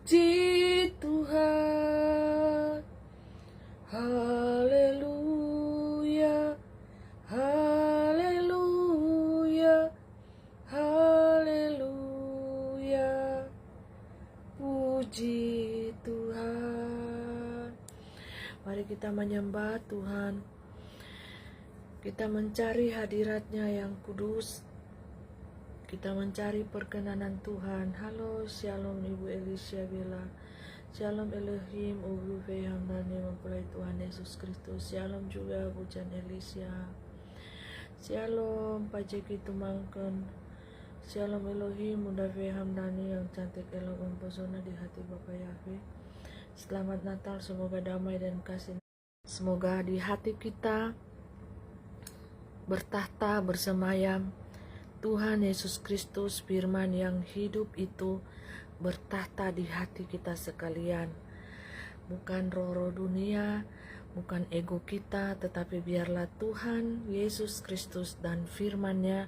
Puji Tuhan, haleluya, haleluya, haleluya. Puji Tuhan. Mari kita menyembah Tuhan. Kita mencari hadirat-Nya yang kudus. Kita mencari perkenanan Tuhan. Halo, Shalom Ibu Elisha Bella. Shalom Elohim, Ubu Hamdani mempelai Tuhan Yesus Kristus. Shalom juga Bujan Elisha. Shalom Pak Jeki Tumangken. Shalom Elohim, Bunda Hamdani yang cantik elok mempesona di hati Bapak Yahweh. Selamat Natal, semoga damai dan kasih. Semoga di hati kita bertahta bersemayam Tuhan Yesus Kristus, firman yang hidup itu bertahta di hati kita sekalian. Bukan roh-roh dunia, bukan ego kita, tetapi biarlah Tuhan Yesus Kristus dan firman-Nya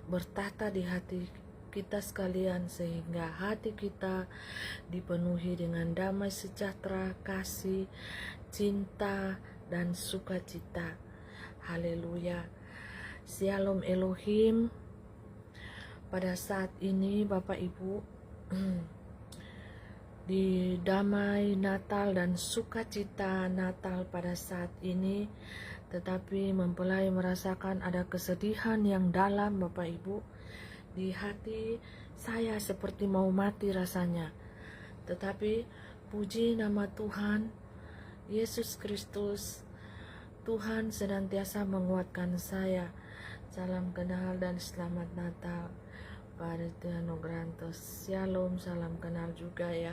bertahta di hati kita sekalian, sehingga hati kita dipenuhi dengan damai sejahtera, kasih, cinta, dan sukacita. Haleluya. Shalom Elohim. Pada saat ini Bapak Ibu, di damai Natal dan sukacita Natal pada saat ini, tetapi mempelai merasakan ada kesedihan yang dalam Bapak Ibu. Di hati saya seperti mau mati rasanya. Tetapi puji nama Tuhan Yesus Kristus, Tuhan senantiasa menguatkan saya. Salam kenal dan selamat Natal pada Tuhan Nograntos. Shalom, salam kenal juga ya.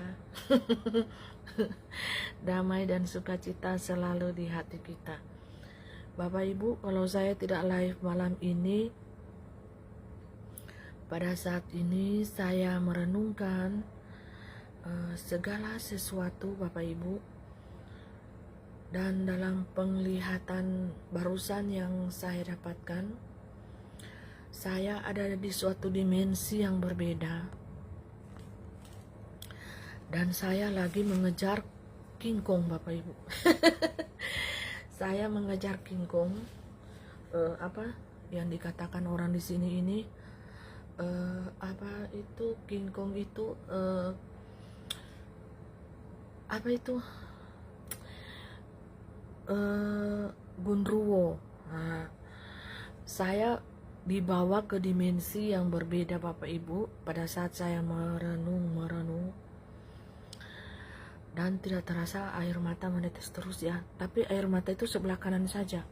Damai dan sukacita selalu di hati kita. Bapak Ibu, kalau saya tidak live malam ini, pada saat ini saya merenungkan segala sesuatu Bapak Ibu. Dan dalam penglihatan barusan yang saya dapatkan, saya ada di suatu dimensi yang berbeda. Dan saya lagi mengejar King Kong Bapak Ibu. Saya mengejar King Kong. Apa yang dikatakan orang di sini ini? Apa itu King Kong itu? Apa itu? Gundruwo. Nah, saya dibawa ke dimensi yang berbeda Bapak Ibu pada saat saya merenung dan tidak terasa air mata menetes terus ya, tapi air mata itu sebelah kanan saja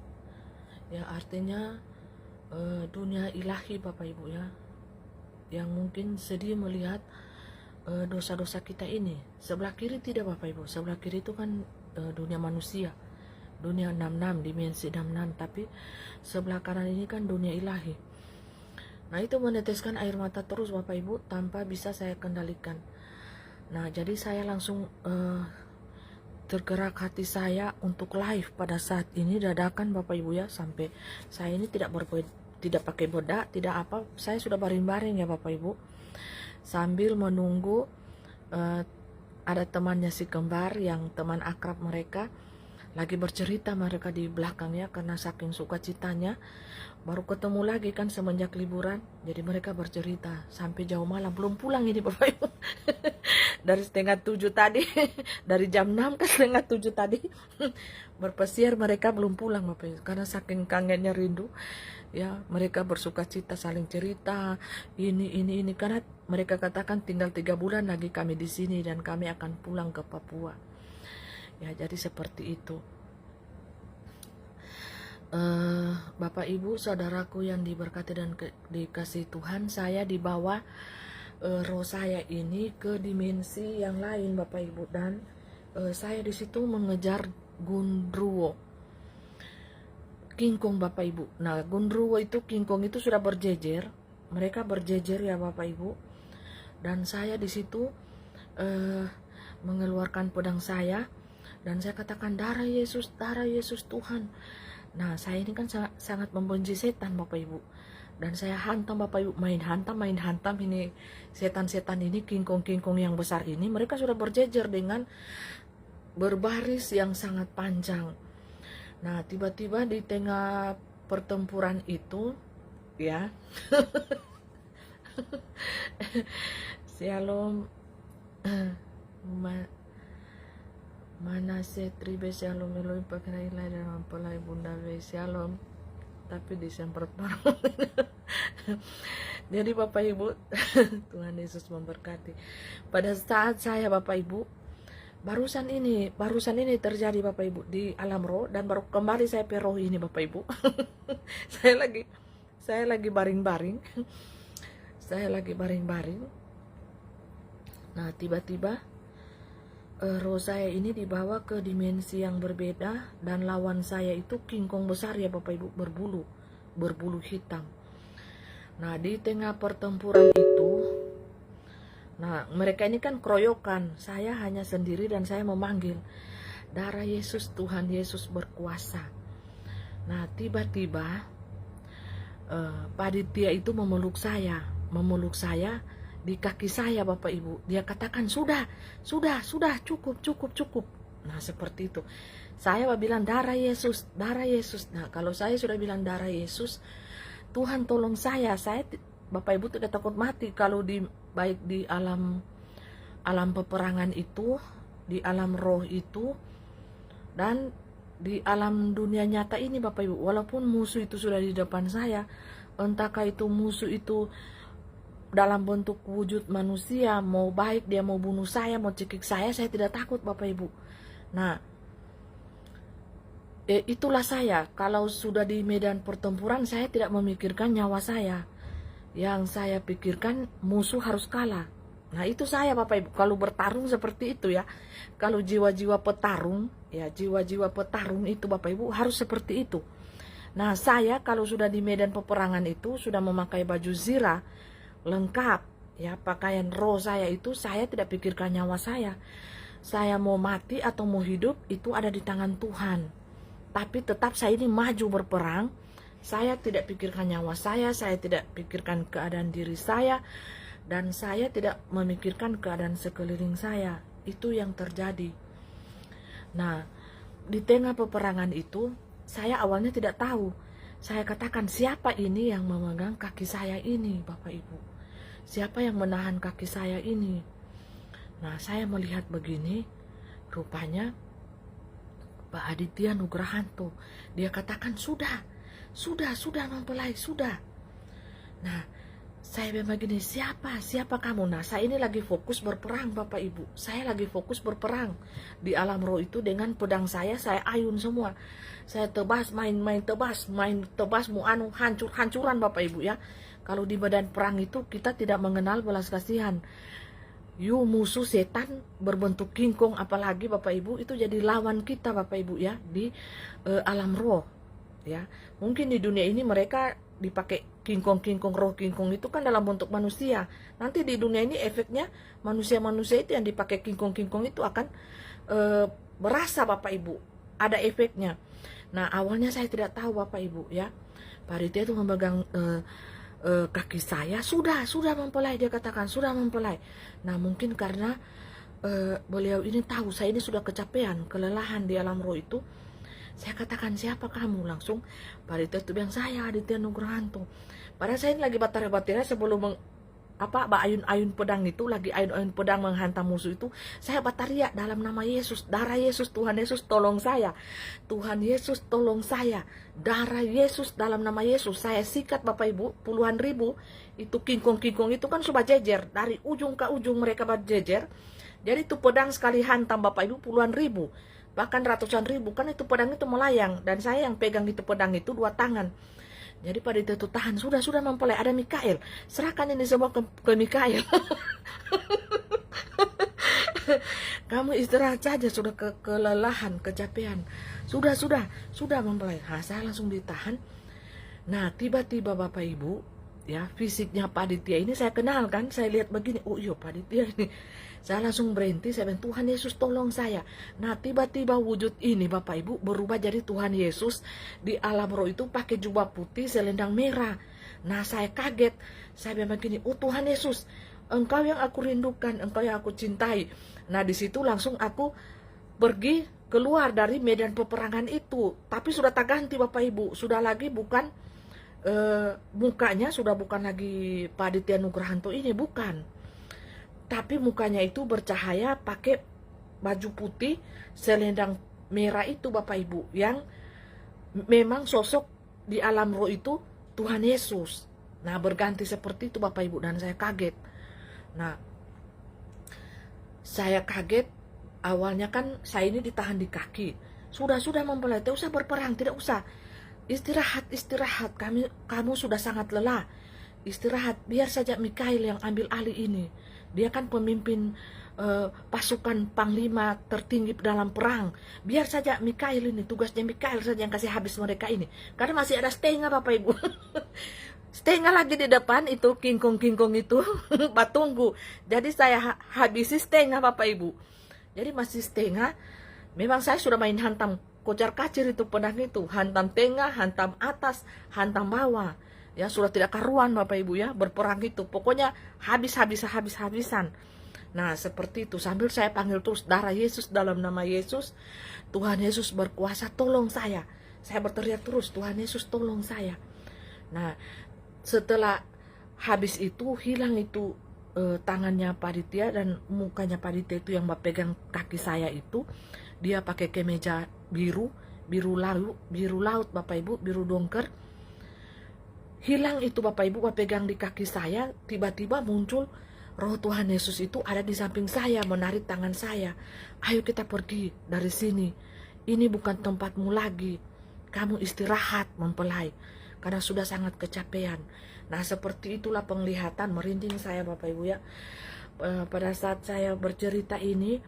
ya, artinya dunia ilahi Bapak Ibu ya, yang mungkin sedih melihat dosa-dosa kita ini. Sebelah kiri tidak Bapak Ibu, sebelah kiri itu kan dunia manusia, dunia 66, dimensi 66, tapi sebelah kanan ini kan dunia ilahi. Nah, itu meneteskan air mata terus Bapak Ibu tanpa bisa saya kendalikan. Nah, jadi saya langsung tergerak hati saya untuk live pada saat ini dadakan Bapak Ibu ya, sampai saya ini tidak pakai bedak, tidak apa, saya sudah baring-baring ya Bapak Ibu, sambil menunggu ada temannya si kembar yang teman akrab mereka lagi bercerita mereka di belakangnya karena saking sukacitanya baru ketemu lagi kan semenjak liburan. Jadi mereka bercerita sampai jauh malam, belum pulang ini Bapak Ibu. Dari setengah 7 tadi, dari jam 6 ke setengah 7 tadi berpesiar, mereka belum pulang Bapak Ibu karena saking kangennya, rindu ya. Mereka bersukacita saling cerita ini karena mereka katakan tinggal 3 bulan lagi kami di sini dan kami akan pulang ke Papua. Ya, jadi seperti itu. Bapak Ibu, saudaraku yang diberkati dan dikasih Tuhan, saya dibawa roh saya ini ke dimensi yang lain Bapak Ibu, dan saya di situ mengejar Gundruwo, King Kong Bapak Ibu. Nah, Gundruwo itu, King Kong itu sudah berjejer, mereka berjejer ya Bapak Ibu, dan saya di situ mengeluarkan pedang saya. Dan saya katakan darah Yesus Tuhan. Nah, saya ini kan sangat membenci setan Bapak Ibu. Dan saya hantam Bapak Ibu, main hantam ini setan-setan ini, kingkong-kingkong yang besar ini, mereka sudah berjejer dengan berbaris yang sangat panjang. Nah, tiba-tiba di tengah pertempuran itu, ya, Shalom, mana setribe shalom Elohim pakai ilah dan mempelai bunda be shalom, tapi disemprot baru. Jadi Bapak Ibu, Tuhan Yesus memberkati. Pada saat saya Bapak Ibu, barusan ini terjadi Bapak Ibu di alam roh, dan baru kembali saya pe roh ini Bapak Ibu. saya lagi baring-baring. Saya lagi baring-baring. Nah, tiba-tiba roh saya ini dibawa ke dimensi yang berbeda, dan lawan saya itu kingkong besar ya Bapak Ibu, berbulu hitam. Nah, di tengah pertempuran itu, nah mereka ini kan keroyokan, saya hanya sendiri dan saya memanggil, darah Yesus, Tuhan Yesus berkuasa. Nah, tiba-tiba panitia itu memeluk saya di kaki saya Bapak Ibu. Dia katakan, sudah, cukup. Nah, seperti itu. Saya bilang darah Yesus. Nah, kalau saya sudah bilang darah Yesus, Tuhan tolong saya Bapak Ibu tidak takut mati. Kalau baik di alam peperangan itu, di alam roh itu, dan di alam dunia nyata ini Bapak Ibu, walaupun musuh itu sudah di depan saya, entahkah itu musuh itu dalam bentuk wujud manusia, mau baik dia mau bunuh saya, mau cekik saya tidak takut Bapak Ibu. Nah, itulah saya. Kalau sudah di medan pertempuran, saya tidak memikirkan nyawa saya. Yang saya pikirkan musuh harus kalah. Nah, itu saya Bapak Ibu. Kalau bertarung seperti itu ya. Kalau jiwa-jiwa petarung, ya jiwa-jiwa petarung itu Bapak Ibu harus seperti itu. Nah, saya kalau sudah di medan peperangan itu sudah memakai baju zirah lengkap, ya pakaian roh saya itu, saya tidak pikirkan nyawa saya. Saya mau mati atau mau hidup itu ada di tangan Tuhan. Tapi tetap saya ini maju berperang. Saya tidak pikirkan nyawa saya tidak pikirkan keadaan diri saya, dan saya tidak memikirkan keadaan sekeliling saya. Itu yang terjadi. Nah, di tengah peperangan itu, saya awalnya tidak tahu. Saya katakan, siapa ini yang memegang kaki saya ini Bapak Ibu? Siapa yang menahan kaki saya ini? Nah, saya melihat begini, rupanya Pak Aditya Nugrahanto. Dia katakan, sudah mempelai, sudah. Nah, saya bilang begini, siapa kamu? Nah, saya ini lagi fokus berperang Bapak Ibu. Saya lagi fokus berperang di alam roh itu dengan pedang saya ayun semua. Saya tebas, main tebas, mau hancur-hancuran Bapak Ibu ya. Kalau di badan perang itu kita tidak mengenal belas kasihan. Musuh setan berbentuk kingkong, apalagi Bapak Ibu itu jadi lawan kita Bapak Ibu ya di alam roh ya. Mungkin di dunia ini mereka dipakai kingkong roh kingkong itu kan dalam bentuk manusia. Nanti di dunia ini efeknya manusia itu yang dipakai kingkong itu akan berasa Bapak Ibu, ada efeknya. Nah, awalnya saya tidak tahu Bapak Ibu ya. Pak Aditya itu memegang kaki saya, sudah mempelai, dia katakan sudah mempelai. Nah, mungkin karena beliau ini tahu saya ini sudah kecapean, kelelahan di alam roh itu. Saya katakan, siapa kamu? Langsung Pak Aditya itu bilang, saya Aditya Nugrahanto. Padahal saya ini lagi batar-batarnya sebelum ayun pedang itu, lagi ayun pedang menghantam musuh itu, saya bataria dalam nama Yesus, darah Yesus, Tuhan Yesus tolong saya, Tuhan Yesus tolong saya, darah Yesus dalam nama Yesus. Saya sikat Bapak Ibu, puluhan ribu itu kingkong itu kan sudah jejer dari ujung ke ujung, mereka berjejer. Jadi itu pedang sekali hantam Bapak Ibu puluhan ribu, bahkan ratusan ribu, kan itu pedang itu melayang, dan saya yang pegang itu pedang itu dua tangan. Jadi pada itu tahan, sudah mempelai, ada Mikael, serahkan ini semua ke Mikael. Kamu istirahat saja, sudah kelelahan, kecapean, sudah mempelai. Nah, saya langsung ditahan. Nah, tiba-tiba Bapak Ibu ya, fisiknya Pak Aditya ini saya kenal kan, saya lihat begini, oh iya Pak Aditya ini. Saya langsung berhenti, saya bilang, Tuhan Yesus tolong saya. Nah tiba-tiba wujud ini Bapak Ibu berubah jadi Tuhan Yesus di alam roh itu pakai jubah putih selendang merah. Nah saya kaget, saya bilang begini, oh Tuhan Yesus, Engkau yang aku rindukan, Engkau yang aku cintai. Nah di situ langsung aku pergi keluar dari medan peperangan itu, tapi sudah tak ganti Bapak Ibu, sudah lagi bukan mukanya sudah bukan lagi Pak Aditya Nugrahanto ini, bukan. Tapi mukanya itu bercahaya pakai baju putih selendang merah itu Bapak Ibu, yang memang sosok di alam roh itu Tuhan Yesus. Nah berganti seperti itu Bapak Ibu, dan saya kaget. Nah saya kaget, awalnya kan saya ini ditahan di kaki, sudah mempelai, tidak usah berperang, tidak usah, istirahat, kamu sudah sangat lelah, istirahat, biar saja Mikael yang ambil alih ini. Dia kan pemimpin pasukan panglima tertinggi dalam perang. Biar saja Mikael ini, tugasnya Mikael saja yang kasih habis mereka ini. Karena masih ada setengah Bapak Ibu. Setengah lagi di depan itu, kingkong itu, batunggu. Jadi saya habisi setengah Bapak Ibu. Jadi masih setengah. Memang saya sudah main hantam kocar kacir itu pedang itu. Hantam tengah, hantam atas, hantam bawah. Ya sudah tidak karuan Bapak Ibu ya, berperang itu. Pokoknya habis-habisan. Nah seperti itu, sambil saya panggil terus darah Yesus, dalam nama Yesus, Tuhan Yesus berkuasa, tolong saya. Saya berteriak terus, Tuhan Yesus tolong saya. Nah setelah habis itu, hilang itu tangannya Pak Aditya dan mukanya Pak Aditya itu yang pegang kaki saya itu. Dia pakai kemeja biru laut Bapak Ibu, biru dongker. Hilang itu Bapak Ibu, pegang di kaki saya, tiba-tiba muncul roh Tuhan Yesus itu ada di samping saya, menarik tangan saya. Ayo kita pergi dari sini. Ini bukan tempatmu lagi. Kamu istirahat mempelai, karena sudah sangat kecapean. Nah seperti itulah penglihatan, merinding saya Bapak Ibu ya. Pada saat saya bercerita ini,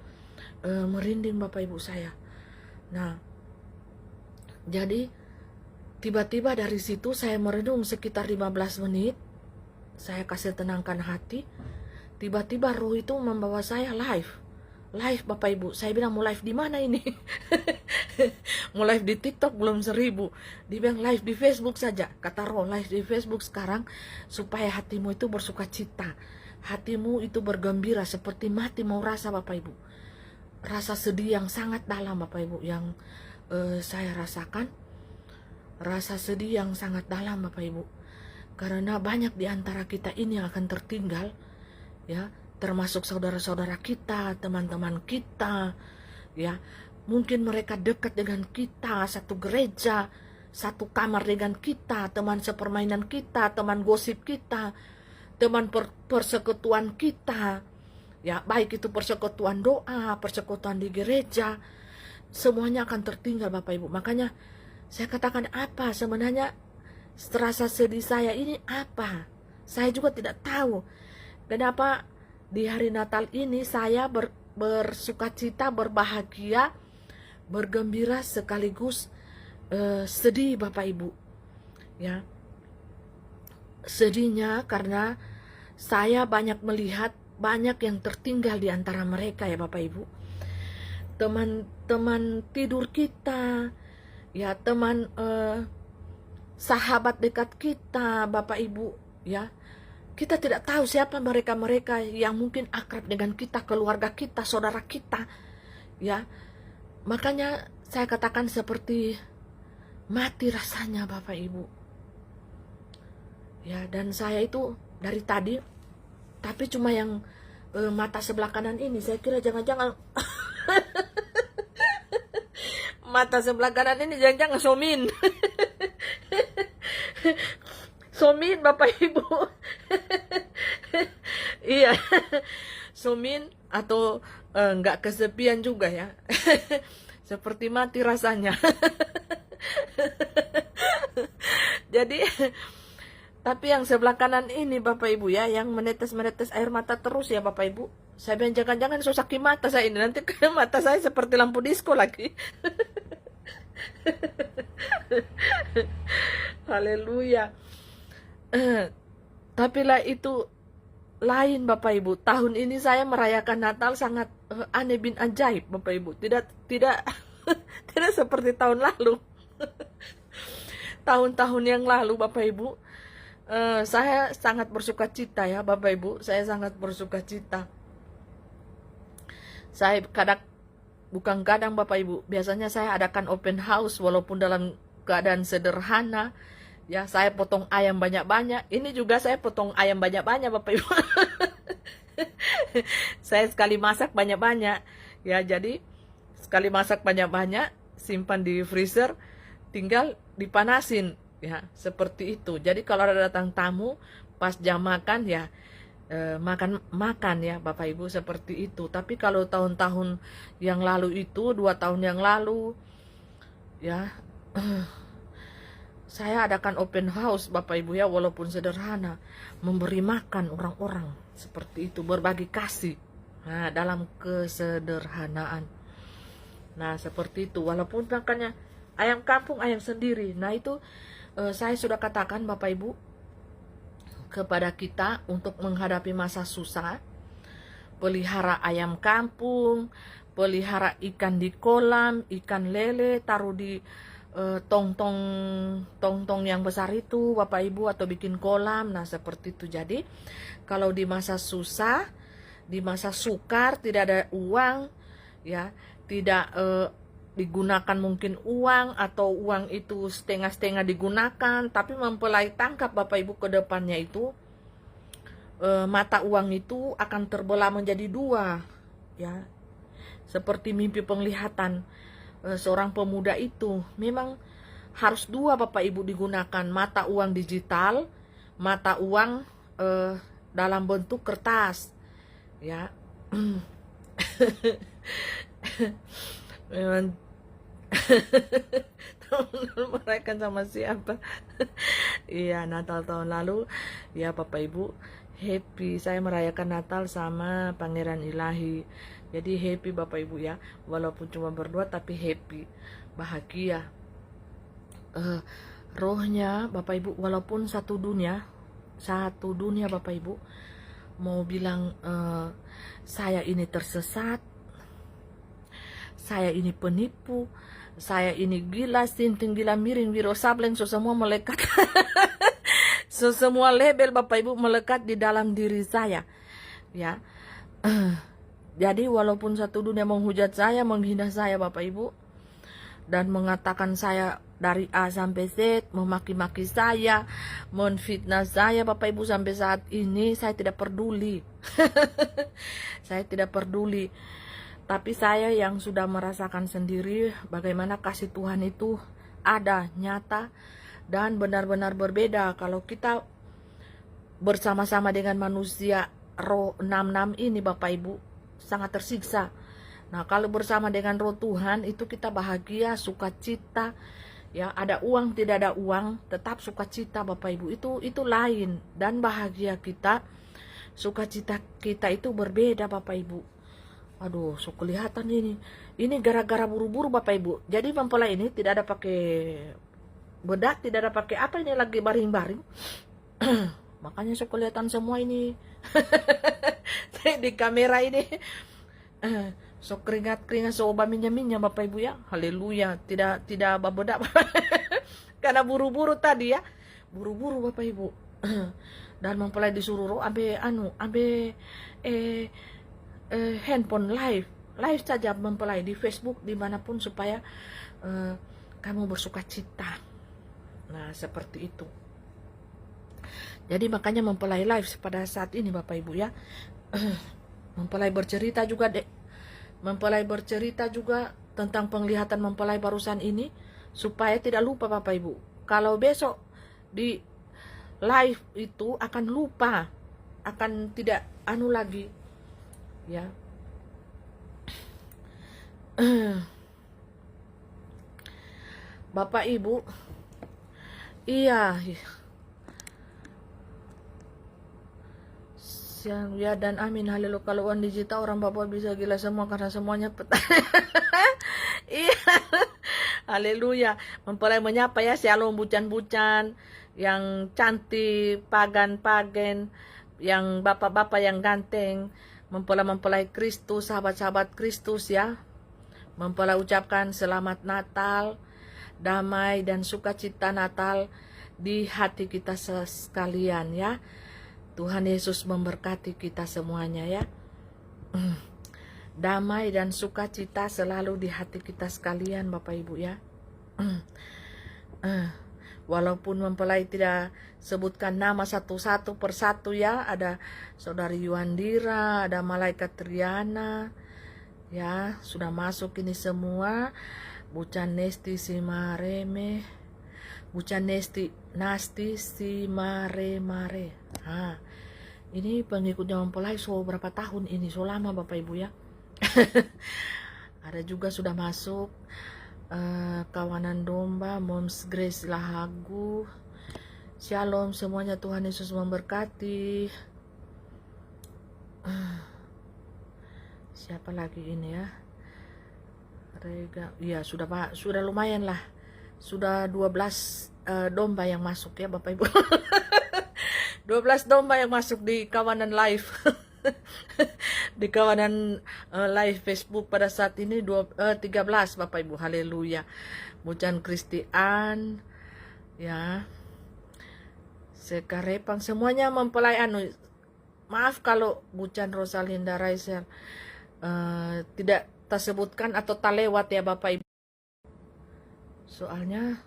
merinding Bapak Ibu saya. Nah jadi tiba-tiba dari situ saya merenung sekitar 15 menit. Saya kasih tenangkan hati. Tiba-tiba roh itu membawa saya live Bapak Ibu. Saya bilang, mau live di mana ini? Mau live di TikTok belum 1000. Dia bilang live di Facebook saja. Kata roh, live di Facebook sekarang supaya hatimu itu bersuka cita, hatimu itu bergembira, seperti mati mau rasa Bapak Ibu. Rasa sedih yang sangat dalam Bapak Ibu yang saya rasakan. Rasa sedih yang sangat dalam Bapak Ibu, karena banyak di antara kita ini yang akan tertinggal ya, termasuk saudara-saudara kita, teman-teman kita ya. Mungkin mereka dekat dengan kita, satu gereja, satu kamar dengan kita, teman sepermainan kita, teman gosip kita, teman persekutuan kita ya, baik itu persekutuan doa, persekutuan di gereja, semuanya akan tertinggal Bapak Ibu. Makanya saya katakan, apa sebenarnya rasa sedih saya ini apa? Saya juga tidak tahu. Kenapa di hari Natal ini saya bersukacita, berbahagia, bergembira sekaligus sedih Bapak Ibu. Ya. Sedihnya karena saya banyak melihat banyak yang tertinggal di antara mereka ya Bapak Ibu. Teman-teman tidur kita, ya teman sahabat dekat kita Bapak Ibu ya, kita tidak tahu siapa mereka yang mungkin akrab dengan kita, keluarga kita, saudara kita ya. Makanya saya katakan seperti mati rasanya Bapak Ibu ya. Dan saya itu dari tadi, tapi cuma yang mata sebelah kanan ini, saya kira jangan-jangan mata sebelah kanan ini jangan-jangan Somin. Somin Bapak Ibu. Iya. Somin atau enggak kesepian juga ya. Seperti mati rasanya. Jadi tapi yang sebelah kanan ini Bapak Ibu ya, yang menetes-menetes air mata terus ya Bapak Ibu. Saya bilang jangan-jangan susaki mata saya ini, nanti mata saya seperti lampu disko lagi. Haleluya. Tapi lah itu lain Bapak Ibu. Tahun ini saya merayakan Natal sangat aneh bin ajaib Bapak Ibu. Tidak tidak seperti tahun lalu. Tahun-tahun yang lalu Bapak Ibu, saya sangat bersuka cita ya Bapak Ibu. Saya sangat bersuka cita. Saya bukan kadang Bapak Ibu, biasanya saya adakan open house walaupun dalam keadaan sederhana. Ya, saya potong ayam banyak-banyak. Ini juga saya potong ayam banyak-banyak Bapak Ibu. Saya sekali masak banyak-banyak. Ya, jadi sekali masak banyak-banyak, simpan di freezer, tinggal dipanasin. Ya, seperti itu. Jadi kalau ada datang tamu, pas jam makan ya, makan ya Bapak Ibu, seperti itu. Tapi kalau tahun-tahun yang lalu itu, 2 tahun yang lalu, ya, saya adakan open house Bapak Ibu ya, walaupun sederhana, memberi makan orang-orang, seperti itu, berbagi kasih. Nah, dalam kesederhanaan. Nah, seperti itu, walaupun makannya ayam kampung, ayam sendiri. Nah, itu saya sudah katakan Bapak Ibu kepada kita untuk menghadapi masa susah, pelihara ayam kampung, pelihara ikan di kolam, ikan lele, taruh di tong-tong yang besar itu Bapak Ibu, atau bikin kolam. Nah, seperti itu. Jadi kalau di masa susah, di masa sukar, tidak ada uang ya, tidak digunakan mungkin uang, atau uang itu setengah-setengah digunakan, tapi mempelai tangkap Bapak Ibu ke depannya itu, mata uang itu akan terbelah menjadi 2 ya, seperti mimpi penglihatan seorang pemuda itu. Memang harus 2 Bapak Ibu digunakan, mata uang digital, mata uang dalam bentuk kertas ya. Memang tahun lalu merayakan sama siapa? Iya, Natal tahun lalu ya Bapak Ibu, happy. Saya merayakan Natal sama Pangeran Ilahi. Jadi happy Bapak Ibu ya, walaupun cuma berdua tapi happy, bahagia. Rohnya Bapak Ibu, walaupun satu dunia Bapak Ibu mau bilang saya ini tersesat, saya ini penipu, saya ini gila, sinting, gila, miring, wiro sableng, so semua melekat. So semua label Bapak Ibu melekat di dalam diri saya ya. Jadi walaupun satu dunia menghujat saya, menghina saya Bapak Ibu, dan mengatakan saya dari A sampai Z, memaki-maki saya, menfitnah saya Bapak Ibu, sampai saat ini saya tidak peduli. Saya tidak peduli. Tapi saya yang sudah merasakan sendiri bagaimana kasih Tuhan itu ada, nyata, dan benar-benar berbeda. Kalau kita bersama-sama dengan manusia roh 66 ini Bapak Ibu, sangat tersiksa. Nah, kalau bersama dengan roh Tuhan itu kita bahagia, sukacita ya. Ada uang, tidak ada uang, tetap sukacita Bapak Ibu. Itu lain, dan bahagia kita, sukacita kita itu berbeda Bapak Ibu. Aduh, so kelihatan ini gara-gara buru-buru Bapak Ibu. Jadi mempelai ini tidak ada pakai bedak, tidak ada pakai apa, ini lagi baring-baring. Makanya so kelihatan semua ini. Di kamera ini so keringat-keringat, so minyak-minyak Bapak Ibu ya. Haleluya, tidak babedak. Karena buru-buru tadi ya, buru-buru Bapak Ibu. Dan mempelai disuruh ambil handphone live saja mempelai di Facebook dimanapun, supaya kamu bersuka cita. Nah, seperti itu. Jadi makanya mempelai live pada saat ini Bapak Ibu ya. Mempelai bercerita juga mempelai bercerita juga tentang penglihatan mempelai barusan ini, supaya tidak lupa Bapak Ibu. Kalau besok di live itu akan lupa, akan tidak lagi ya. Bapak Ibu, iya ya, dan amin, haleluya. Kalau uang digital orang Papua bisa gila semua karena semuanya petani. Iya, haleluya. Mempelai menyapa ya, shalom bucan-bucan yang cantik, pagan-pagan, yang bapak-bapak yang ganteng, mempelai Kristus, sahabat-sahabat Kristus ya. Mempelai ucapkan selamat Natal, damai dan sukacita Natal di hati kita sekalian ya. Tuhan Yesus memberkati kita semuanya ya. Damai dan sukacita selalu di hati kita sekalian Bapak Ibu ya. Walaupun mempelai tidak sebutkan nama satu-satu persatu ya, ada Saudari Yuandira, ada Malaikat Triana, ya sudah masuk ini semua. Bucan Nesti Simareme, Bucan Nasti Simare. Ini pengikutnya mempelai so berapa tahun ini, so lama Bapak Ibu ya. Ada juga sudah masuk kawanan domba, Moms Grace Lahagu. Shalom semuanya, Tuhan Yesus memberkati. Siapa lagi ini ya? Rega, ya sudah Pak, sudah lumayan lah. Sudah 12 domba yang masuk ya Bapak Ibu. 12 domba yang masuk di kawanan live. Di kawanan live Facebook pada saat ini 13 Bapak Ibu. Haleluya. Bucan Kristian ya. Sekarepang semuanya mempelai maaf kalau Bucan Rosalinda Raiser tidak tersebutkan atau terlewat ya Bapak Ibu. Soalnya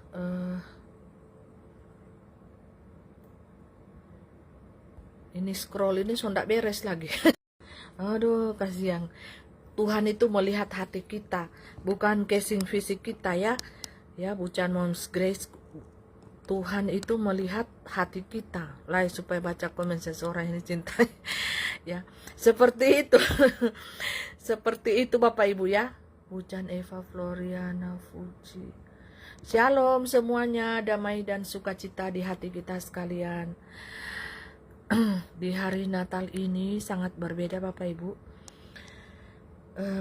ini scroll ini sondak beres lagi. Aduh, kasihan. Tuhan itu melihat hati kita, bukan casing fisik kita ya. Ya, Bucan Moms Grace. Tuhan itu melihat hati kita. Lah supaya baca komen seseorang ini cintai. Ya, seperti itu. Seperti itu Bapak Ibu ya. Bucan Eva Floriana Fuji. Shalom semuanya, damai dan sukacita di hati kita sekalian. Di hari Natal ini sangat berbeda Bapak Ibu.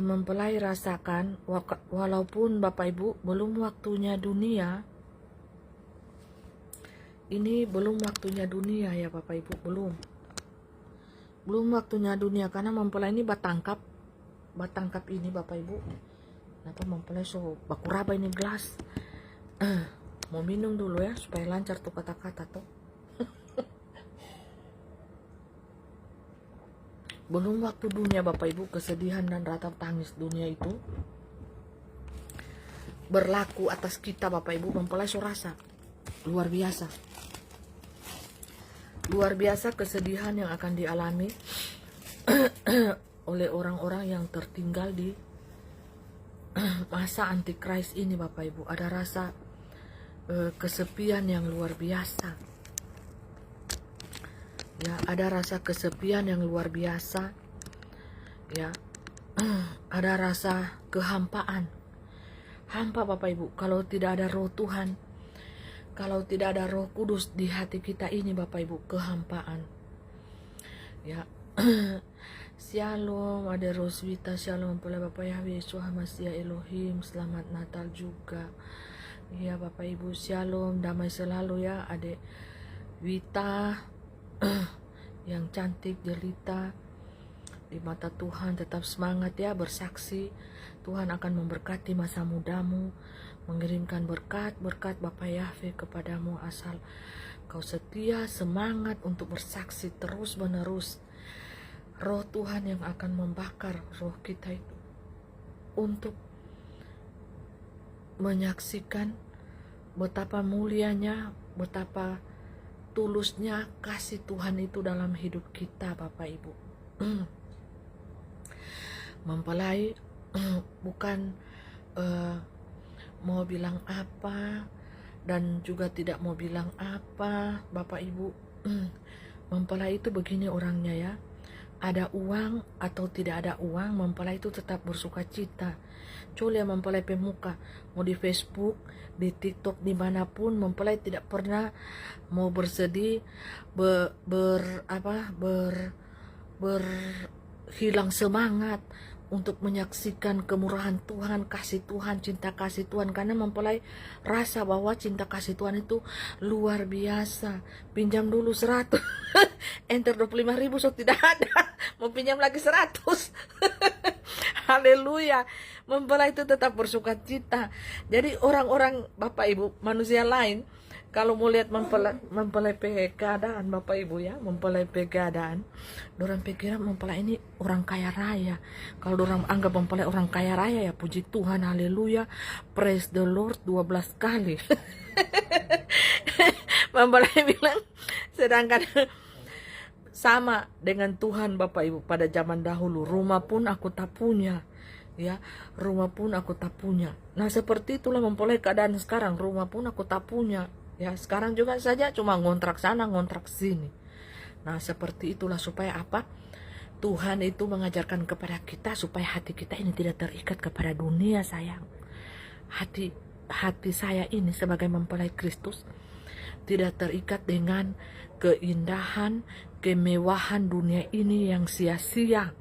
Mempelai rasakan walaupun Bapak Ibu belum waktunya dunia. Ini belum waktunya dunia ya Bapak Ibu, belum waktunya dunia, karena mempelai ini batangkap ini Bapak Ibu. Kenapa mempelai so bakuraba ini gelas? Mau minum dulu ya supaya lancar tuh kata-kata tuh. Belum waktu dunia Bapak Ibu, kesedihan dan ratap tangis dunia itu berlaku atas kita Bapak Ibu. Mempelai so rasa luar biasa. Luar biasa kesedihan yang akan dialami oleh orang-orang yang tertinggal di masa antikris ini Bapak Ibu. Ada rasa kesepian yang luar biasa. Ya, ada rasa kesepian yang luar biasa. Ya, ada rasa kehampaan. Hampa Bapak Ibu, kalau tidak ada roh Tuhan, kalau tidak ada Roh Kudus di hati kita ini Bapak Ibu, kehampaan. Ya. Shalom, ada Roswita, shalom pula Bapak Yahweh, Yeshua Masya Elohim, selamat Natal juga. Ya Bapak Ibu, shalom, damai selalu ya Adik Wita. Yang cantik, jelita di mata Tuhan, tetap semangat ya, bersaksi. Tuhan akan memberkati masa mudamu, mengirimkan berkat-berkat Bapa Yahweh kepadamu, asal kau setia, semangat untuk bersaksi terus menerus. Roh Tuhan yang akan membakar roh kita itu untuk menyaksikan betapa mulianya, betapa tulusnya kasih Tuhan itu dalam hidup kita Bapak Ibu. Mempelai bukan mau bilang apa dan juga tidak mau bilang apa Bapak Ibu. Mempelai itu begini orangnya ya, ada uang atau tidak ada uang, mempelai itu tetap bersuka cita. Coba mempelai pemuka, mau di Facebook, di TikTok, dimanapun, mempelai tidak pernah mau bersedih, hilang semangat, untuk menyaksikan kemurahan Tuhan, kasih Tuhan, cinta kasih Tuhan. Karena mempelai rasa bahwa cinta kasih Tuhan itu luar biasa. Pinjam dulu 100, enter 25.000, so tidak ada. Mau pinjam lagi 100. Haleluya. Mempelai itu tetap bersuka cita. Jadi orang-orang, Bapak Ibu, manusia lain, kalau mau lihat mempelai keadaan, Bapak Ibu ya, mempelai keadaan, dorang pikiran mempelai ini orang kaya raya. Kalau dorang anggap mempelai orang kaya raya, ya puji Tuhan, haleluya, praise the Lord 12 kali. Mempelai bilang, sedangkan sama dengan Tuhan, Bapak Ibu, pada zaman dahulu, rumah pun aku tak punya. Ya, rumah pun aku tak punya. Nah, seperti itulah mempelai keadaan sekarang, rumah pun aku tak punya. Ya, sekarang juga saja cuma ngontrak sana, ngontrak sini. Nah, seperti itulah supaya apa? Tuhan itu mengajarkan kepada kita supaya hati kita ini tidak terikat kepada dunia, sayang. Hati saya ini sebagai mempelai Kristus tidak terikat dengan keindahan, kemewahan dunia ini yang sia-sia.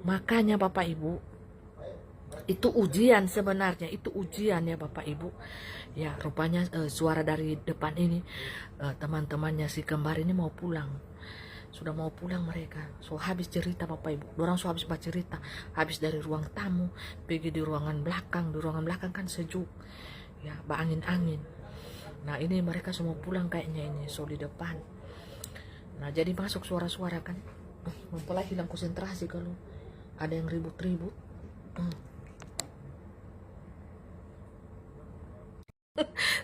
Makanya Bapak Ibu, itu ujian sebenarnya, itu ujian ya Bapak Ibu. Ya, rupanya suara dari depan ini, teman-temannya si kembar ini mau pulang. Sudah mau pulang mereka. So habis cerita Bapak Ibu. Dorang so habis baca cerita. Habis dari ruang tamu, pergi di ruangan belakang. Di ruangan belakang kan sejuk. Ya, angin-angin. Nah, ini mereka semua pulang kayaknya ini. So di depan. Nah, jadi masuk suara-suara kan. Mempelai hilang konsentrasi kalau ada yang ribut-ribut.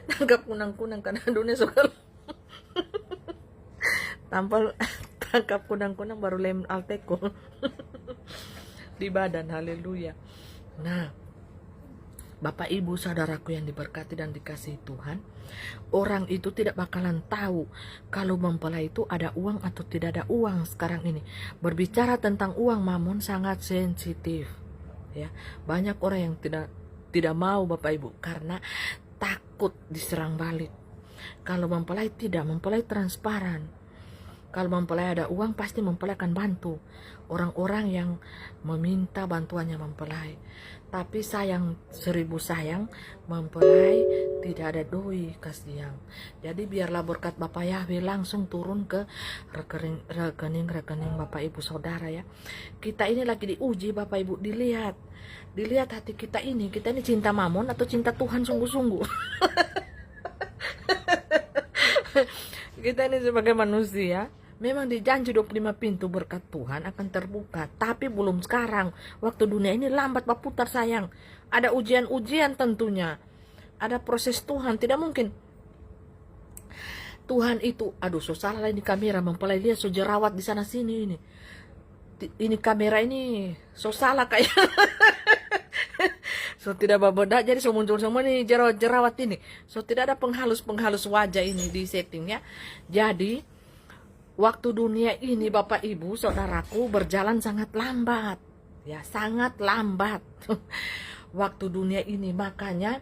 Tangkap kunang-kunang karena dunia suka tampal. Tangkap kunang-kunang baru lem alteco di badan, haleluya. Nah, Bapak Ibu saudaraku yang diberkati dan dikasihi Tuhan, orang itu tidak bakalan tahu kalau mempelai itu ada uang atau tidak ada uang. Sekarang ini berbicara tentang uang, mamon sangat sensitif ya. Banyak orang yang tidak mau Bapak Ibu karena takut diserang balik. Kalau mempelai tidak, mempelai transparan. Kalau mempelai ada uang, pasti mempelai akan bantu orang-orang yang meminta bantuannya mempelai. Tapi sayang, 1000 sayang, mempelai tidak ada doi, kasihan. Jadi biarlah berkat Bapak Yahweh langsung turun ke rekening Bapak Ibu Saudara ya. Kita ini lagi diuji Bapak Ibu, dilihat hati kita ini cinta mamon atau cinta Tuhan sungguh-sungguh. Kita ini sebagai manusia memang dijanji 25 pintu berkat Tuhan akan terbuka, tapi belum sekarang. Waktu dunia ini lambat berputar sayang. Ada ujian-ujian tentunya. Ada proses Tuhan, tidak mungkin Tuhan itu, aduh so salah ini kamera, mempelai lihat so jerawat di sana sini ini. Ini kamera ini so salah kayak so tidak berbeda, jadi so muncul semua nih jerawat ini. So tidak ada penghalus wajah ini di setting ya. Jadi waktu dunia ini Bapak Ibu Saudaraku berjalan sangat lambat. Ya, sangat lambat. Waktu dunia ini, makanya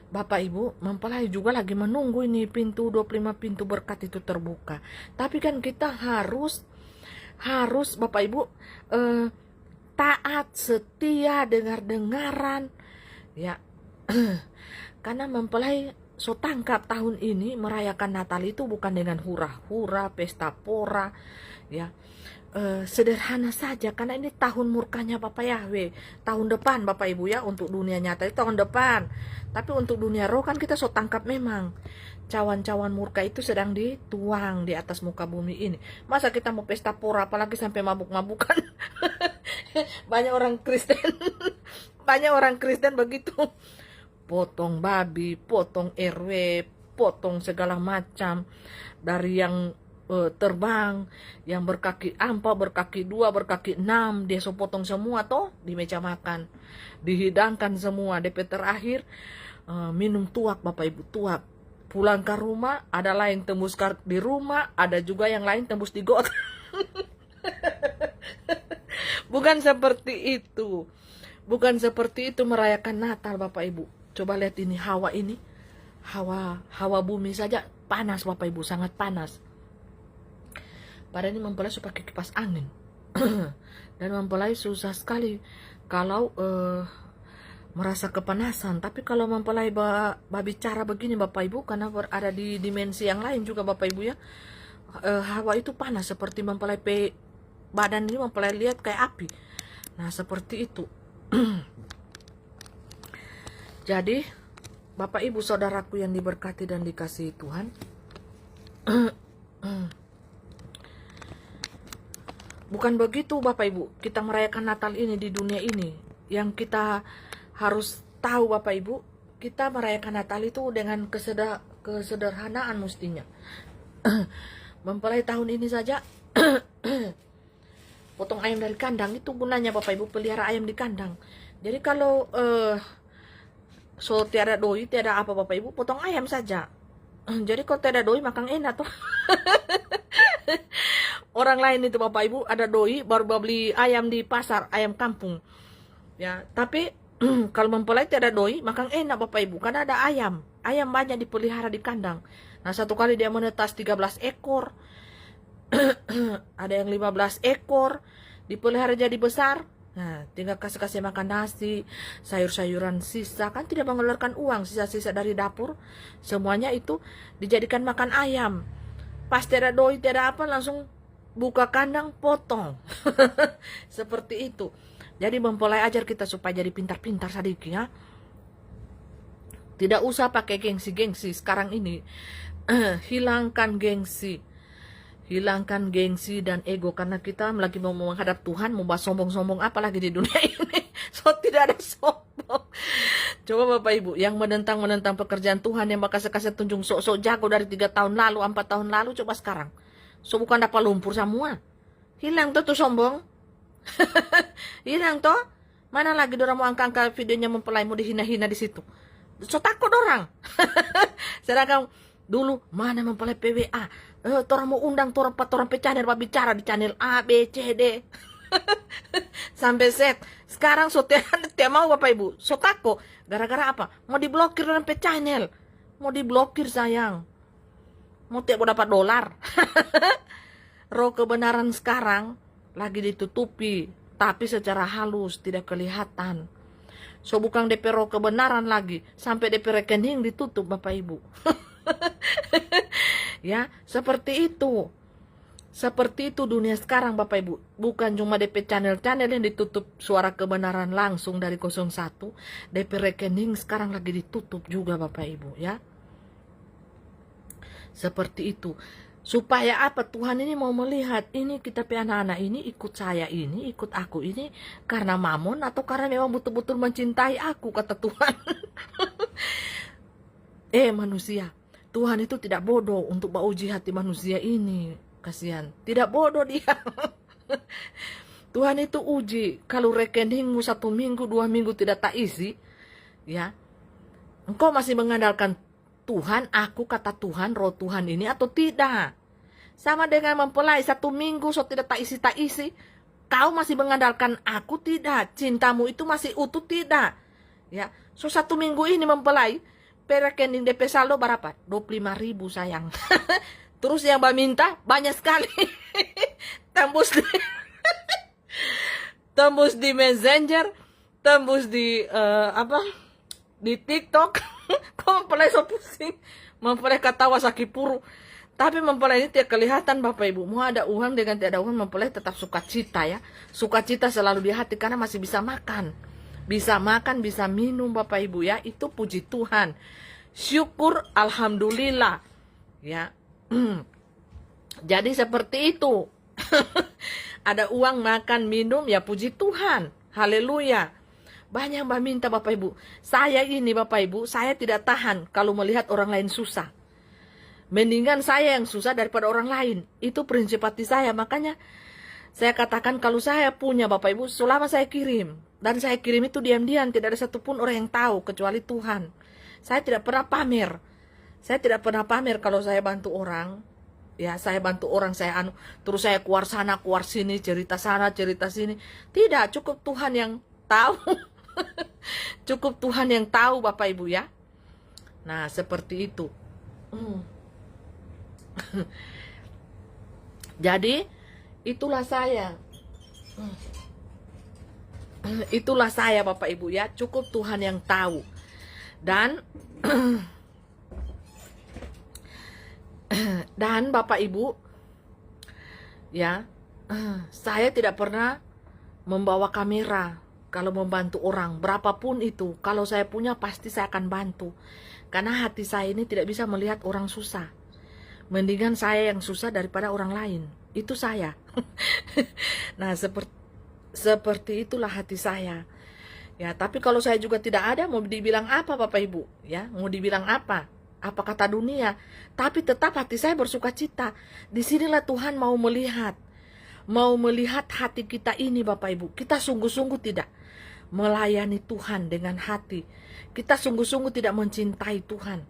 Bapak Ibu mempelai juga lagi menunggu ini 25 pintu berkat itu terbuka. Tapi kan kita harus Bapak Ibu taat, setia, dengar-dengaran ya. Karena mempelai so tangkap tahun ini merayakan Natal itu bukan dengan hura-hura, pesta pora ya. Sederhana saja karena ini tahun murkanya Bapak Yahweh. Tahun depan Bapak Ibu ya, untuk dunia nyata itu tahun depan. Tapi untuk dunia roh kan kita so tangkap memang cawan-cawan murka itu sedang dituang di atas muka bumi ini. Masa kita mau pesta pora apalagi sampai mabuk-mabukan. Banyak orang Kristen begitu. Potong babi, potong RW, potong segala macam. Dari yang terbang, yang berkaki 4, berkaki 2, berkaki 6, dia so potong semua toh di meja makan. Dihidangkan semua. DP terakhir minum tuak Bapak Ibu, tuak. Pulang ke rumah, ada lain tembus di rumah, ada juga yang lain tembus di got. Bukan seperti itu. Bukan seperti itu merayakan Natal Bapak Ibu. Coba lihat ini hawa ini. Hawa bumi saja panas Bapak Ibu, sangat panas. Padahal ini mempelai supaya pakai kipas angin. Dan mempelai susah sekali kalau merasa kepanasan. Tapi kalau mempelai bicara begini Bapak Ibu, karena berada di dimensi yang lain juga Bapak Ibu ya, hawa itu panas seperti mempelai badan ini mempelai lihat kayak api. Nah seperti itu. Jadi Bapak Ibu saudaraku yang diberkati dan dikasihi Tuhan, bukan begitu Bapak Ibu kita merayakan Natal ini di dunia ini. Yang kita harus tahu Bapak Ibu, kita merayakan Natal itu dengan kesederhanaan mestinya. Mempelai tahun ini saja potong ayam dari kandang, itu gunanya Bapak Ibu pelihara ayam di kandang. Jadi kalau so tiada doi, tiada apa Bapak Ibu, potong ayam saja. Jadi kalau tiada doi makan enak tuh. Orang lain itu Bapak Ibu ada doi baru beli ayam di pasar, ayam kampung. Ya, tapi kalau mempelai tiada doi makan enak Bapak Ibu karena ada ayam. Ayam banyak dipelihara di kandang. Nah, satu kali dia menetas 13 ekor. Ada yang 15 ekor dipelihara jadi besar. Nah, tinggal kasih makan nasi, sayur-sayuran sisa, kan tidak mengeluarkan uang, sisa-sisa dari dapur, semuanya itu dijadikan makan ayam. Pas tiada doi, tiada apa, langsung buka kandang, potong. Seperti itu. Jadi mempelai ajar kita supaya jadi pintar-pintar sedikit ya. Tidak usah pakai gengsi-gengsi sekarang ini. Hilangkan gengsi. Hilangkan gengsi dan ego, karena kita lagi mau menghadap Tuhan, mau bahas sombong-sombong apa lagi di dunia ini. So tidak ada sombong. Coba Bapak Ibu yang menentang pekerjaan Tuhan, yang bakal kasih tunjuk sok-sok jago dari 3 tahun lalu, 4 tahun lalu, coba sekarang. So bukan dapat lumpur semua. Hilang tuh sombong. Hilang toh. Mana lagi dorang mau angkat videonya mempelai mau dihina-hina di situ. So takut orang. Sedangkan dulu mana mempelai PWA. Torang mau undang torang channel bicara di channel A, B, C, D. Sampai set. Sekarang so tiap mau Bapak Ibu. So takut. Gara-gara apa? Mau diblokir dalam channel. Mau diblokir sayang. Mau tiap mau dapat dolar. Roh kebenaran sekarang lagi ditutupi, tapi secara halus tidak kelihatan. So bukan DP roh kebenaran lagi, sampai DP rekening ditutup Bapak Ibu. Ya, seperti itu. Seperti itu dunia sekarang Bapak Ibu. Bukan cuma DP channel-channel yang ditutup suara kebenaran langsung dari 01, DP rekening sekarang lagi ditutup juga Bapak Ibu ya. Seperti itu. Supaya apa? Tuhan ini mau melihat ini kita pe anak-anak ini ikut saya ini, ikut aku ini karena mamon atau karena memang betul-betul mencintai aku, kata Tuhan. Manusia, Tuhan itu tidak bodoh untuk menguji hati manusia ini. Kasihan, tidak bodoh dia. Tuhan itu uji. Kalau rekeningmu 1 minggu, 2 minggu tidak tak isi, ya, engkau masih mengandalkan Tuhan, aku kata Tuhan, roh Tuhan ini atau tidak. Sama dengan mempelai 1 minggu so tidak tak isi, kau masih mengandalkan aku tidak, cintamu itu masih utuh tidak. Ya, so 1 minggu ini mempelai, rekening DP saldo berapa? 25.000 sayang. Terus yang minta banyak sekali. tembus di Messenger, tembus di di TikTok. Kok mempelai so pusing, mempelai ketawa sakit puru. Tapi mempelai ini tidak kelihatan Bapak Ibu. Mau ada uang dengan tidak ada uang, mempelai tetap sukacita ya. Sukacita selalu di hati karena masih bisa makan. Bisa makan, bisa minum Bapak Ibu ya. Itu puji Tuhan. Syukur, alhamdulillah. Ya. Jadi seperti itu. Ada uang, makan, minum, ya puji Tuhan. Haleluya. Banyak Mbak minta Bapak Ibu. Saya ini Bapak Ibu, saya tidak tahan kalau melihat orang lain susah. Mendingan saya yang susah daripada orang lain. Itu prinsip hati saya. Makanya saya katakan kalau saya punya Bapak Ibu, selama saya kirim. Dan saya kirim itu diam-diam. Tidak ada satupun orang yang tahu kecuali Tuhan. Saya tidak pernah pamer. Saya tidak pernah pamer kalau saya bantu orang. Ya, saya bantu orang, saya terus saya keluar sana, keluar sini, cerita sana, cerita sini. Tidak, cukup Tuhan yang tahu. Cukup Tuhan yang tahu Bapak Ibu ya. Nah seperti itu. Jadi itulah saya. itulah saya Bapak Ibu ya, cukup Tuhan yang tahu. Dan dan Bapak Ibu ya, saya tidak pernah membawa kamera kalau membantu orang, berapapun itu. Kalau saya punya pasti saya akan bantu, karena hati saya ini tidak bisa melihat orang susah. Mendingan saya yang susah daripada orang lain, itu saya. Nah, seperti itulah hati saya ya. Tapi kalau saya juga tidak ada, mau dibilang apa Bapak Ibu ya, mau dibilang apa kata dunia, tapi tetap hati saya bersuka cita. Disinilah Tuhan mau melihat hati kita ini Bapak Ibu. Kita sungguh-sungguh tidak melayani Tuhan dengan hati, kita sungguh-sungguh tidak mencintai Tuhan,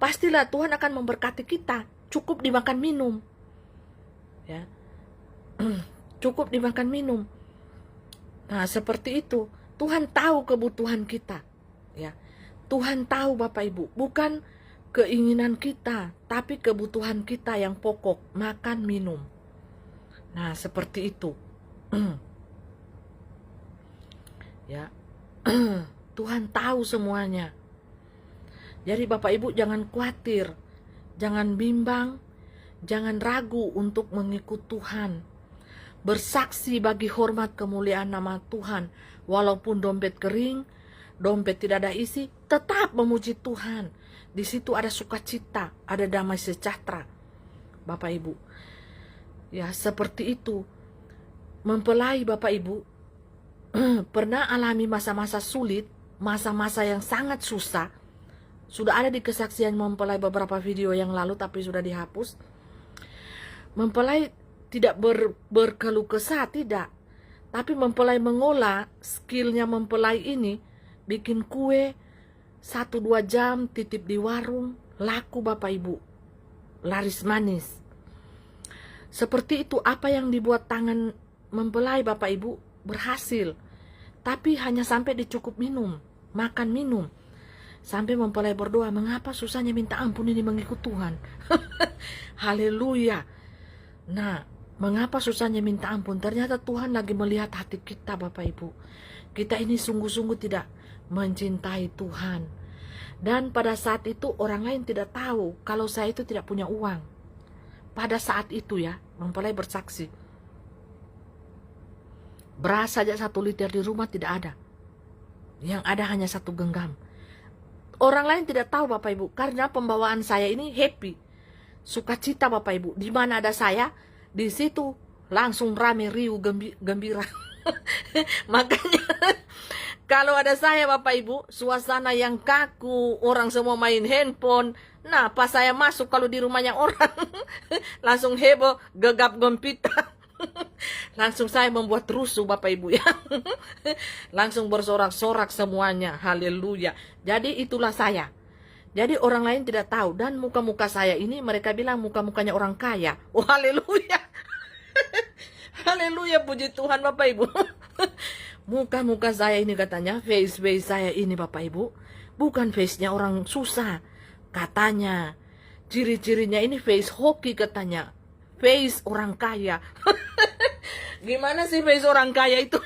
pastilah Tuhan akan memberkati kita. Cukup dimakan minum ya, cukup dimakan minum. Nah, seperti itu. Tuhan tahu kebutuhan kita ya. Tuhan tahu Bapak Ibu, bukan keinginan kita, tapi kebutuhan kita yang pokok, makan minum. Nah, seperti itu. Ya. Tuhan tahu semuanya. Jadi Bapak Ibu jangan khawatir, jangan bimbang, jangan ragu untuk mengikut Tuhan. Bersaksi bagi hormat kemuliaan nama Tuhan. Walaupun dompet kering, dompet tidak ada isi, tetap memuji Tuhan. Di situ ada sukacita, ada damai sejahtera. Bapak Ibu. Ya, seperti itu. Mempelai Bapak Ibu pernah alami masa-masa sulit, masa-masa yang sangat susah. Sudah ada di kesaksian mempelai beberapa video yang lalu, tapi sudah dihapus. Mempelai tidak berkeluh kesah, tidak. Tapi mempelai mengolah, skillnya mempelai ini, bikin kue 1-2 jam, titip di warung, laku Bapak Ibu. Laris manis. Seperti itu, apa yang dibuat tangan mempelai Bapak Ibu berhasil. Tapi hanya sampai dicukup minum, makan minum. Sampai mempelai berdoa, mengapa susahnya minta ampun ini mengikut Tuhan. Haleluya. Nah, mengapa susahnya minta ampun? Ternyata Tuhan lagi melihat hati kita Bapak Ibu. Kita ini sungguh-sungguh tidak mencintai Tuhan. Dan pada saat itu orang lain tidak tahu kalau saya itu tidak punya uang. Pada saat itu ya, mempelai bersaksi. Beras saja 1 liter di rumah tidak ada. Yang ada hanya 1 genggam. Orang lain tidak tahu Bapak Ibu, karena pembawaan saya ini happy. Sukacita Bapak Ibu. Di mana ada saya, di situ langsung rame riuh gembira. Makanya kalau ada saya Bapak Ibu, suasana yang kaku, orang semua main handphone. Nah, pas saya masuk kalau di rumahnya orang, langsung heboh, gegap gempita. Langsung saya membuat rusuh Bapak Ibu ya. Langsung bersorak-sorak semuanya. Haleluya. Jadi itulah saya. Jadi orang lain tidak tahu. Dan muka-muka saya ini mereka bilang muka-mukanya orang kaya. Oh, haleluya. Haleluya, puji Tuhan Bapak Ibu. Muka-muka saya ini katanya, face saya ini Bapak Ibu, bukan face-nya orang susah. Katanya, ciri-cirinya ini face hoki katanya. Face orang kaya. Gimana sih face orang kaya itu?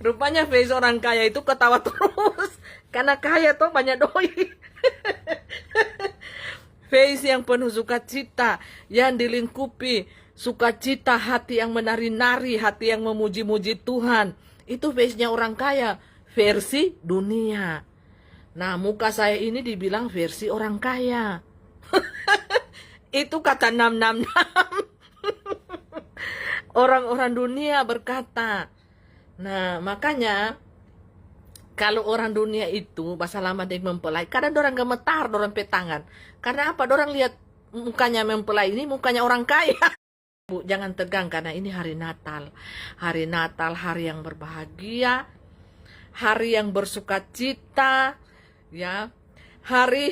Rupanya face orang kaya itu ketawa terus. Karena kaya tuh banyak doi. Face yang penuh sukacita, yang dilingkupi sukacita, hati yang menari-nari, hati yang memuji-muji Tuhan. Itu face-nya orang kaya, versi dunia. Nah, muka saya ini dibilang versi orang kaya. Itu kata 666. Orang-orang dunia berkata. Nah, makanya kalau orang dunia itu bahasa lama dia mempelai, kadang orang gemetar, orang petangan. Karena apa? Orang lihat mukanya mempelai ini mukanya orang kaya. Bu, jangan tegang karena ini hari Natal. Hari Natal, hari yang berbahagia, hari yang bersukacita, ya. Hari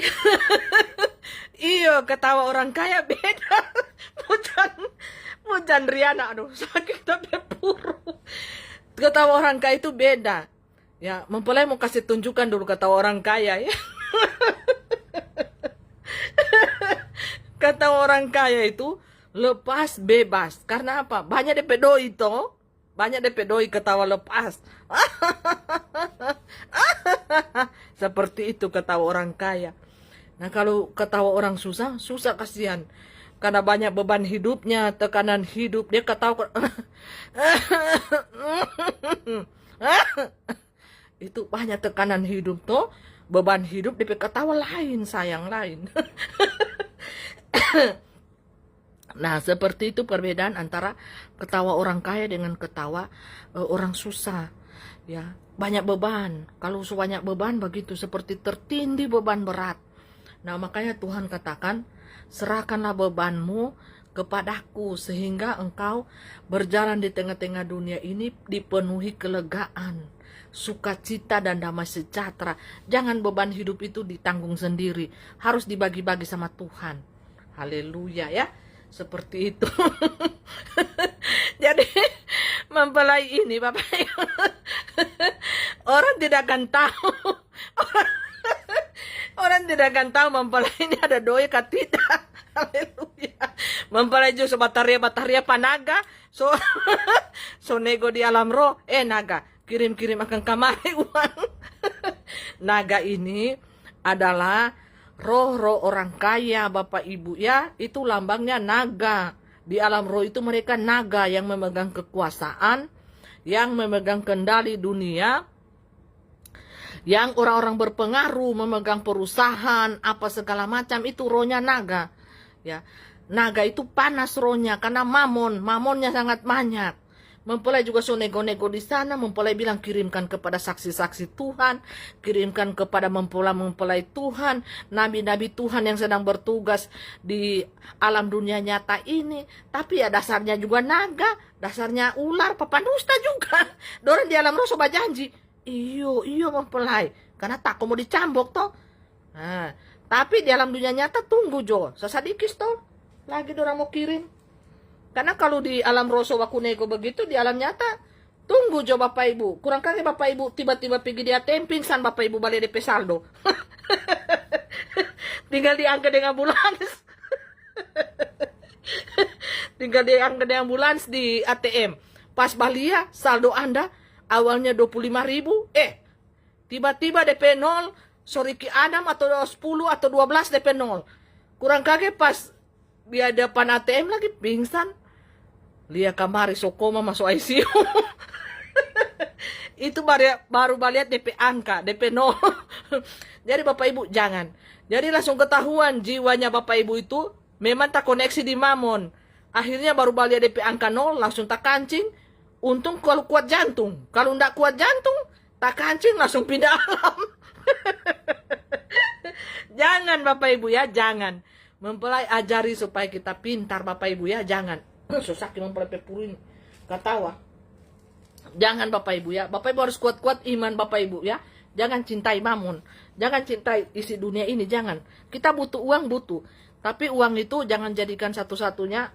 iyo, ketawa orang kaya beda. Pujan Riana, aduh sakit tapi puru. Ketawa orang kaya itu beda. Ya, mempelai mau kasih tunjukkan dulu ketawa orang kaya ya. Kata orang kaya itu lepas bebas. Karena apa? Banyak DP doi itu. banyak DP doi ketawa lepas. Seperti itu ketawa orang kaya. Nah kalau ketawa orang susah, susah kasihan. Karena banyak beban hidupnya, tekanan hidup, dia ketawa. Itu banyak tekanan hidup tuh, beban hidup, DP ketawa lain, sayang lain. Nah, seperti itu perbedaan antara ketawa orang kaya dengan ketawa orang susah. Ya, banyak beban. Kalau banyak beban begitu, seperti tertindih beban berat. Nah, makanya Tuhan katakan, serahkanlah bebanmu kepadaku sehingga engkau berjalan di tengah-tengah dunia ini dipenuhi kelegaan, sukacita dan damai sejahtera. Jangan beban hidup itu ditanggung sendiri, harus dibagi-bagi sama Tuhan. Haleluya ya. Seperti itu. Jadi mempelai ini Bapak Ibu, orang tidak akan tahu. Orang tidak akan tahu mempelai ini ada doi kah tidak. Haleluya. Mempelai juga bataria panaga. So nego di alam roh. Naga kirim-kirim akan kamari uang. Naga ini adalah roh-roh orang kaya Bapak Ibu ya, itu lambangnya naga. Di alam roh itu mereka naga yang memegang kekuasaan, yang memegang kendali dunia, yang orang-orang berpengaruh, memegang perusahaan, apa segala macam, itu rohnya naga. Ya, naga itu panas rohnya karena mamonnya sangat banyak. Mempelai juga so nego-nego di sana. Mempelai bilang kirimkan kepada saksi-saksi Tuhan, kirimkan kepada mempelai Tuhan, nabi-nabi Tuhan yang sedang bertugas di alam dunia nyata ini. Tapi ya dasarnya juga naga, dasarnya ular, papan dusta juga. Dorang di alam roh sobat janji, iyo mempelai, karena tak mau dicambok toh. Nah, tapi di alam dunia nyata tunggu jo, sesadikis toh, lagi dorang mau kirim. Karena kalau di alam roso aku nego begitu, di alam nyata tunggu jo Bapak Ibu. Kurang kali Bapak Ibu tiba-tiba pergi di ATM pingsan, Bapak Ibu balik DP saldo. Tinggal diangkat dengan ambulans. Tinggal diangkat dengan ambulans di ATM. Pas balia saldo Anda awalnya 25.000, tiba-tiba DP 0, soriki Adam atau 10 atau 12 DP 0. Kurang kaget pas di depan ATM lagi pingsan. Lia kamari sokoma masuk ICU. Itu baru lihat DP angka, DP 0. Jadi Bapak Ibu jangan. Jadi langsung ketahuan jiwanya Bapak Ibu itu memang tak koneksi di mamon. Akhirnya baru lihat DP angka 0 langsung tak kancing. Untung kalau kuat jantung. Kalau ndak kuat jantung, tak kancing langsung pindah alam. Jangan Bapak Ibu ya, jangan. Mempelai ajari supaya kita pintar Bapak Ibu ya, jangan. Susah mempelai pepurin katawa. Jangan Bapak Ibu ya. Bapak Ibu harus kuat-kuat iman Bapak Ibu ya. Jangan cintai mamun. Jangan cintai isi dunia ini, jangan. Kita butuh uang, butuh. Tapi uang itu jangan jadikan satu-satunya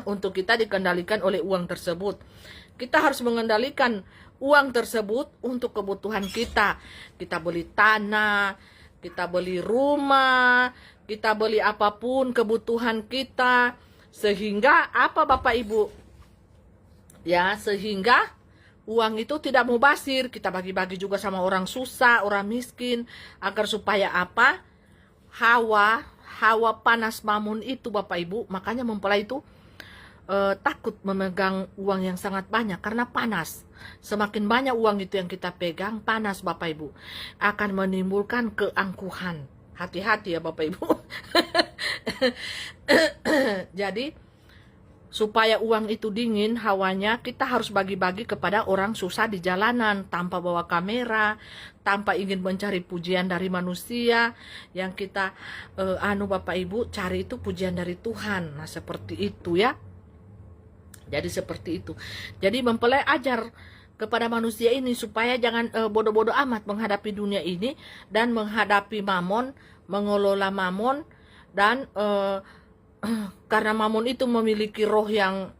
untuk kita dikendalikan oleh uang tersebut. Kita harus mengendalikan uang tersebut untuk kebutuhan kita. Kita beli tanah, kita beli rumah, kita beli apapun kebutuhan kita. Sehingga apa Bapak Ibu? Ya, sehingga uang itu tidak mubazir. Kita bagi-bagi juga sama orang susah, orang miskin. Agar supaya apa? Hawa panas mamun itu Bapak Ibu. Makanya mempelai itu takut memegang uang yang sangat banyak karena panas. Semakin banyak uang itu yang kita pegang, panas Bapak Ibu. Akan menimbulkan keangkuhan. Hati-hati ya Bapak Ibu. Jadi supaya uang itu dingin hawanya, kita harus bagi-bagi kepada orang susah di jalanan tanpa bawa kamera, tanpa ingin mencari pujian dari manusia. Yang kita Bapak Ibu cari itu pujian dari Tuhan. Nah seperti itu ya. Jadi seperti itu. Jadi mempelai ajar kepada manusia ini supaya jangan bodoh-bodoh amat menghadapi dunia ini dan menghadapi mamon, mengelola mamon. Dan karena mamon itu memiliki roh yang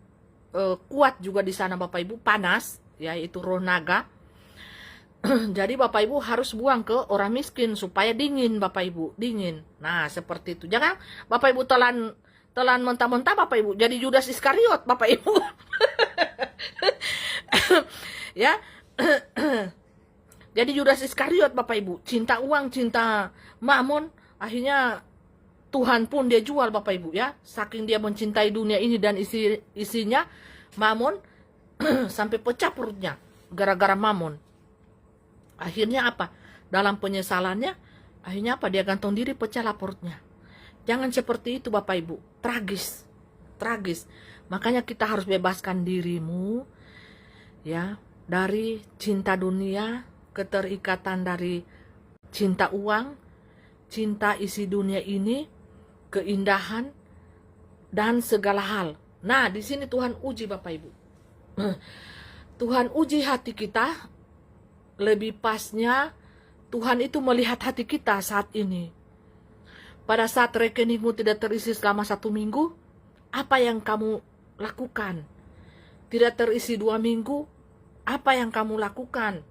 kuat juga di sana Bapak Ibu, panas, yaitu roh naga. Jadi Bapak Ibu harus buang ke orang miskin supaya dingin Bapak Ibu, dingin. Nah seperti itu. Jangan Bapak Ibu telan mentah-mentah Bapak Ibu, jadi Judas Iskariot Bapak Ibu. Ya. Jadi Yudas Iskariot Bapak Ibu, cinta uang, cinta mamon, akhirnya Tuhan pun dia jual Bapak Ibu ya. Saking dia mencintai dunia ini dan isinya, mamon, sampai pecah perutnya gara-gara mamon. Akhirnya apa? Dalam penyesalannya, akhirnya apa? Dia gantung diri, pecahlah perutnya. Jangan seperti itu Bapak Ibu. Tragis. Tragis. Makanya kita harus bebaskan dirimu ya dari cinta dunia, keterikatan dari cinta uang, cinta isi dunia ini, keindahan dan segala hal. Nah, di sini Tuhan uji Bapak Ibu. Tuhan uji hati kita. Lebih pasnya Tuhan itu melihat hati kita saat ini. Pada saat rekeningmu tidak terisi selama 1 minggu, apa yang kamu lakukan? Tidak terisi 2 minggu, apa yang kamu lakukan?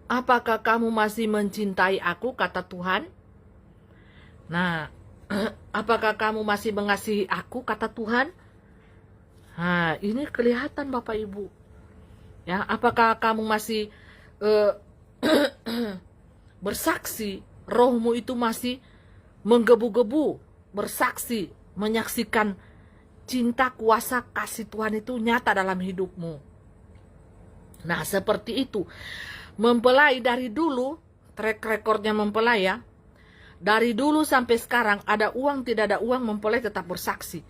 Apakah kamu masih mencintai aku, kata Tuhan? Nah, apakah kamu masih mengasihi aku, kata Tuhan? Nah, ini kelihatan Bapak Ibu. Ya, apakah kamu masih bersaksi, rohmu itu masih menggebu-gebu, bersaksi, menyaksikan cinta, kuasa, kasih Tuhan itu nyata dalam hidupmu. Nah, seperti itu. Mempelai dari dulu, track recordnya mempelai ya. Dari dulu sampai sekarang, ada uang, tidak ada uang, mempelai tetap bersaksi.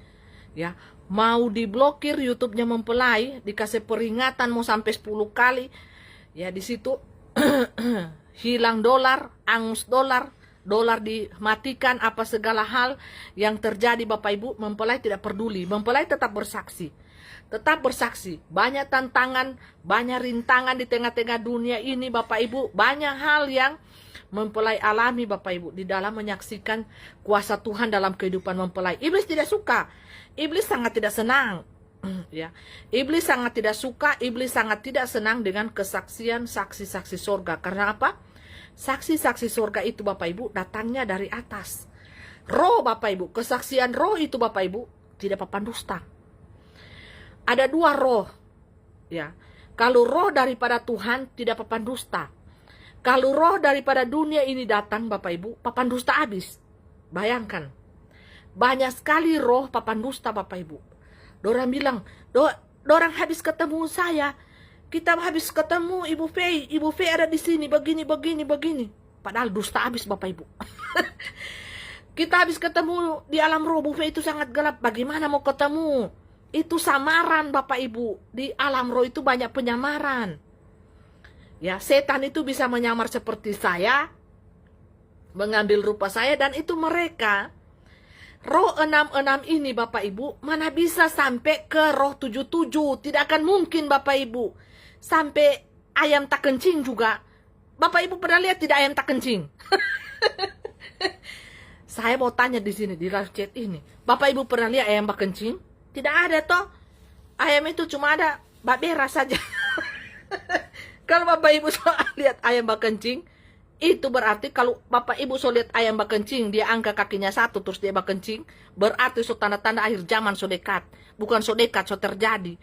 Ya, mau diblokir YouTube-nya mempelai, dikasih peringatan mau sampai 10 kali. Ya, di situ hilang dolar, angus dolar, dolar dimatikan, apa segala hal yang terjadi Bapak Ibu, mempelai tidak peduli. Mempelai tetap bersaksi. Tetap bersaksi. Banyak tantangan, banyak rintangan di tengah-tengah dunia ini Bapak Ibu. Banyak hal yang mempelai alami Bapak Ibu di dalam menyaksikan kuasa Tuhan dalam kehidupan mempelai. Iblis tidak suka. Iblis sangat tidak senang. Ya. Iblis sangat tidak suka, iblis sangat tidak senang dengan kesaksian saksi-saksi surga. Karena apa? Saksi-saksi surga itu Bapak Ibu datangnya dari atas. Roh Bapak Ibu, kesaksian roh itu Bapak Ibu tidak papan dusta. Ada 2 roh. Ya. Kalau roh daripada Tuhan tidak papan dusta. Kalau roh daripada dunia ini datang Bapak Ibu, papan dusta habis. Bayangkan. Banyak sekali roh papan dusta Bapak Ibu. Dorang bilang, dorang habis ketemu saya. Kita habis ketemu Ibu Fei ada di sini begini. Padahal dusta habis Bapak Ibu. Kita habis ketemu di alam roh, Bu Fei itu sangat gelap. Bagaimana mau ketemu? Itu samaran Bapak Ibu. Di alam roh itu banyak penyamaran. Ya, setan itu bisa menyamar seperti saya, mengambil rupa saya, dan itu mereka. Roh 66 ini Bapak Ibu, mana bisa sampai ke roh 77? Tidak akan mungkin Bapak Ibu. Sampai ayam tak kencing juga. Bapak Ibu pernah lihat tidak ayam tak kencing? Saya mau tanya di sini di live chat ini. Bapak Ibu pernah lihat ayam tak kencing? Tidak ada toh. Ayam itu cuma ada bak beras saja. Kalau Bapak Ibu lihat ayam bak kencing, itu berarti kalau Bapak Ibu lihat ayam bak kencing, dia angkat kakinya 1 terus dia bak kencing, berarti tanda-tanda akhir zaman dekat. Bukan dekat, terjadi.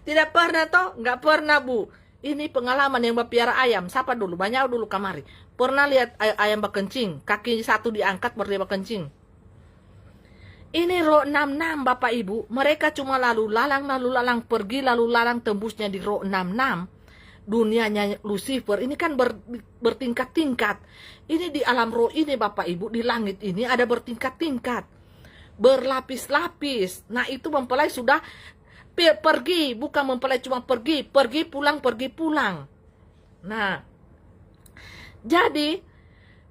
Tidak pernah toh? Nggak pernah Bu. Ini pengalaman yang berpiara ayam. Siapa dulu? Banyak dulu kamari. Pernah lihat ayam bak kencing, kaki 1 diangkat baru dia bak kencing. Ini roh 66 Bapak Ibu, mereka cuma lalu lalang pergi, lalu lalang tembusnya di roh 66. Dunianya Lucifer ini kan bertingkat-tingkat. Ini di alam roh ini Bapak Ibu, di langit ini ada bertingkat-tingkat. Berlapis-lapis. Nah, itu mempelai sudah pergi, bukan mempelai cuma pergi pulang. Nah, jadi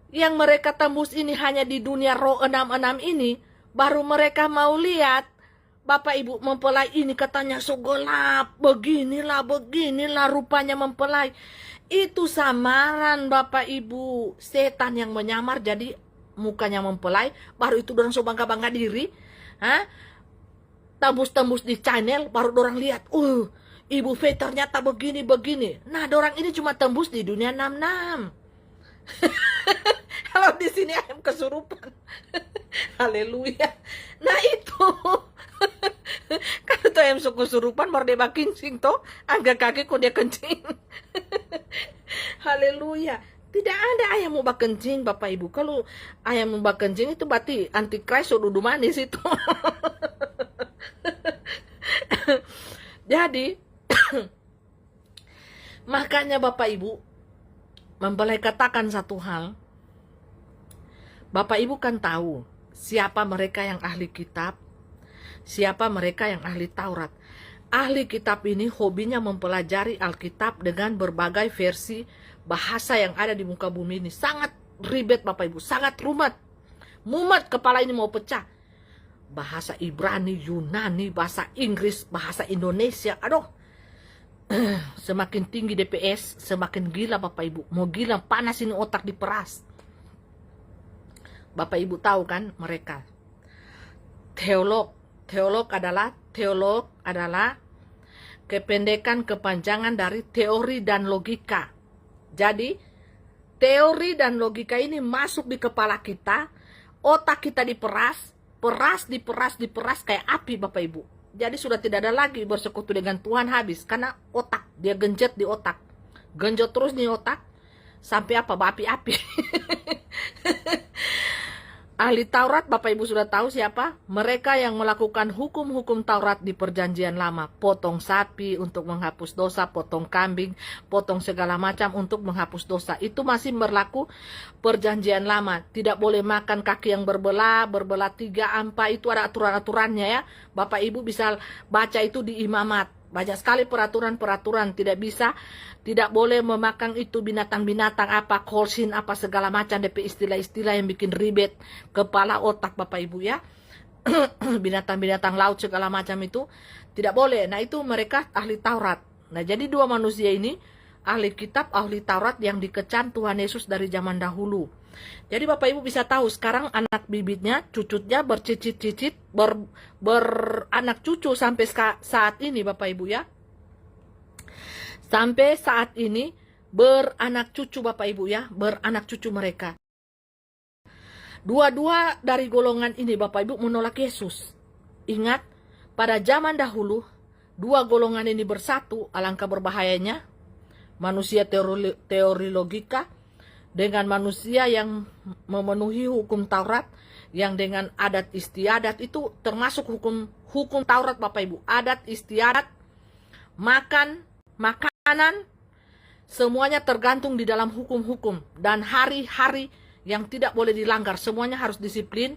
yang mereka tembus ini hanya di dunia roh 66 ini. Baru mereka mau lihat, Bapak Ibu mempelai ini katanya so gelap, beginilah rupanya mempelai. Itu samaran Bapak Ibu, setan yang menyamar jadi mukanya mempelai, baru itu dorang so bangga-bangga diri. Tembus-tembus di channel, baru dorang lihat, Ibu Fei ternyata begini. Nah, dorang ini cuma tembus di dunia 66. Kalau di sini ayam kesurupan. Haleluya. Nah, itu Kan itu ayam kesurupan baru dia kencing toh, angkat kaki kok dia kencing. Haleluya. Tidak ada ayam mau kencing Bapak Ibu. Kalau ayam mau kencing itu berarti antikris sudah manis itu. Jadi makanya Bapak Ibu mempelai katakan satu hal. Bapak Ibu kan tahu siapa mereka yang ahli kitab, siapa mereka yang ahli Taurat. Ahli kitab ini hobinya mempelajari Alkitab dengan berbagai versi bahasa yang ada di muka bumi ini. Sangat ribet Bapak Ibu, sangat rumet. Mumet, kepala ini mau pecah. Bahasa Ibrani, Yunani, bahasa Inggris, bahasa Indonesia. Aduh, semakin tinggi DPS, semakin gila Bapak Ibu. Mau gila, panas ini otak diperas. Bapak Ibu tahu kan mereka teolog adalah kependekan kepanjangan dari teori dan logika. Jadi teori dan logika ini masuk di kepala kita, otak kita diperas kayak api Bapak Ibu. Jadi sudah tidak ada lagi bersekutu dengan Tuhan, habis karena otak dia genjot di otak, genjot terus di otak sampai apa berapi-api. Ahli Taurat Bapak Ibu sudah tahu siapa? Mereka yang melakukan hukum-hukum Taurat di perjanjian lama. Potong sapi untuk menghapus dosa, potong kambing, potong segala macam untuk menghapus dosa. Itu masih berlaku perjanjian lama. Tidak boleh makan kaki yang berbelah 3 ampa, itu ada aturan-aturannya ya. Bapak Ibu bisa baca itu di Imamat. Banyak sekali peraturan-peraturan, tidak boleh memakan itu binatang-binatang apa, kolsin apa segala macam, DP istilah-istilah yang bikin ribet kepala otak Bapak Ibu ya. Binatang-binatang laut segala macam itu tidak boleh. Nah itu mereka ahli Taurat. Nah jadi dua manusia ini ahli kitab, ahli Taurat yang dikecam Tuhan Yesus dari zaman dahulu. Jadi Bapak Ibu bisa tahu sekarang anak bibitnya, cucunya bercicit-cicit, beranak cucu sampai saat ini Bapak Ibu ya. Sampai saat ini beranak cucu Bapak Ibu ya, beranak cucu mereka. Dua-dua dari golongan ini Bapak Ibu menolak Yesus. Ingat, pada zaman dahulu dua golongan ini bersatu, alangkah berbahayanya. Manusia teori logika dengan manusia yang memenuhi hukum Taurat, yang dengan adat istiadat, itu termasuk hukum Taurat Bapak Ibu. Adat istiadat, makanan, semuanya tergantung di dalam hukum-hukum. Dan hari-hari yang tidak boleh dilanggar, semuanya harus disiplin.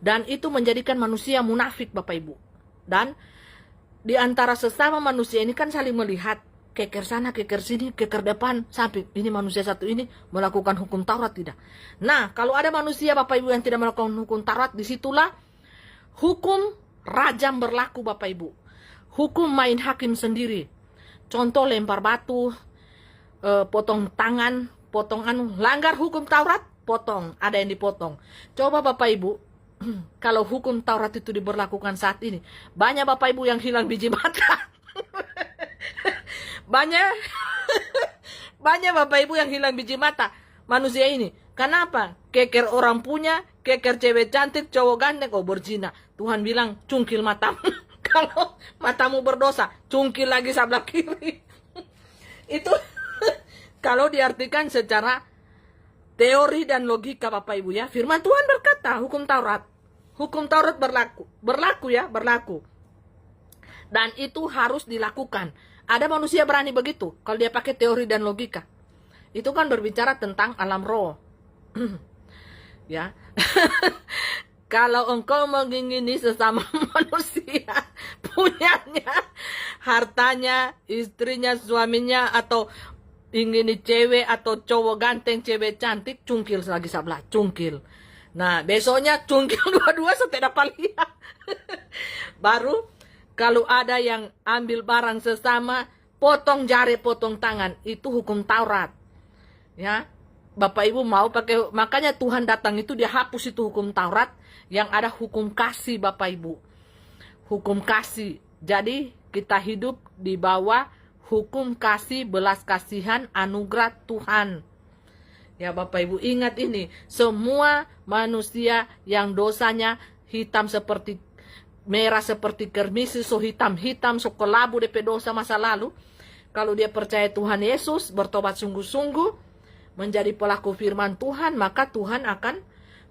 Dan itu menjadikan manusia munafik Bapak Ibu. Dan di antara sesama manusia ini kan saling melihat, keker sana, keker sini, keker depan, sampai ini manusia satu ini melakukan hukum Taurat tidak. Nah, kalau ada manusia Bapak Ibu yang tidak melakukan hukum Taurat, disitulah hukum rajam berlaku Bapak Ibu. Hukum main hakim sendiri. Contoh lempar batu, potong tangan, potong langgar hukum Taurat, potong, ada yang dipotong. Coba Bapak Ibu, kalau hukum Taurat itu diberlakukan saat ini, banyak Bapak Ibu yang hilang biji mata. banyak Bapak Ibu yang hilang biji mata manusia ini. Kenapa? Keker orang punya, keker cewek cantik, cowok ganteng, oh berzina. Tuhan bilang cungkil matamu. Kalau matamu berdosa, cungkil lagi sebelah kiri. Itu kalau diartikan secara teori dan logika Bapak Ibu ya. Firman Tuhan berkata hukum Taurat berlaku ya, berlaku. Dan itu harus dilakukan. Ada manusia berani begitu kalau dia pakai teori dan logika. Itu kan berbicara tentang alam roh. Ya. Kalau engkau mengingini sesama manusia, punyanya, hartanya, istrinya, suaminya, atau ingini cewek atau cowok ganteng, cewek cantik, cungkil lagi sebelah, cungkil. Nah, besoknya cungkil dua-dua setelah dapat lihat. Baru kalau ada yang ambil barang sesama, potong jari, potong tangan, itu hukum Taurat. Ya, Bapak Ibu mau pakai, makanya Tuhan datang itu dia hapus itu hukum Taurat, yang ada hukum kasih Bapak Ibu. Hukum kasih. Jadi kita hidup di bawah hukum kasih, belas kasihan, anugerah Tuhan. Ya Bapak Ibu ingat ini, semua manusia yang dosanya hitam seperti merah seperti kermisi, so hitam-hitam, so kelabu DP dosa masa lalu. Kalau dia percaya Tuhan Yesus, bertobat sungguh-sungguh, menjadi pelaku firman Tuhan, maka Tuhan akan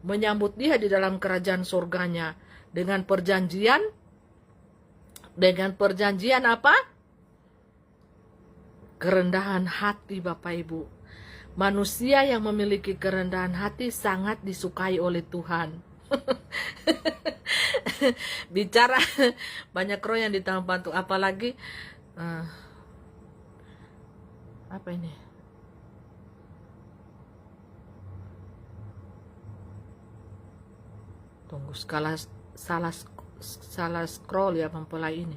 menyambut dia di dalam kerajaan surganya. Dengan perjanjian apa? Kerendahan hati, Bapak Ibu. Manusia yang memiliki kerendahan hati sangat disukai oleh Tuhan. Bicara banyak roh yang ditampan tuh, apalagi apa ini? Tunggu, salah scroll ya mempelai ini.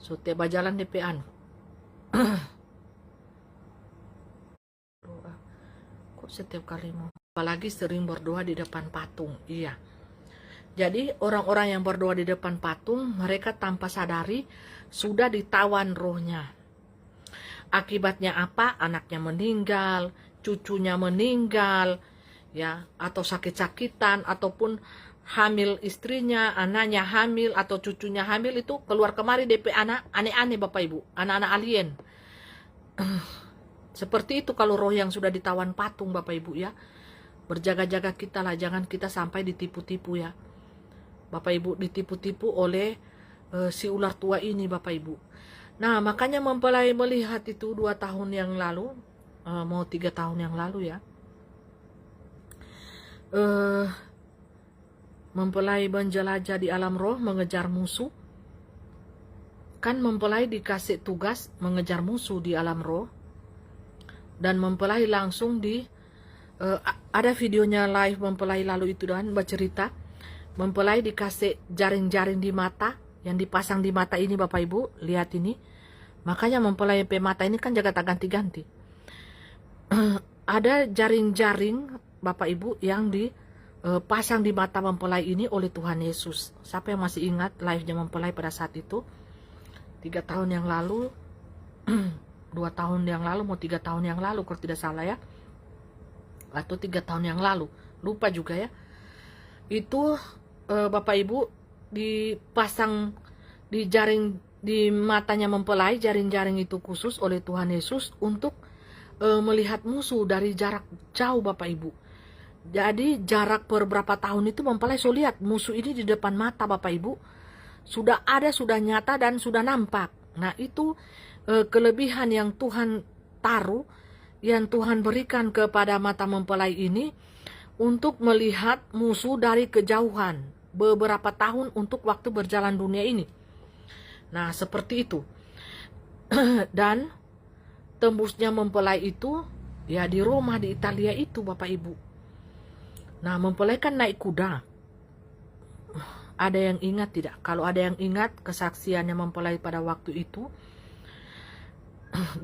So tiba jalan DP-an. Kok setiap kali mau, apalagi sering berdoa di depan patung. Iya. Jadi orang-orang yang berdoa di depan patung, mereka tanpa sadari sudah ditawan rohnya. Akibatnya apa? Anaknya meninggal, cucunya meninggal, ya, atau sakit-sakitan, ataupun hamil istrinya, anaknya hamil atau cucunya hamil, itu keluar kemari DP anak aneh-aneh, Bapak Ibu, anak-anak alien. Seperti itu kalau roh yang sudah ditawan patung, Bapak Ibu ya. Berjaga-jaga kita lah, jangan kita sampai ditipu-tipu ya. Bapak Ibu, ditipu-tipu oleh si ular tua ini, Bapak Ibu. Nah, makanya mempelai melihat itu 2 tahun yang lalu, mau 3 tahun yang lalu ya. Mempelai menjelajah di alam roh, mengejar musuh. Kan mempelai dikasih tugas mengejar musuh di alam roh. Dan mempelai langsung ada videonya live mempelai lalu itu, dan bercerita. Mempelai dikasih jaring-jaring di mata, yang dipasang di mata ini, Bapak Ibu, lihat ini. Makanya mempelai mata ini kan jaga tak ganti-ganti. Ada jaring-jaring, Bapak Ibu, yang dipasang di mata mempelai ini oleh Tuhan Yesus. Siapa yang masih ingat live-nya mempelai pada saat itu? 3 tahun yang lalu, 2 tahun yang lalu, mau 3 tahun yang lalu kalau tidak salah ya. Atau 3 tahun yang lalu, lupa juga ya. Itu Bapak Ibu dipasang di matanya mempelai, jaring-jaring itu khusus oleh Tuhan Yesus untuk melihat musuh dari jarak jauh, Bapak Ibu. Jadi jarak beberapa tahun itu mempelai so lihat musuh ini di depan mata, Bapak Ibu. Sudah ada, sudah nyata, dan sudah nampak. Nah, itu kelebihan yang Tuhan taruh, yang Tuhan berikan kepada mata mempelai ini untuk melihat musuh dari kejauhan beberapa tahun untuk waktu berjalan dunia ini. Nah, seperti itu. Dan tembusnya mempelai itu ya di Roma, di Italia itu, Bapak Ibu. Nah, mempelai kan naik kuda. Ada yang ingat tidak? Kalau ada yang ingat kesaksiannya mempelai pada waktu itu,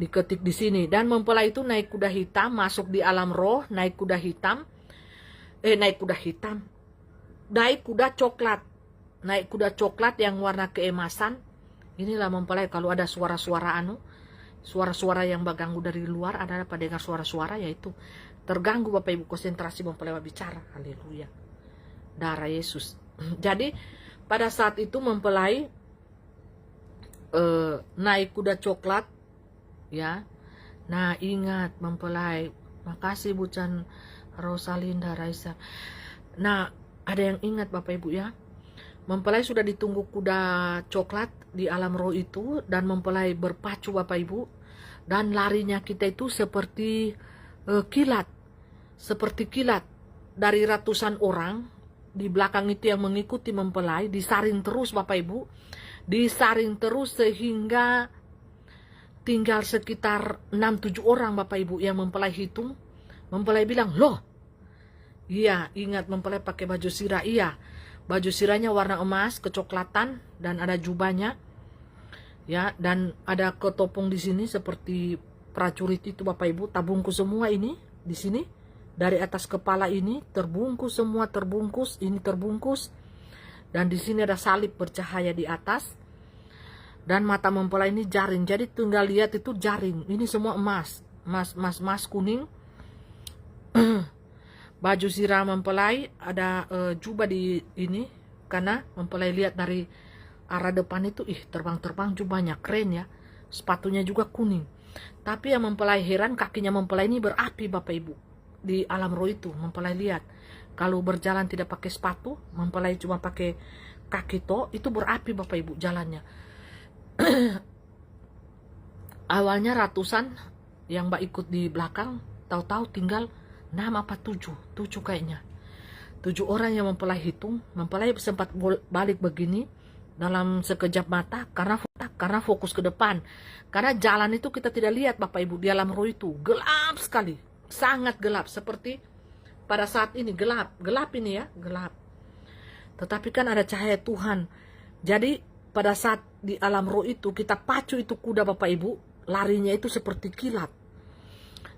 diketik di sini. Dan mempelai itu naik kuda hitam, masuk di alam roh, naik kuda hitam. Naik kuda coklat. Naik kuda coklat yang warna keemasan. Inilah mempelai. Kalau ada suara-suara suara-suara yang mengganggu dari luar, ada pada dengar suara-suara, yaitu terganggu, Bapak Ibu, konsentrasi mempelai bicara. Haleluya. Darah Yesus. Jadi pada saat itu mempelai naik kuda coklat ya. Nah, ingat mempelai, makasih Bucan Rosalinda Raisa. Nah, ada yang ingat Bapak Ibu ya, mempelai sudah ditunggu kuda coklat di alam roh itu, dan mempelai berpacu, Bapak Ibu, dan larinya kita itu seperti kilat, dari ratusan orang di belakang itu yang mengikuti mempelai, disaring terus, Bapak Ibu, disaring terus sehingga tinggal sekitar 6-7 orang, Bapak Ibu, yang mempelai hitung. Mempelai bilang, loh, iya, ingat mempelai pakai baju sirah, iya, baju sirahnya warna emas kecoklatan, dan ada jubahnya ya, dan ada ketopong di sini seperti prajurit itu, Bapak Ibu. Tabungkus semua ini di sini, dari atas kepala ini terbungkus semua, ini terbungkus, dan di sini ada salib bercahaya di atas, dan mata mempelai ini jaring. Jadi tinggal lihat itu jaring, ini semua emas kuning. Baju sirah mempelai, ada jubah di ini karena mempelai lihat dari arah depan itu, terbang-terbang jubahnya keren ya, sepatunya juga kuning. Tapi yang mempelai heran, kakinya mempelai ini berapi Bapak Ibu. Di alam roh itu mempelai lihat, kalau berjalan tidak pakai sepatu, mempelai cuma pakai kaki to, itu berapi Bapak Ibu jalannya. Awalnya ratusan yang Mbak ikut di belakang, tahu-tahu tinggal 6 apa 7 kayaknya. 7 orang yang mempelai hitung. Mempelai sempat balik begini dalam sekejap mata karena fokus ke depan. Karena jalan itu kita tidak lihat Bapak Ibu, di alam roh itu gelap sekali, sangat gelap, seperti pada saat ini gelap ini ya, gelap. Tetapi kan ada cahaya Tuhan. Jadi pada saat di alam roh itu kita pacu itu kuda Bapak Ibu, larinya itu seperti kilat.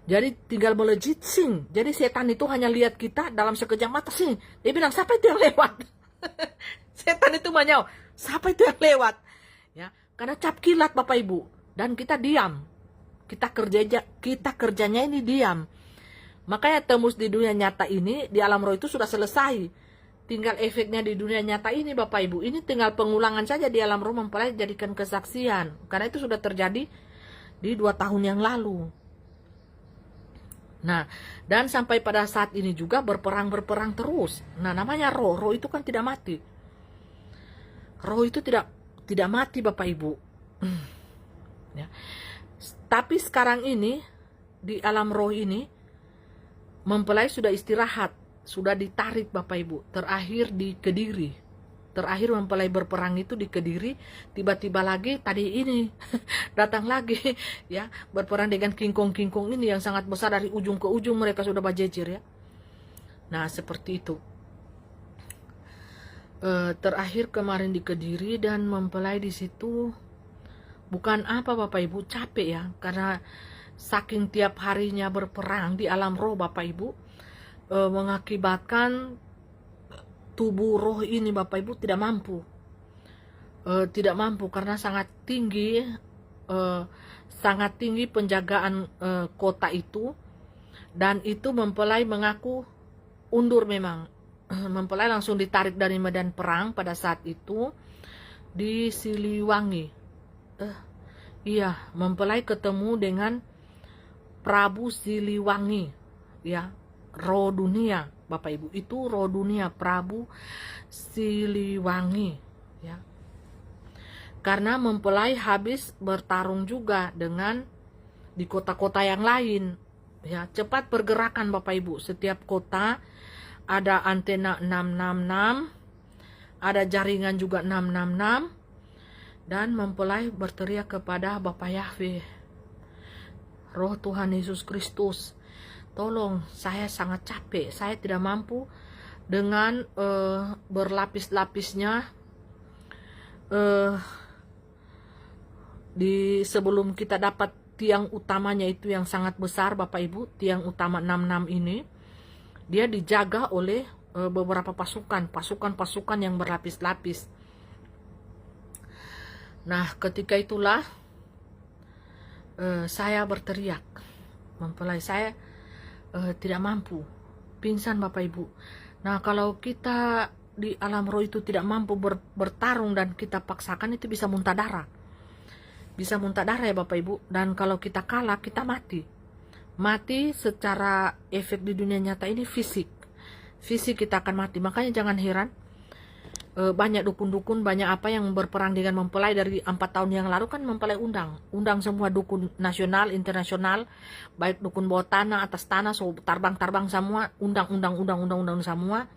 Jadi tinggal melejit sing. Jadi setan itu hanya lihat kita dalam sekejap mata sing. Dia bilang, siapa itu yang lewat? Setan itu manyau, siapa itu yang lewat? Ya, karena cap kilat Bapak Ibu. Dan kita diam. Kita kerjanya ini diam. Makanya tembus di dunia nyata ini, di alam roh itu sudah selesai. Tinggal efeknya di dunia nyata ini Bapak Ibu. Ini tinggal pengulangan saja di alam roh, mempelai jadikan kesaksian. Karena itu sudah terjadi di 2 tahun yang lalu. Nah, dan sampai pada saat ini juga berperang terus. Nah, namanya roh itu kan tidak mati. Roh itu tidak mati Bapak Ibu. Ya. Tapi sekarang ini di alam roh ini mempelai sudah istirahat, sudah ditarik Bapak Ibu. Terakhir di Kediri. Terakhir mempelai berperang itu di Kediri, tiba-tiba lagi tadi ini datang lagi ya, berperang dengan kingkong ini yang sangat besar, dari ujung ke ujung mereka sudah berjejer ya. Nah, seperti itu. Terakhir kemarin di Kediri, dan mempelai di situ bukan apa Bapak Ibu, capek ya, karena saking tiap harinya berperang di alam roh Bapak Ibu, mengakibatkan tubuh roh ini Bapak Ibu tidak mampu. Tidak mampu karena sangat tinggi penjagaan kota itu. Dan itu mempelai mengaku undur memang. Mempelai langsung ditarik dari medan perang pada saat itu di Siliwangi. Iya, mempelai ketemu dengan Prabu Siliwangi ya, roh dunia Bapak Ibu, itu roh dunia Prabu Siliwangi ya. Karena mempelai habis bertarung juga dengan di kota-kota yang lain ya. Cepat pergerakan Bapak Ibu, setiap kota ada antena 666, ada jaringan juga 666, dan mempelai berteriak kepada Bapak Yahweh, Roh Tuhan Yesus Kristus, tolong, saya sangat capek, saya tidak mampu dengan berlapis-lapisnya di sebelum kita dapat tiang utamanya itu yang sangat besar Bapak Ibu, tiang utama 66 ini, dia dijaga oleh beberapa pasukan yang berlapis-lapis. Nah, ketika itulah saya berteriak, mempelai saya tidak mampu, pingsan Bapak Ibu. Nah, kalau kita di alam roh itu tidak mampu bertarung dan kita paksakan, itu bisa muntah darah. Bisa muntah darah ya Bapak Ibu. Dan kalau kita kalah, kita mati. Mati secara efek di dunia nyata ini fisik. Fisik kita akan mati. Makanya jangan heran banyak dukun-dukun, banyak apa yang berperang dengan mempelai. Dari 4 tahun yang lalu kan mempelai undang semua dukun nasional, internasional, baik dukun bawah tanah, atas tanah, so tarbang semua, undang semua.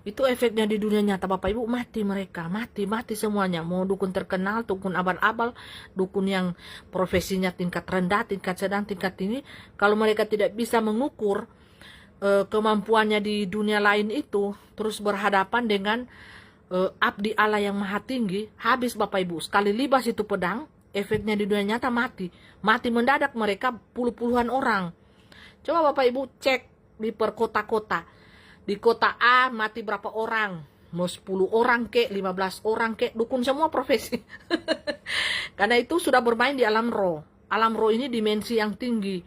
Itu efeknya di dunia nyata Bapak Ibu, mati mereka, mati semuanya. Mau dukun terkenal, dukun abal-abal, dukun yang profesinya tingkat rendah, tingkat sedang, tingkat tinggi, kalau mereka tidak bisa mengukur kemampuannya di dunia lain itu, terus berhadapan dengan abdi Allah yang maha tinggi, habis Bapak Ibu. Sekali libas itu pedang, efeknya di dunia nyata mati mendadak mereka, puluhan orang. Coba Bapak Ibu cek di perkota-kota. Di kota A mati berapa orang, mau 10 orang kek, 15 orang kek, dukun semua profesi. Karena itu sudah bermain di alam roh. Alam roh ini dimensi yang tinggi.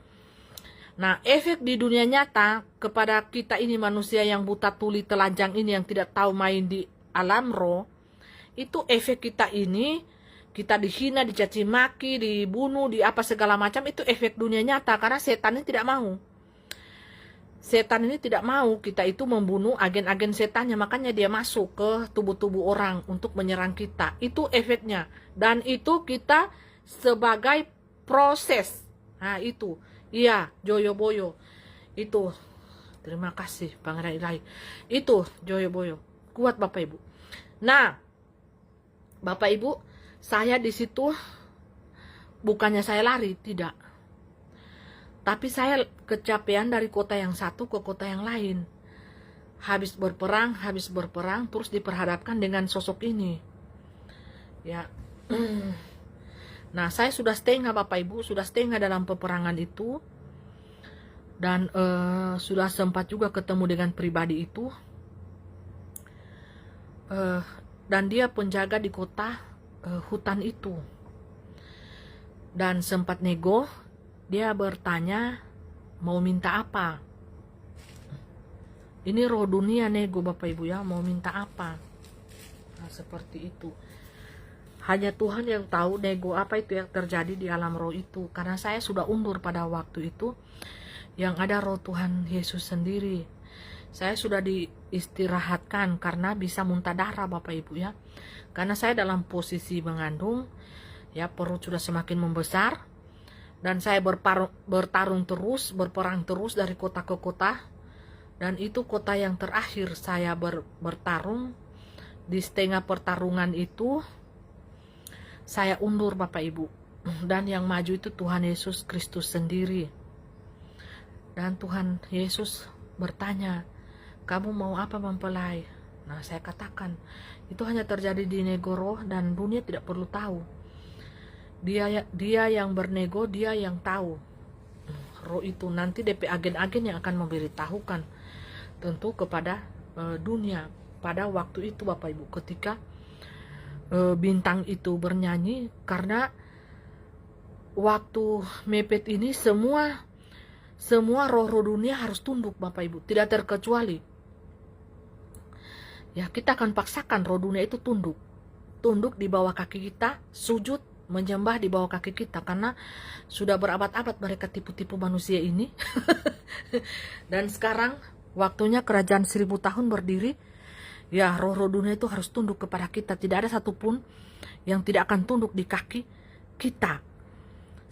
Nah, efek di dunia nyata kepada kita ini manusia yang buta tuli telanjang ini, yang tidak tahu main di alam roh, itu efek kita ini, kita dihina, dicaci maki, dibunuh, di apa segala macam, itu efek dunia nyata. Karena setan ini tidak mau. Setan ini tidak mau kita itu membunuh agen-agen setannya. Makanya dia masuk ke tubuh-tubuh orang untuk menyerang kita. Itu efeknya. Dan itu kita sebagai proses. Nah itu. Iya, Joyo Boyo. Itu. Terima kasih, Pangeran Ilahi. Itu, Joyo Boyo. Kuat Bapak Ibu. Nah, Bapak Ibu, saya di situ bukannya saya lari, tidak. Tapi saya kecapean dari kota yang satu ke kota yang lain. Habis berperang, terus diperhadapkan dengan sosok ini. Ya. Nah, saya sudah setengah Bapak Ibu, sudah setengah dalam peperangan itu. Dan sudah sempat juga ketemu dengan pribadi itu. Dan dia penjaga di kota hutan itu. Dan sempat nego, dia bertanya mau minta apa. Ini roh dunia nego Bapak Ibu ya, mau minta apa. Nah, seperti itu. Hanya Tuhan yang tahu nego apa itu yang terjadi di alam roh itu. Karena saya sudah undur pada waktu itu, yang ada roh Tuhan Yesus sendiri. Saya sudah diistirahatkan karena bisa muntah darah Bapak Ibu ya. Karena saya dalam posisi mengandung, ya perut sudah semakin membesar. Dan saya bertarung terus, berperang terus dari kota ke kota. Dan itu kota yang terakhir saya bertarung. Di setengah pertarungan itu, saya undur Bapak Ibu. Dan yang maju itu Tuhan Yesus Kristus sendiri. Dan Tuhan Yesus bertanya, kamu mau apa mempelai? Nah, saya katakan, itu hanya terjadi di Negoro dan dunia tidak perlu tahu. Dia yang bernego, dia yang tahu. Roh itu nanti DP agen-agen yang akan memberitahukan tentu kepada dunia pada waktu itu Bapak Ibu, ketika bintang itu bernyanyi. Karena waktu mepet ini semua roh-roh dunia harus tunduk Bapak Ibu, tidak terkecuali. Ya, kita akan paksakan roh dunia itu tunduk di bawah kaki kita, sujud menyembah di bawah kaki kita, karena sudah berabad-abad mereka tipu-tipu manusia ini. Dan sekarang waktunya kerajaan 1000 tahun berdiri. Ya, roh-roh dunia itu harus tunduk kepada kita. Tidak ada satupun yang tidak akan tunduk di kaki kita.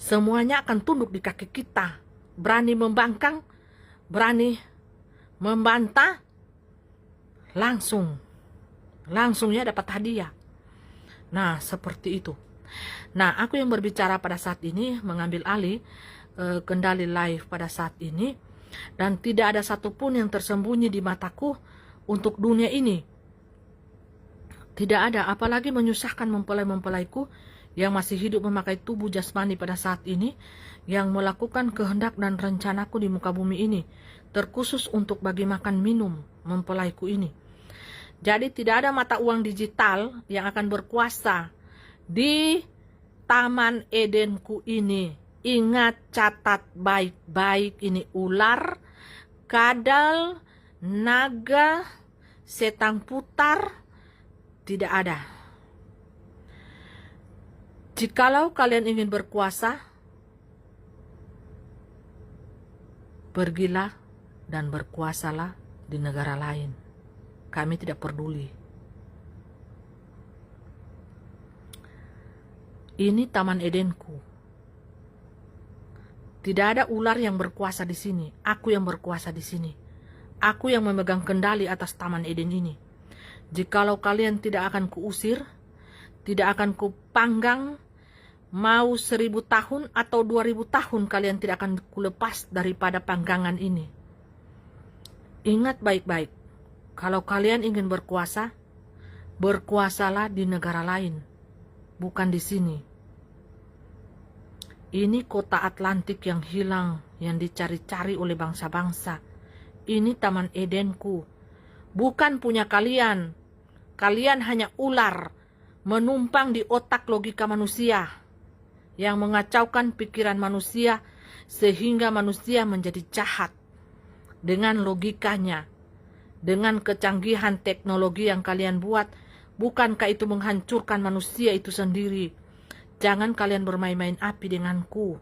Semuanya akan tunduk di kaki kita. Berani membangkang, berani membantah, langsungnya dapat hadiah. Nah, seperti itu. Nah, aku yang berbicara pada saat ini, mengambil alih kendali live pada saat ini, dan tidak ada satupun yang tersembunyi di mataku untuk dunia ini. Tidak ada, apalagi menyusahkan mempelai-mempelaiku yang masih hidup memakai tubuh jasmani pada saat ini, yang melakukan kehendak dan rencanaku di muka bumi ini, terkhusus untuk bagi makan minum mempelaiku ini. Jadi tidak ada mata uang digital yang akan berkuasa di Taman Edenku ini. Ingat, catat baik-baik, ini ular, kadal, naga, setan putar, tidak ada. Jikalau kalian ingin berkuasa, pergilah dan berkuasalah di negara lain. Kami tidak peduli. Ini Taman Edenku. Tidak ada ular yang berkuasa di sini. Aku yang berkuasa di sini. Aku yang memegang kendali atas Taman Eden ini. Jikalau kalian tidak akan kuusir, tidak akan kupanggang, mau 1000 tahun atau 2000 tahun kalian tidak akan kulepas daripada panggangan ini. Ingat baik-baik. Kalau kalian ingin berkuasa, berkuasalah di negara lain, bukan di sini. Ini kota Atlantik yang hilang, yang dicari-cari oleh bangsa-bangsa. Ini Taman Edenku, bukan punya kalian. Kalian hanya ular, menumpang di otak logika manusia, yang mengacaukan pikiran manusia, sehingga manusia menjadi jahat dengan logikanya. dengan kecanggihan teknologi yang kalian buat, bukankah itu menghancurkan manusia itu sendiri? Jangan kalian bermain-main api denganku.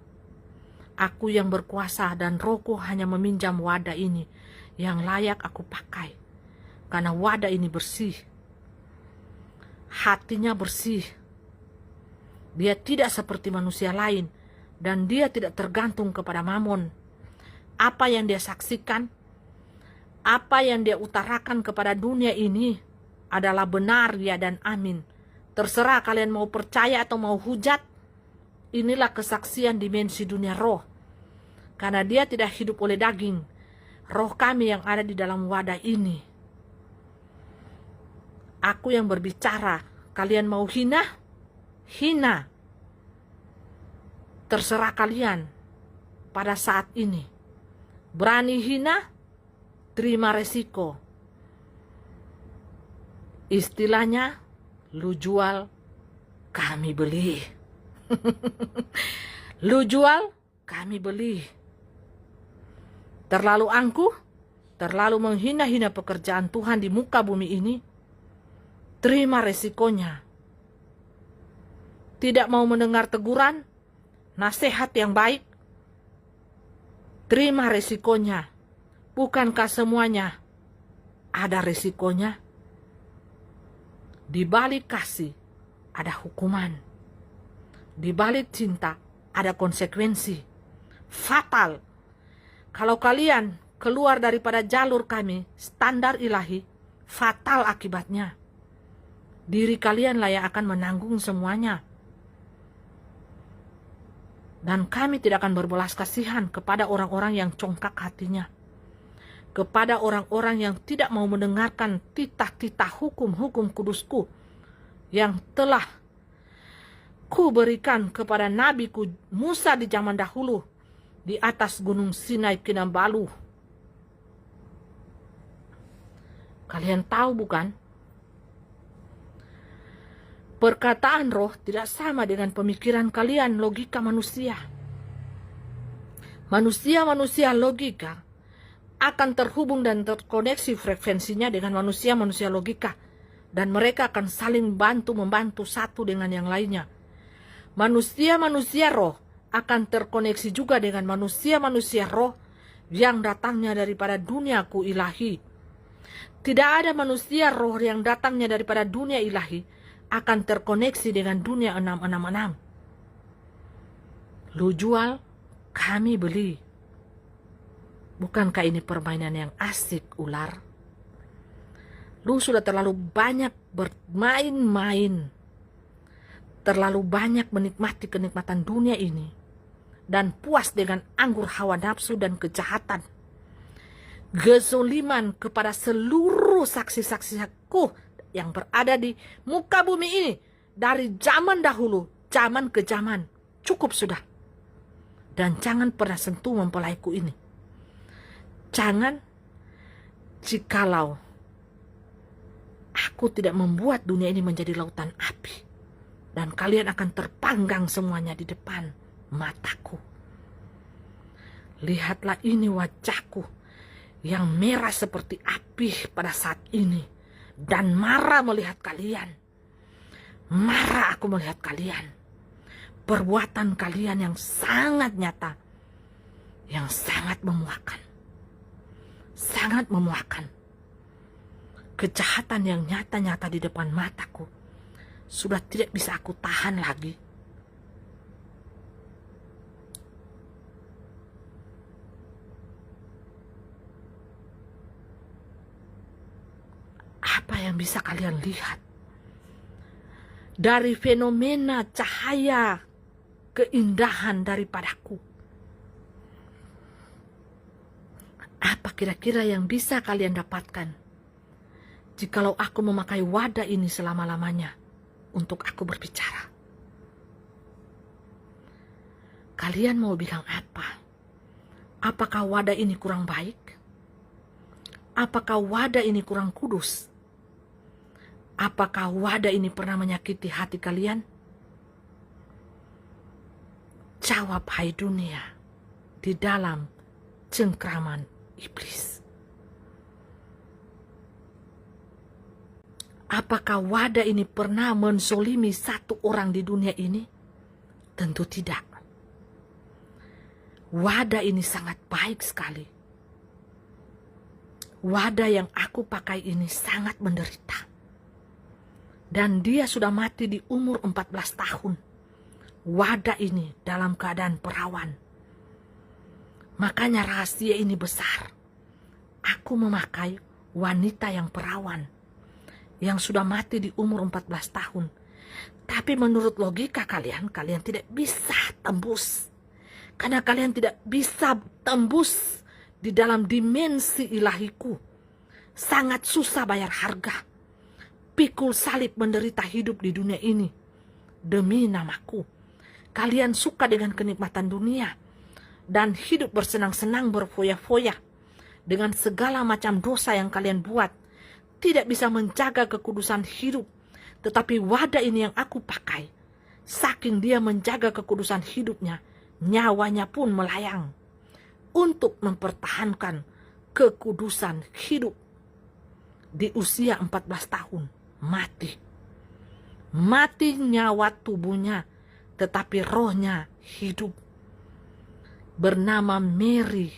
Aku yang berkuasa dan Rohku hanya meminjam wadah ini yang layak aku pakai. Karena wadah ini bersih. Hatinya bersih. Dia tidak seperti manusia lain. Dan dia tidak tergantung kepada mamon. Apa yang dia saksikan, apa yang dia utarakan kepada dunia ini adalah benar ya dan amin. Terserah kalian mau percaya atau mau hujat. Inilah kesaksian dimensi dunia roh. Karena dia tidak hidup oleh daging. Roh kami yang ada di dalam wadah ini. Aku yang berbicara. Kalian mau hina? Hina. Terserah kalian pada saat ini. Berani hina? Terima resiko. Istilahnya, lu jual, kami beli. Lu jual, kami beli. Terlalu angkuh, terlalu menghina-hina pekerjaan Tuhan di muka bumi ini. Terima resikonya. Tidak mau mendengar teguran, nasihat yang baik. Terima resikonya. Bukankah semuanya ada resikonya? Di balik kasih ada hukuman. Di balik cinta ada konsekuensi. Fatal. Kalau kalian keluar daripada jalur kami, standar ilahi, fatal akibatnya. Diri kalianlah yang akan menanggung semuanya. Dan kami tidak akan berbelas kasihan kepada orang-orang yang congkak hatinya. Kepada orang-orang yang tidak mau mendengarkan titah-titah hukum-hukum kudusku yang telah ku berikan kepada nabiku Musa di zaman dahulu di atas gunung Sinai Kinabalu. Kalian tahu bukan? Perkataan roh tidak sama dengan pemikiran kalian, logika manusia. Manusia-manusia logika akan terhubung dan terkoneksi frekuensinya dengan manusia-manusia logika. Dan mereka akan saling bantu-membantu satu dengan yang lainnya. Manusia-manusia roh akan terkoneksi juga dengan manusia-manusia roh yang datangnya daripada duniaku ilahi. Tidak ada manusia roh yang datangnya daripada dunia ilahi akan terkoneksi dengan dunia 666. Lu jual, kami beli. Bukankah ini permainan yang asik, ular? Lu sudah terlalu banyak bermain-main. Terlalu banyak menikmati kenikmatan dunia ini. Dan puas dengan anggur hawa nafsu dan kejahatan. Gezoliman kepada seluruh saksi-saksiku yang berada di muka bumi ini. Dari zaman dahulu, zaman ke zaman. Cukup sudah. Dan jangan pernah sentuh mempelaiku ini. Jangan, jikalau aku tidak membuat dunia ini menjadi lautan api. Dan kalian akan terpanggang semuanya di depan mataku. Lihatlah ini wajahku yang merah seperti api pada saat ini. Dan marah melihat kalian. Marah aku melihat kalian. Perbuatan kalian yang sangat nyata. Yang sangat memuakkan. Sangat memuakkan. Kejahatan yang nyata-nyata di depan mataku sudah tidak bisa aku tahan lagi. Apa yang bisa kalian lihat dari fenomena cahaya keindahan daripadaku? Apa kira-kira yang bisa kalian dapatkan jikalau aku memakai wadah ini selama-lamanya untuk aku berbicara? Kalian mau bilang apa? Apakah wadah ini kurang baik? Apakah wadah ini kurang kudus? Apakah wadah ini pernah menyakiti hati kalian? Jawab, hai dunia, di dalam cengkraman iblis. Apakah wadah ini pernah mensolimi satu orang di dunia ini? Tentu tidak. Wadah ini sangat baik sekali. Wadah yang aku pakai ini sangat menderita. Dan dia sudah mati di umur 14 tahun. Wadah ini dalam keadaan perawan. Makanya rahasia ini besar. Aku memakai wanita yang perawan, yang sudah mati di umur 14 tahun. Tapi menurut logika kalian tidak bisa tembus. Karena kalian tidak bisa tembus di dalam dimensi ilahiku. Sangat susah bayar harga. Pikul salib menderita hidup di dunia ini demi namaku. Kalian suka dengan kenikmatan dunia dan hidup bersenang-senang, berfoya-foya dengan segala macam dosa yang kalian buat. Tidak bisa menjaga kekudusan hidup. Tetapi wadah ini yang aku pakai, saking dia menjaga kekudusan hidupnya, nyawanya pun melayang untuk mempertahankan kekudusan hidup. Di usia 14 tahun mati nyawa tubuhnya, tetapi rohnya hidup. Bernama Mary.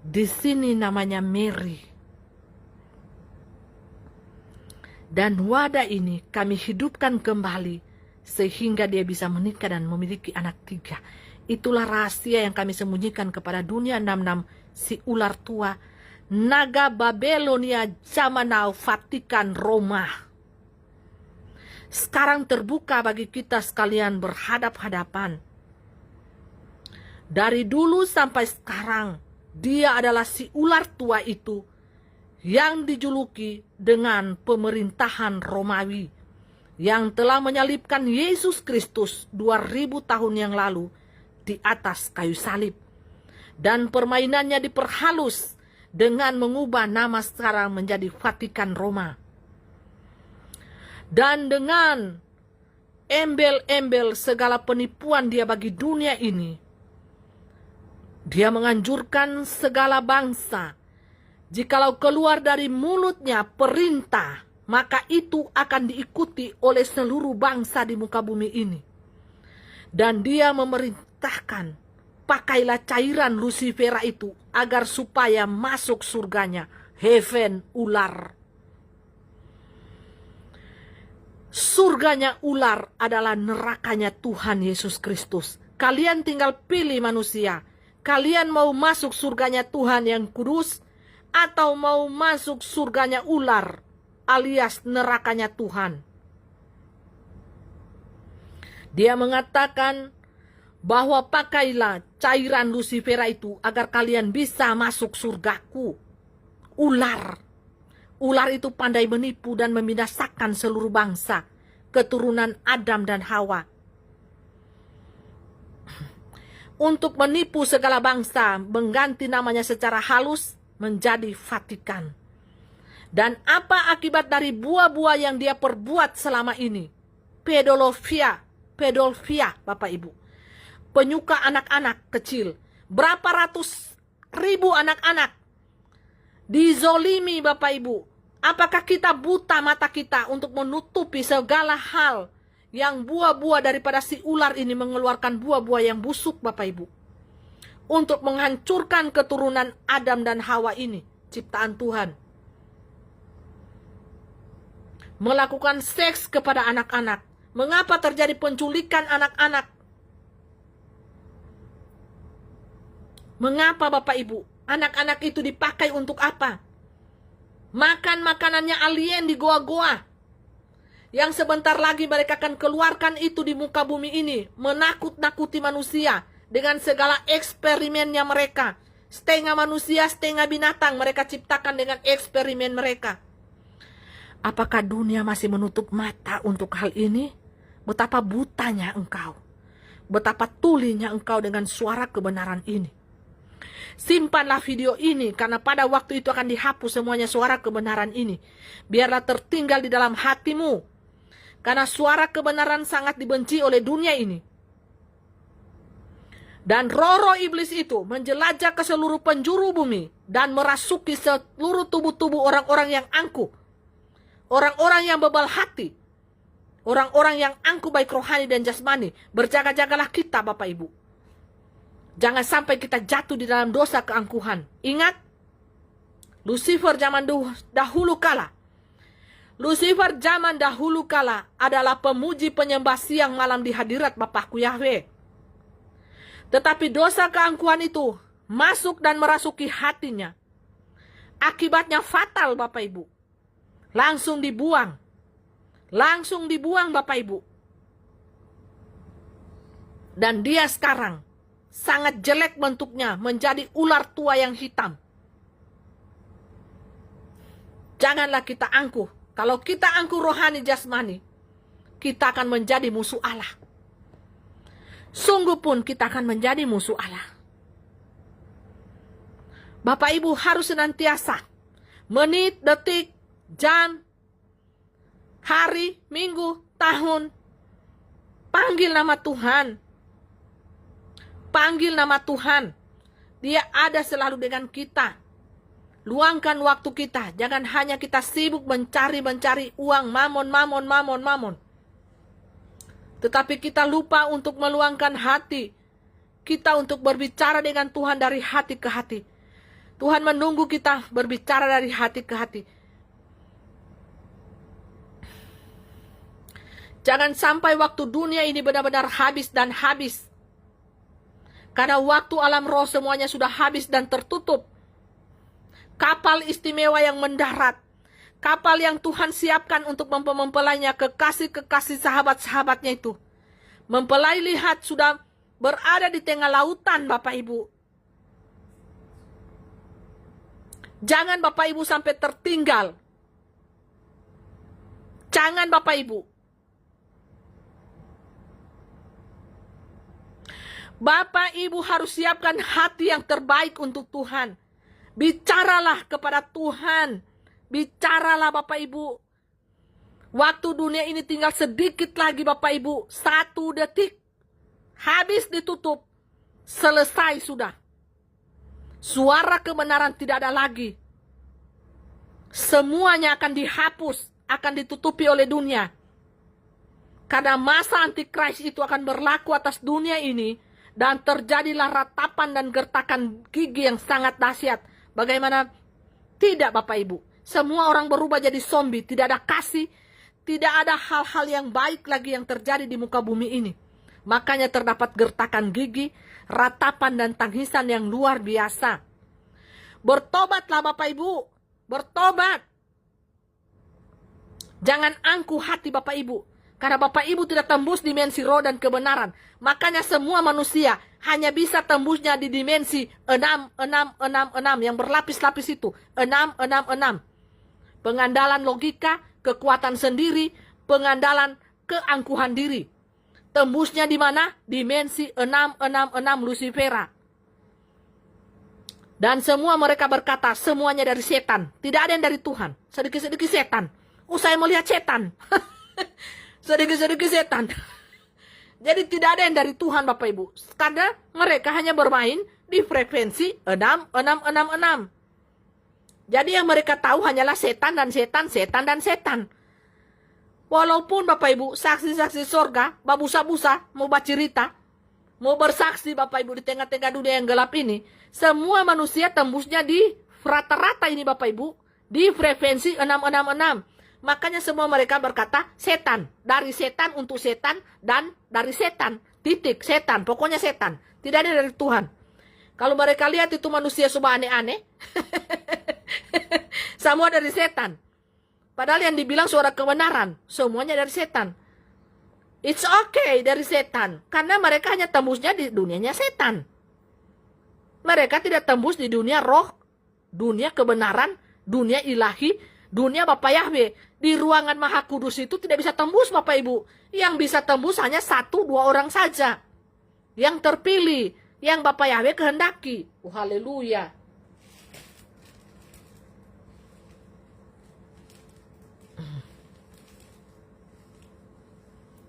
Di sini namanya Mary. Dan wadah ini kami hidupkan kembali sehingga dia bisa menikah dan memiliki anak 3. Itulah rahasia yang kami sembunyikan kepada dunia 66, si ular tua, naga Babelonia, zaman now, Vatikan, Roma. Sekarang terbuka bagi kita sekalian berhadap-hadapan. Dari dulu sampai sekarang, dia adalah si ular tua itu yang dijuluki dengan pemerintahan Romawi yang telah menyalibkan Yesus Kristus 2000 tahun yang lalu di atas kayu salib. Dan permainannya diperhalus dengan mengubah nama sekarang menjadi Vatikan Roma. Dan dengan embel-embel segala penipuan dia bagi dunia ini, dia menganjurkan segala bangsa, jikalau keluar dari mulutnya perintah, maka itu akan diikuti oleh seluruh bangsa di muka bumi ini. Dan dia memerintahkan, pakailah cairan Lucifera itu agar supaya masuk surganya. Heaven, ular. Surganya ular adalah nerakanya Tuhan Yesus Kristus. Kalian tinggal pilih manusia. Kalian mau masuk surganya Tuhan yang kudus atau mau masuk surganya ular alias nerakanya Tuhan. Dia mengatakan bahwa pakailah cairan Lucifera itu agar kalian bisa masuk surgaku. Ular. Ular itu pandai menipu dan membinasakan seluruh bangsa, keturunan Adam dan Hawa. Untuk menipu segala bangsa, mengganti namanya secara halus menjadi Vatikan. Dan apa akibat dari buah-buah yang dia perbuat selama ini? Pedofia, Bapak Ibu. Penyuka anak-anak kecil. Berapa ratus ribu anak-anak dizolimi, Bapak Ibu. Apakah kita buta mata kita untuk menutupi segala hal yang buah-buah daripada si ular ini mengeluarkan buah-buah yang busuk, Bapak Ibu, untuk menghancurkan keturunan Adam dan Hawa ini, ciptaan Tuhan. Melakukan seks kepada anak-anak. Mengapa terjadi penculikan anak-anak? Mengapa, Bapak Ibu? Anak-anak itu dipakai untuk apa? Makan makanannya alien di goa-goa. Yang sebentar lagi mereka akan keluarkan itu di muka bumi ini. Menakut-nakuti manusia dengan segala eksperimennya mereka. Setengah manusia, setengah binatang mereka ciptakan dengan eksperimen mereka. Apakah dunia masih menutup mata untuk hal ini? Betapa butanya engkau. Betapa tulinya engkau dengan suara kebenaran ini. Simpanlah video ini karena pada waktu itu akan dihapus semuanya suara kebenaran ini. Biarlah tertinggal di dalam hatimu. Karena suara kebenaran sangat dibenci oleh dunia ini. Dan roh-roh iblis itu menjelajah ke seluruh penjuru bumi dan merasuki seluruh tubuh-tubuh orang-orang yang angkuh. Orang-orang yang bebal hati, orang-orang yang angkuh baik rohani dan jasmani, berjaga-jagalah kita Bapak Ibu. Jangan sampai kita jatuh di dalam dosa keangkuhan. Ingat, Lucifer zaman dahulu kala. Lucifer zaman dahulu kala adalah pemuji penyembah siang malam di hadirat Bapakku Yahweh. Tetapi dosa keangkuhan itu masuk dan merasuki hatinya. Akibatnya fatal Bapak Ibu. Langsung dibuang. Langsung dibuang Bapak Ibu. Dan dia sekarang sangat jelek bentuknya, menjadi ular tua yang hitam. Janganlah kita angkuh. Kalau kita angkuh rohani jasmani, kita akan menjadi musuh Allah. Sungguh pun kita akan menjadi musuh Allah. Bapak Ibu harus senantiasa menit, detik, jam, hari, minggu, tahun, panggil nama Tuhan. Panggil nama Tuhan. Dia ada selalu dengan kita. Luangkan waktu kita. Jangan hanya kita sibuk mencari uang, mamon. Tetapi kita lupa untuk meluangkan hati kita untuk berbicara dengan Tuhan dari hati ke hati. Tuhan menunggu kita berbicara dari hati ke hati. Jangan sampai waktu dunia ini benar-benar habis dan habis. Karena waktu alam roh semuanya sudah habis dan tertutup. Kapal istimewa yang mendarat. Kapal yang Tuhan siapkan untuk mempelainya, kekasih-kekasih sahabat-sahabatnya itu. Mempelai lihat sudah berada di tengah lautan Bapak Ibu. Jangan Bapak Ibu sampai tertinggal. Jangan Bapak Ibu. Bapak Ibu harus siapkan hati yang terbaik untuk Tuhan. Bicaralah kepada Tuhan. Bicaralah Bapak Ibu. Waktu dunia ini tinggal sedikit lagi Bapak Ibu. 1 detik. Habis ditutup. Selesai sudah. Suara kebenaran tidak ada lagi. Semuanya akan dihapus. Akan ditutupi oleh dunia. Karena masa antikris itu akan berlaku atas dunia ini. Dan terjadilah ratapan dan gertakan gigi yang sangat dahsyat. Bagaimana? Tidak Bapak Ibu. Semua orang berubah jadi zombie. Tidak ada kasih. Tidak ada hal-hal yang baik lagi yang terjadi di muka bumi ini. Makanya terdapat gertakan gigi, ratapan dan tangisan yang luar biasa. Bertobatlah Bapak Ibu. Bertobat. Jangan angkuh hati Bapak Ibu. Karena Bapak Ibu tidak tembus dimensi roh dan kebenaran. Makanya semua manusia hanya bisa tembusnya di dimensi 6 yang berlapis-lapis itu. 6. Pengandalan logika, kekuatan sendiri, pengandalan keangkuhan diri. Tembusnya di mana? Dimensi 6 Lucifera. Dan semua mereka berkata semuanya dari setan. Tidak ada yang dari Tuhan. Sedikit-sedikit setan. Saya melihat setan. Sedikit-sedikit setan. Jadi tidak ada yang dari Tuhan Bapak Ibu. Karena mereka hanya bermain di frekuensi 6. Jadi yang mereka tahu hanyalah setan dan setan. Walaupun Bapak Ibu, saksi-saksi sorga, babusa-busa, mau bercerita, mau bersaksi Bapak Ibu di tengah-tengah dunia yang gelap ini. Semua manusia tembusnya di rata-rata ini Bapak Ibu. Di frekuensi 6. Makanya semua mereka berkata setan. Dari setan untuk setan dan dari setan. Titik setan. Pokoknya setan. Tidak ada dari Tuhan. Kalau mereka lihat itu manusia semua aneh-aneh. Semua dari setan. Padahal yang dibilang suara kebenaran. Semuanya dari setan. It's okay dari setan. Karena mereka hanya tembusnya di dunianya setan. Mereka tidak tembus di dunia roh. Dunia kebenaran. Dunia ilahi. Dunia Bapak Yahweh. Di ruangan Maha Kudus itu tidak bisa tembus Bapak Ibu. Yang bisa tembus hanya 1-2 orang saja. Yang terpilih. Yang Bapak Yahweh kehendaki. Haleluya.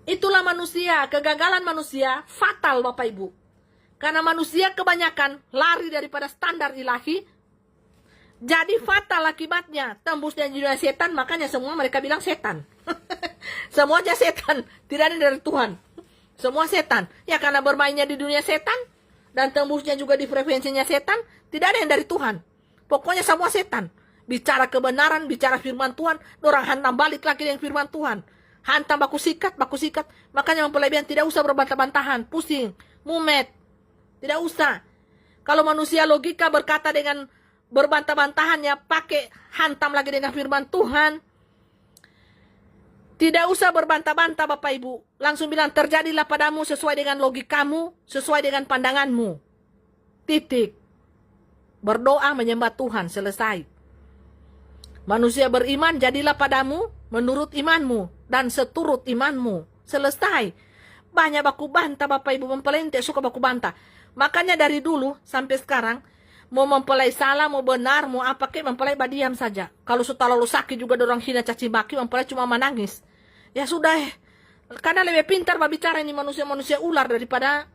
Itulah manusia. Kegagalan manusia fatal Bapak Ibu. Karena manusia kebanyakan lari daripada standar ilahi. Jadi fatal akibatnya. Tembusnya di dunia setan, makanya semua mereka bilang setan. Semuanya setan, tidak ada dari Tuhan. Semua setan. Ya karena bermainnya di dunia setan, dan tembusnya juga di frekuensinya setan, tidak ada yang dari Tuhan. Pokoknya semua setan. Bicara kebenaran, bicara firman Tuhan, orang hantam balik lagi dengan firman Tuhan. Hantam baku sikat, baku sikat. Makanya mempelai bilang tidak usah berbantah-bantahan, pusing, mumet. Tidak usah. Kalau manusia logika berkata dengan berbantah-bantahannya, pakai hantam lagi dengan firman Tuhan. Tidak usah berbantah-bantah Bapak Ibu. Langsung bilang terjadilah padamu sesuai dengan logikamu, sesuai dengan pandanganmu. Titik. Berdoa menyembah Tuhan, selesai. Manusia beriman jadilah padamu menurut imanmu dan seturut imanmu. Selesai. Banyak baku bantah Bapak Ibu, mempelai tidak suka baku bantah. Makanya dari dulu sampai sekarang, mau mempelai salah, mau benar, mau apa kek, mempelai badiam saja. Kalau sudah lalu sakit juga dorang hina caci maki, mempelai cuma menangis. Ya sudah, karena lebih pintar berbicara ini manusia-manusia ular daripada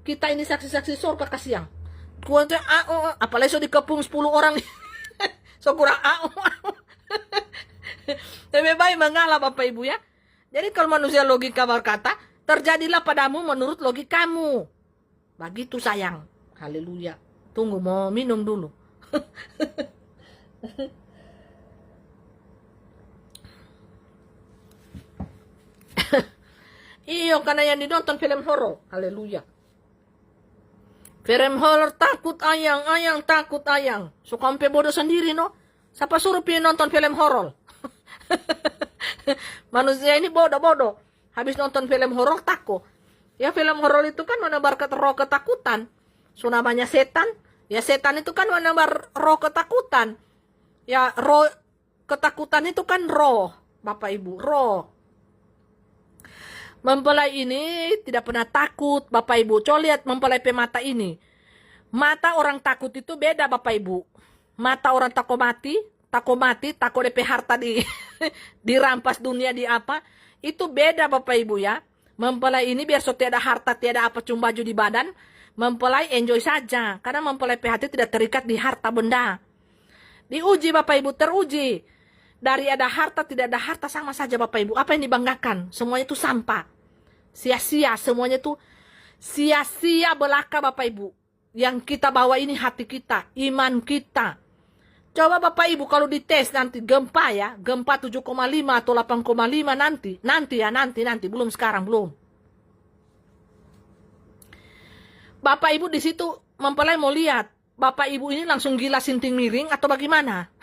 kita ini saksi-saksi surga kasihan. Kuatnya apalagi so dikepung 10 orang. So kurang lebih baik mengalah Bapak Ibu ya. Jadi kalau manusia logika berkata, terjadilah padamu menurut logikamu. Begitu sayang. Haleluya. Tunggu mau minum dulu. Iyo karena yang ditonton film horor. Haleluya. Film horor takut ayang takut ayang. Suka sampai bodoh sendiri no. Siapa suruh pilih nonton film horor? Manusia ini bodoh-bodoh. Habis nonton film horor takut. Ya film horor itu kan menebar roh ketakutan. So namanya setan. Ya setan itu kan menebar roh ketakutan. Ya roh ketakutan itu kan roh. Bapak Ibu, roh. Mempelai ini tidak pernah takut, Bapak Ibu. Coba lihat mempelai pemata ini. Mata orang takut itu beda, Bapak Ibu. Mata orang takut mati, takut DP harta dirampas dunia di apa. Itu beda, Bapak Ibu ya. Mempelai ini biar so tiada harta, tiada apa cuma baju di badan. Mempelai enjoy saja. Karena mempelai PHT tidak terikat di harta benda. Diuji, Bapak Ibu, teruji. Dari ada harta, tidak ada harta, sama saja Bapak Ibu. Apa yang dibanggakan? Semuanya itu sampah. Sia-sia, semuanya itu sia-sia belaka Bapak Ibu. Yang kita bawa ini hati kita, iman kita. Coba Bapak Ibu kalau dites nanti gempa ya, gempa 7,5 atau 8,5 nanti, belum sekarang, belum. Bapak Ibu di situ mempelai mau lihat, Bapak Ibu ini langsung gila sinting miring atau bagaimana?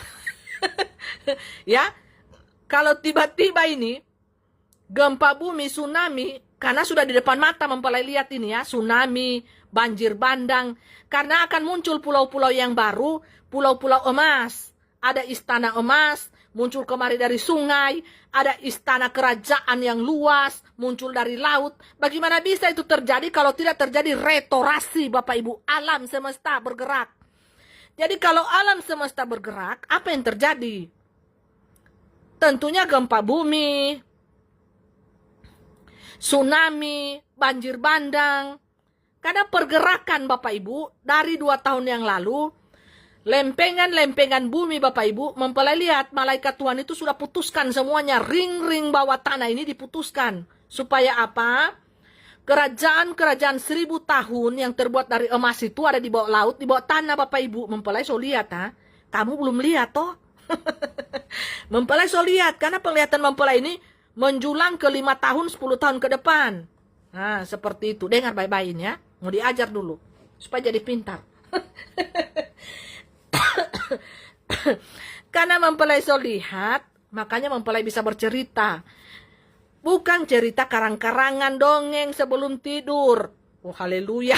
Ya, kalau tiba-tiba ini gempa bumi, tsunami, karena sudah di depan mata mempelai lihat ini ya, tsunami, banjir bandang, karena akan muncul pulau-pulau yang baru, pulau-pulau emas, ada istana emas, muncul kemari dari sungai, ada istana kerajaan yang luas, muncul dari laut. Bagaimana bisa itu terjadi kalau tidak terjadi restorasi Bapak Ibu, alam semesta bergerak. Jadi kalau alam semesta bergerak, apa yang terjadi? Tentunya gempa bumi, tsunami, banjir bandang. Karena pergerakan Bapak Ibu dari 2 tahun yang lalu, lempengan-lempengan bumi Bapak Ibu, mempelai lihat malaikat Tuhan itu sudah putuskan semuanya. Ring-ring bawah tanah ini diputuskan. Supaya apa? Kerajaan-kerajaan 1000 tahun yang terbuat dari emas itu ada di bawah laut, di bawah tanah Bapak Ibu. Mempelai so lihat ha? Kamu belum lihat toh? Mempelai so lihat, karena penglihatan mempelai ini menjulang ke 5 tahun, 10 tahun ke depan. Nah, seperti itu. Dengar baik-baik ya. Mau diajar dulu. Supaya jadi pintar. Karena mempelai so lihat, makanya mempelai bisa bercerita. Bukan cerita karang-karangan dongeng sebelum tidur. Oh, haleluya.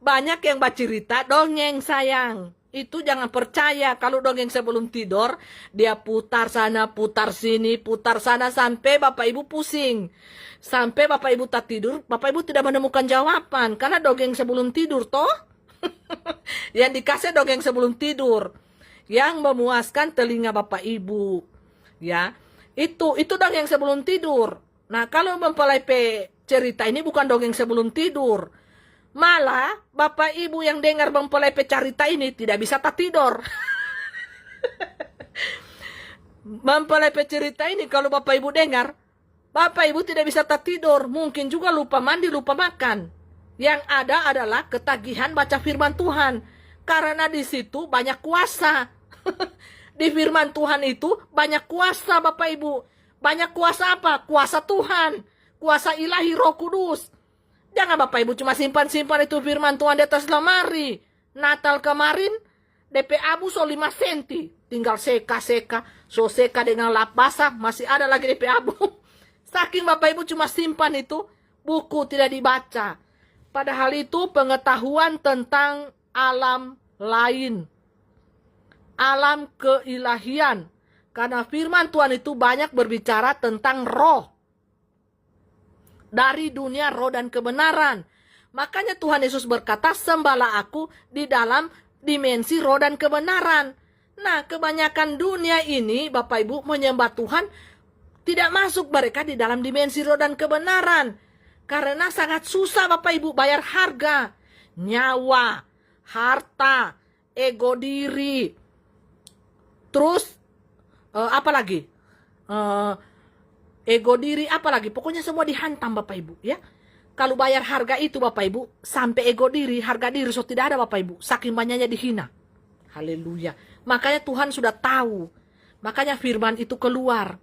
Banyak yang bercerita dongeng sayang. Itu jangan percaya kalau dongeng sebelum tidur, dia putar sana, putar sini, putar sana sampai Bapak Ibu pusing. Sampai Bapak Ibu tak tidur, Bapak Ibu tidak menemukan jawaban. Karena dongeng sebelum tidur toh. Yang dikasih dongeng sebelum tidur. Yang memuaskan telinga Bapak Ibu. Ya, itu dongeng sebelum tidur. Nah, kalau mempelai cerita ini bukan dongeng sebelum tidur. Malah Bapak Ibu yang dengar mempelai pecerita ini tidak bisa tak tidur. Mempelai pecerita ini kalau Bapak Ibu dengar, Bapak Ibu tidak bisa tak tidur. Mungkin juga lupa mandi, lupa makan. Yang ada adalah ketagihan baca firman Tuhan. Karena di situ banyak kuasa. Di firman Tuhan itu banyak kuasa Bapak Ibu. Banyak kuasa apa? Kuasa Tuhan. Kuasa ilahi Roh Kudus. Jangan Bapak Ibu cuma simpan-simpan itu firman Tuhan di atas lemari. Natal kemarin DP abu so 5 senti. Tinggal seka-seka. So seka dengan lap basah. Masih ada lagi DP abu. Saking Bapak Ibu cuma simpan itu. Buku tidak dibaca. Padahal itu pengetahuan tentang alam lain. Alam keilahian. Karena firman Tuhan itu banyak berbicara tentang roh. Dari dunia roh dan kebenaran. Makanya Tuhan Yesus berkata, sembahlah aku di dalam dimensi roh dan kebenaran. Nah, kebanyakan dunia ini, Bapak Ibu, menyembah Tuhan, tidak masuk mereka di dalam dimensi roh dan kebenaran. Karena sangat susah Bapak Ibu bayar harga. Nyawa, harta, ego diri. Terus, apa lagi? Ego diri, apalagi pokoknya semua dihantam Bapak Ibu ya. Kalau bayar harga itu Bapak Ibu, sampai ego diri, harga diri so tidak ada Bapak Ibu, saking banyaknya dihina. Haleluya. Makanya Tuhan sudah tahu. Makanya firman itu keluar.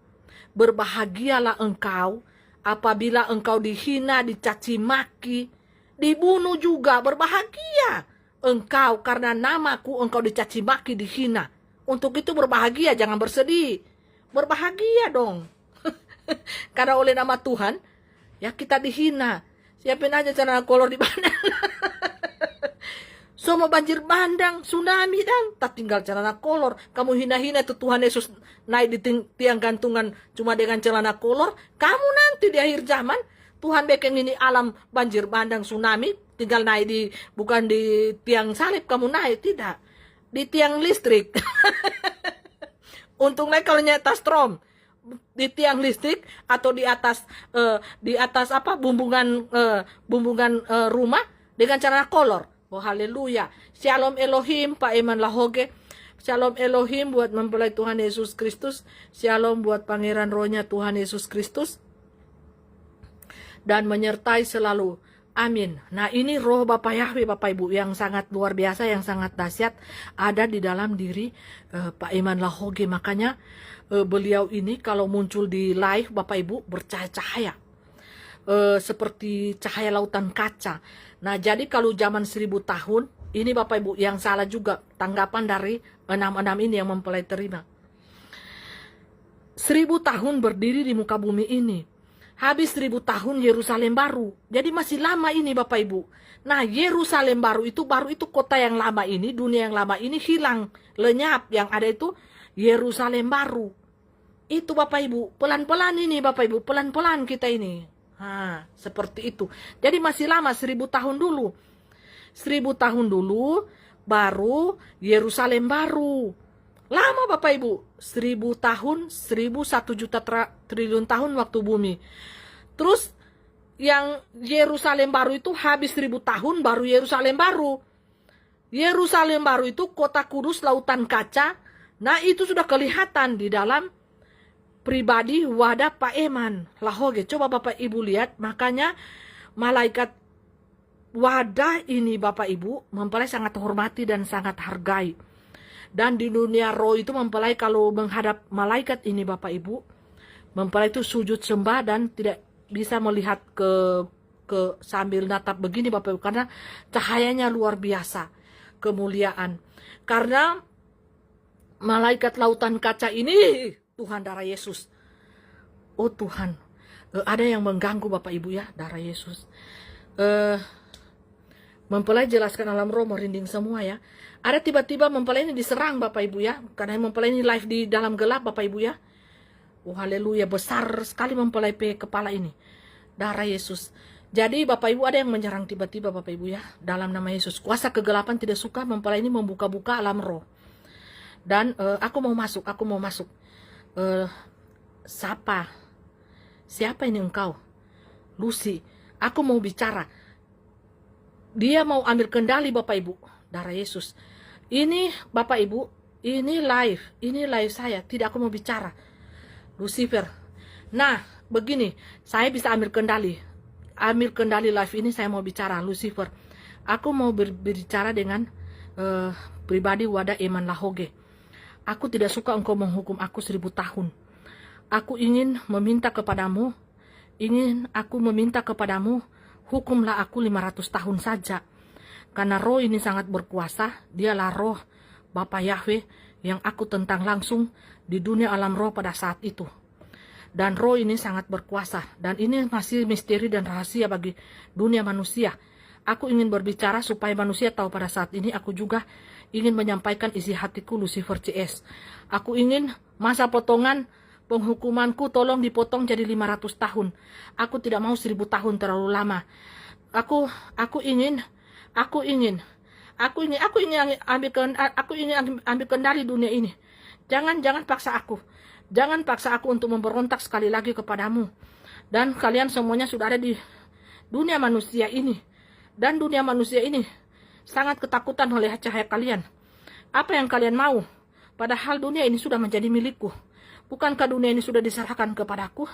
Berbahagialah engkau apabila engkau dihina, dicaci maki, dibunuh juga. Berbahagia engkau karena namaku engkau dicaci maki, dihina. Untuk itu berbahagia, jangan bersedih. Berbahagia dong. Karena oleh nama Tuhan, ya kita dihina. Siapin aja celana kolor di bandang. Semua banjir bandang, tsunami dan tak tinggal celana kolor. Kamu hina-hina itu Tuhan Yesus naik di tiang gantungan cuma dengan celana kolor. Kamu nanti di akhir zaman, Tuhan bikin ini alam banjir bandang, tsunami, tinggal naik di, bukan di tiang salib kamu naik, tidak. Di tiang listrik. Untung naik kalau nyata strom. Di tiang listrik atau di atas apa bumbungan rumah dengan cara kolor. Oh haleluya. Shalom Elohim Pak Eman Lahoge. Shalom Elohim buat mempelai Tuhan Yesus Kristus. Shalom buat pangeran rohnya Tuhan Yesus Kristus. Dan menyertai selalu. Amin. Nah ini roh Bapak Yahweh Bapak Ibu yang sangat luar biasa, yang sangat dahsyat ada di dalam diri Pak Eman Lahoge. Makanya beliau ini kalau muncul di live Bapak Ibu bercahaya-cahaya. Seperti cahaya lautan kaca. Nah jadi kalau zaman 1000 tahun, ini Bapak Ibu yang salah juga tanggapan dari 66 ini yang mempelai terima. 1000 tahun berdiri di muka bumi ini. Habis 1000 tahun Yerusalem baru. Jadi masih lama ini Bapak Ibu. Nah Yerusalem baru itu kota yang lama ini, dunia yang lama ini hilang, lenyap. Yang ada itu Yerusalem baru. Itu Bapak Ibu, pelan-pelan ini Bapak Ibu, pelan-pelan kita ini. Seperti itu. Jadi masih lama 1000 tahun dulu. 1000 tahun dulu baru Yerusalem baru. Lama Bapak Ibu. 1000 tahun, 1 juta triliun tahun waktu bumi. Terus yang Yerusalem baru itu habis 1000 tahun baru Yerusalem baru. Yerusalem baru itu kota kudus lautan kaca. Nah itu sudah kelihatan di dalam pribadi wadah Pak Eman Lahoge. Coba Bapak Ibu lihat. Makanya malaikat wadah ini Bapak Ibu mempelai sangat hormati dan sangat hargai. Dan di dunia roh itu mempelai kalau menghadap malaikat ini Bapak Ibu, mempelai itu sujud sembah dan tidak bisa melihat ke sambil natap begini Bapak Ibu, karena cahayanya luar biasa, kemuliaan. Karena malaikat lautan kaca ini Tuhan darah Yesus. Oh Tuhan, ada yang mengganggu Bapak Ibu ya, darah Yesus. Mempelai jelaskan alam roh merinding semua ya. Ada tiba-tiba mempelai ini diserang Bapak Ibu ya. Karena mempelai ini live di dalam gelap Bapak Ibu ya. Oh haleluya, besar sekali mempelai kepala ini. Darah Yesus. Jadi Bapak Ibu ada yang menyerang tiba-tiba Bapak Ibu ya. Dalam nama Yesus. Kuasa kegelapan tidak suka mempelai ini membuka-buka alam roh. Dan aku mau masuk. Siapa ini engkau? Lucy, aku mau bicara. Dia mau ambil kendali Bapak Ibu. Darah Yesus. Ini Bapak Ibu, ini live saya. Tidak aku mau bicara. Lucifer. Nah, begini, saya bisa ambil kendali. Ambil kendali live ini, saya mau bicara Lucifer. Aku mau berbicara dengan pribadi Wadah Eman Lahoge. Aku tidak suka engkau menghukum aku 1000 tahun. Aku ingin meminta kepadamu, hukumlah aku 500 tahun saja. Karena roh ini sangat berkuasa, dialah roh Bapa Yahweh yang aku tentang langsung di dunia alam roh pada saat itu. Dan roh ini sangat berkuasa, dan ini masih misteri dan rahasia bagi dunia manusia. Aku ingin berbicara supaya manusia tahu pada saat ini aku juga ingin menyampaikan isi hatiku Lucifer CS. Aku ingin masa potongan penghukumanku tolong dipotong jadi 500 tahun. Aku tidak mau 1000 tahun terlalu lama. Aku ingin ambil kendali dunia ini. Jangan paksa aku. Jangan paksa aku untuk memberontak sekali lagi kepadamu. Dan kalian semuanya sudah ada di dunia manusia ini. Dan dunia manusia ini sangat ketakutan oleh cahaya kalian. Apa yang kalian mau? Padahal dunia ini sudah menjadi milikku. Bukankah dunia ini sudah diserahkan kepadaku?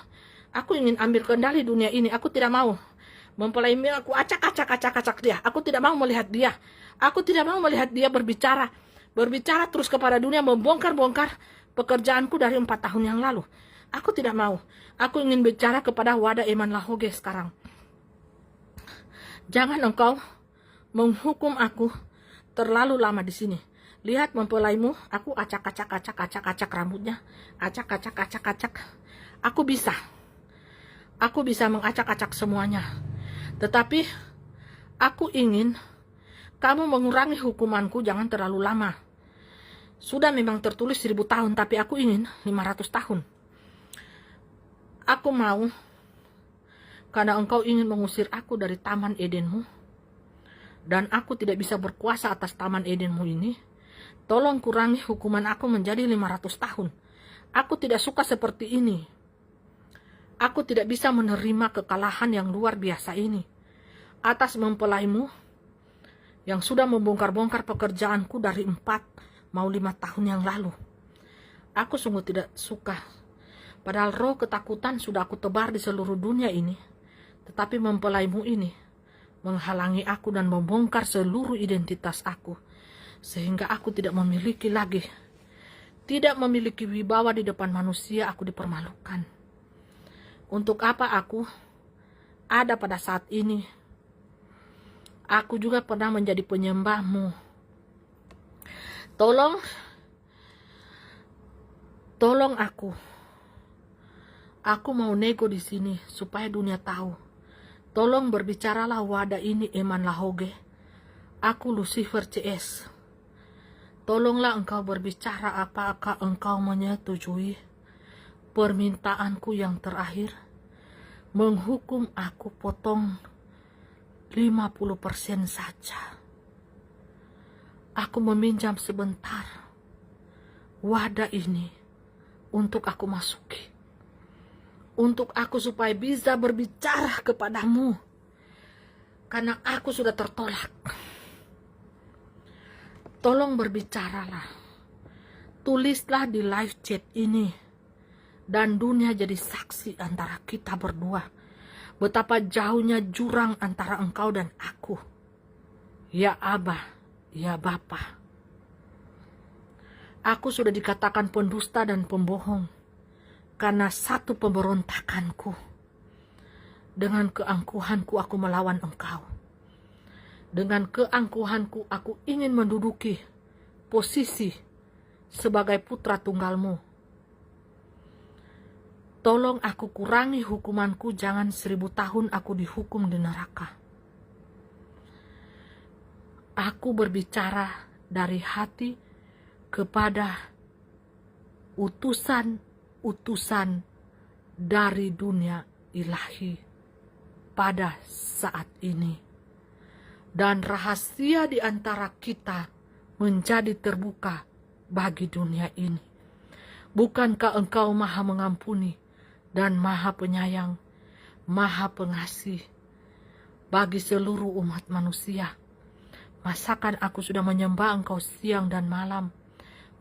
Aku ingin ambil kendali dunia ini. Aku tidak mau mempelai aku acak dia. Aku tidak mau melihat dia. Aku tidak mau melihat dia berbicara terus kepada dunia, membongkar-bongkar pekerjaanku dari 4 tahun yang lalu. Aku tidak mau. Aku ingin bicara kepada Wadah Eman Lahoge sekarang. Jangan engkau menghukum aku terlalu lama di sini. Lihat mempelaimu, aku acak rambutnya, acak. Aku bisa mengacak-acak semuanya. Tetapi aku ingin kamu mengurangi hukumanku, jangan terlalu lama. Sudah memang tertulis 1000 tahun, tapi aku ingin 500 tahun. Aku mau, karena engkau ingin mengusir aku dari Taman Edenmu, dan aku tidak bisa berkuasa atas Taman Edenmu ini. Tolong kurangi hukuman aku menjadi 500 tahun. Aku tidak suka seperti ini. Aku tidak bisa menerima kekalahan yang luar biasa ini. Atas mempelaimu yang sudah membongkar-bongkar pekerjaanku dari 4 mau 5 tahun yang lalu. Aku sungguh tidak suka. Padahal roh ketakutan sudah aku tebar di seluruh dunia ini. Tetapi mempelaimu ini menghalangi aku dan membongkar seluruh identitas aku. Sehingga aku tidak memiliki wibawa di depan manusia. Aku dipermalukan. Untuk apa aku ada pada saat ini? Aku juga pernah menjadi penyembahmu. Tolong aku. Aku mau nego di sini supaya dunia tahu. Tolong berbicaralah Wadah ini Eman Lahoge. Aku Lucifer CS. Tolonglah engkau berbicara, apakah engkau menyetujui permintaanku yang terakhir? Menghukum aku potong 50% saja. Aku meminjam sebentar wadah ini untuk aku masuki. Untuk aku supaya bisa berbicara kepadamu. Karena aku sudah tertolak. Tolong berbicaralah. Tulislah di live chat ini. Dan dunia jadi saksi antara kita berdua. Betapa jauhnya jurang antara engkau dan aku. Ya Abah, ya Bapa. Aku sudah dikatakan pendusta dan pembohong. Karena satu pemberontakanku. Dengan keangkuhanku aku melawan engkau. Dengan keangkuhanku aku ingin menduduki posisi sebagai putra tunggalmu. Tolong aku kurangi hukumanku, jangan 1000 tahun aku dihukum di neraka. Aku berbicara dari hati kepada utusan-utusan dari dunia ilahi pada saat ini. Dan rahasia di antara kita menjadi terbuka bagi dunia ini. Bukankah engkau maha mengampuni dan maha penyayang, maha pengasih? bagi seluruh umat manusia. Masakan aku sudah menyembah Engkau siang dan malam.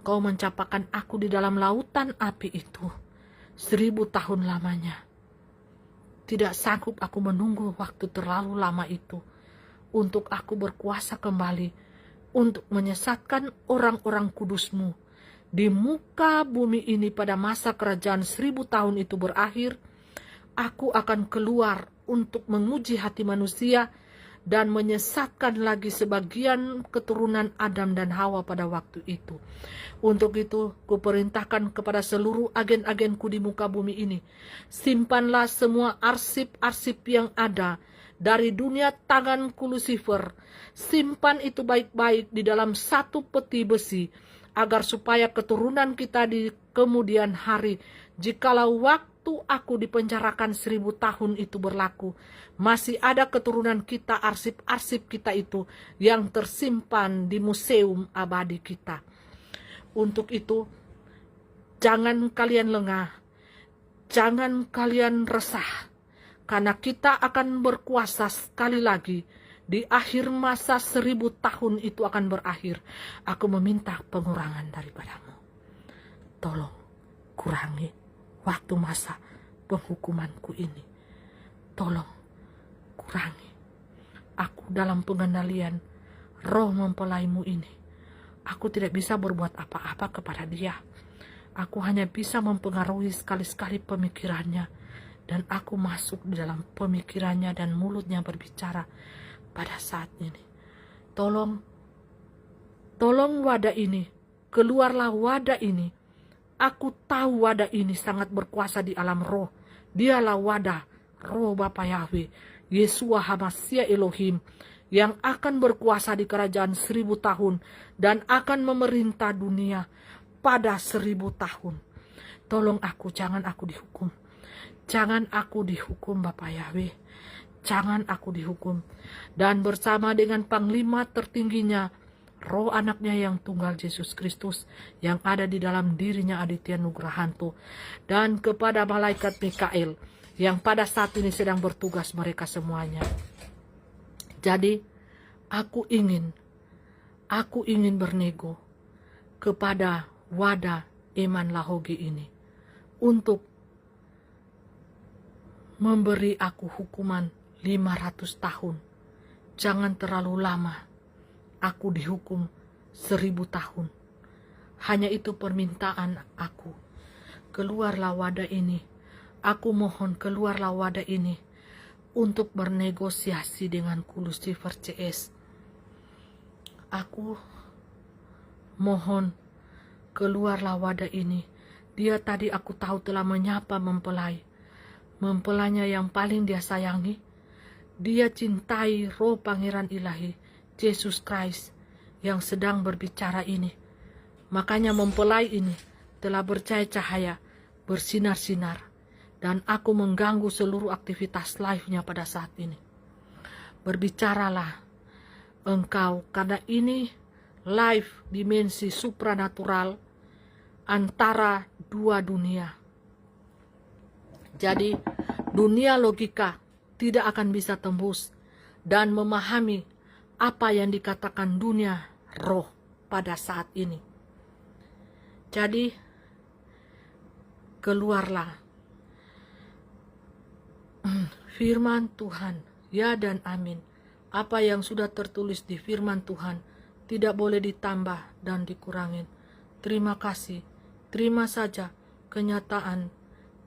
Kau mencapakan aku di dalam lautan api itu 1000 tahun lamanya. Tidak sanggup aku menunggu waktu terlalu lama itu untuk aku berkuasa kembali untuk menyesatkan orang-orang kudus-Mu di muka bumi ini pada masa kerajaan 1000 tahun itu berakhir. Aku akan keluar untuk menguji hati manusia dan menyesatkan lagi sebagian keturunan Adam dan Hawa pada waktu itu. Untuk itu, kuperintahkan kepada seluruh agen-agenku di muka bumi ini, simpanlah semua arsip-arsip yang ada dari dunia tanganku Lucifer. Simpan itu baik-baik di dalam satu peti besi, agar supaya keturunan kita di kemudian hari, jikalau waktu aku dipenjarakan 1000 tahun itu berlaku, masih ada keturunan kita, arsip-arsip kita itu yang tersimpan di museum abadi kita. Untuk itu, jangan kalian lengah, jangan kalian resah, karena kita akan berkuasa sekali lagi. Di akhir masa 1000 tahun itu akan berakhir. Aku meminta pengurangan daripadamu. Tolong kurangi waktu masa penghukumanku ini. Tolong kurangi. Aku dalam pengendalian roh mempelaimu ini. Aku tidak bisa berbuat apa-apa kepada dia. Aku hanya bisa mempengaruhi sekali-sekali pemikirannya. Dan aku masuk di dalam pemikirannya dan mulutnya berbicara pada saat ini. Tolong wadah ini. Keluarlah wadah ini. Aku tahu wadah ini sangat berkuasa di alam roh. Dialah wadah roh Bapa Yahweh, Yesua Hamasya Elohim, yang akan berkuasa di kerajaan 1000 tahun dan akan memerintah dunia pada 1000 tahun. Tolong aku, jangan aku dihukum. Jangan aku dihukum Bapa Yahweh. Jangan aku dihukum. Dan bersama dengan panglima tertingginya, roh anaknya yang tunggal Yesus Kristus yang ada di dalam dirinya Aditya Nugrahanto, dan kepada malaikat Mikael yang pada saat ini sedang bertugas mereka semuanya. Jadi aku ingin bernego kepada wadah Eman Lahogi ini untuk memberi aku hukuman 500 tahun. Jangan terlalu lama. Aku dihukum 1000 tahun. Hanya itu permintaan aku. Keluarlah wadah ini. Aku mohon keluarlah wadah ini untuk bernegosiasi dengan Lucifer CS. Aku mohon keluarlah wadah ini. Dia tadi aku tahu telah menyapa mempelainya yang paling dia sayangi. Dia cintai roh Pangeran Ilahi Yesus Christ yang sedang berbicara ini. Makanya mempelai ini telah bercahaya-cahaya, bersinar-sinar, dan aku mengganggu seluruh aktivitas live-nya pada saat ini. Berbicaralah engkau, karena ini live dimensi supranatural antara dua dunia. Jadi dunia logika tidak akan bisa tembus dan memahami apa yang dikatakan dunia roh pada saat ini. Jadi keluarlah firman Tuhan, ya dan amin. Apa yang sudah tertulis di firman Tuhan tidak boleh ditambah dan dikurangin. Terima kasih, terima saja kenyataan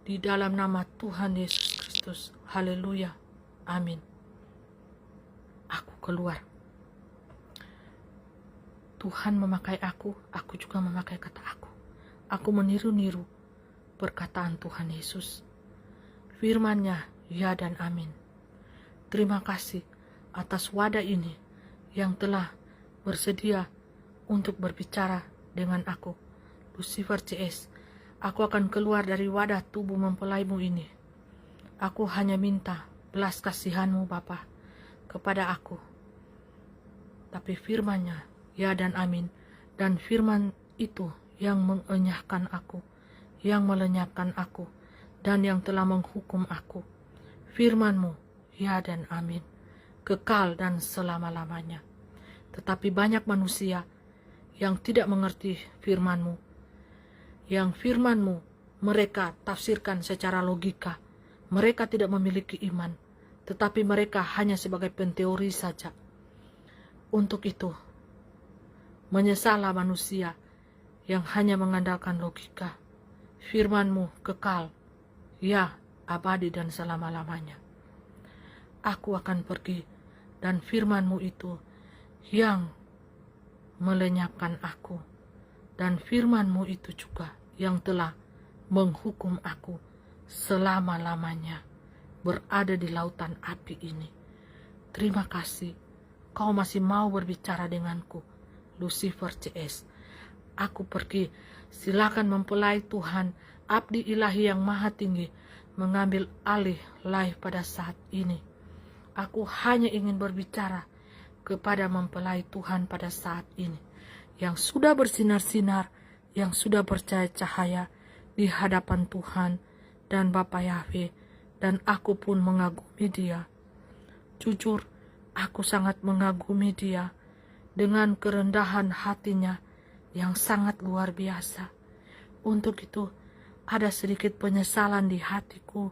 di dalam nama Tuhan Yesus Kristus. Haleluya, amin. Aku keluar. Tuhan memakai aku juga memakai kata aku. Aku meniru-niru perkataan Tuhan Yesus. Firman-Nya, ya dan amin. Terima kasih atas wadah ini yang telah bersedia untuk berbicara dengan aku, Lucifer CS. Aku akan keluar dari wadah tubuh mempelaimu ini. Aku hanya minta belas kasihan-Mu Bapa kepada aku. Tapi firman-Nya, ya dan amin. Dan firman itu yang mengenyahkan aku, yang melenyapkan aku, dan yang telah menghukum aku. Firman-Mu, ya dan amin. kekal dan selama-lamanya. Tetapi banyak manusia yang tidak mengerti firman-Mu, yang firman-Mu mereka tafsirkan secara logika. Mereka tidak memiliki iman, tetapi mereka hanya sebagai penteori saja. Untuk itu, menyesallah manusia yang hanya mengandalkan logika. Firman-Mu kekal, ya, abadi dan selama-lamanya. Aku akan pergi, dan firman-Mu itu yang melenyapkan aku, dan firman-Mu itu juga yang telah menghukum aku selama-lamanya berada di lautan api ini. Terima kasih, Kau masih mau berbicara denganku, Lucifer CS. Aku pergi, silakan mempelai Tuhan, abdi ilahi yang maha tinggi, mengambil alih live pada saat ini. Aku hanya ingin berbicara kepada mempelai Tuhan pada saat ini, yang sudah bersinar-sinar, yang sudah bercahaya di hadapan Tuhan dan Bapa Yahweh, dan aku pun mengagumi dia. Jujur, aku sangat mengagumi dia dengan kerendahan hatinya yang sangat luar biasa. Untuk itu, ada sedikit penyesalan di hatiku.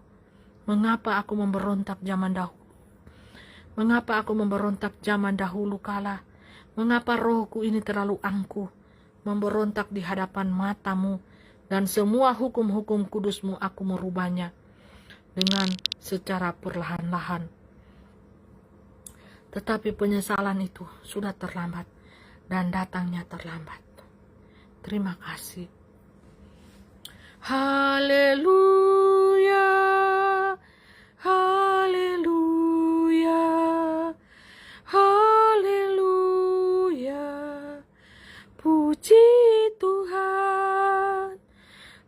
Mengapa aku memberontak zaman dahulu? Mengapa aku memberontak zaman dahulu kala? Mengapa rohku ini terlalu angkuh, memberontak di hadapan matamu, dan semua hukum-hukum kudusmu aku merubahnya dengan secara perlahan-lahan. Tetapi penyesalan itu sudah terlambat, dan datangnya terlambat. Terima kasih. Haleluya, haleluya, haleluya. Puji Tuhan.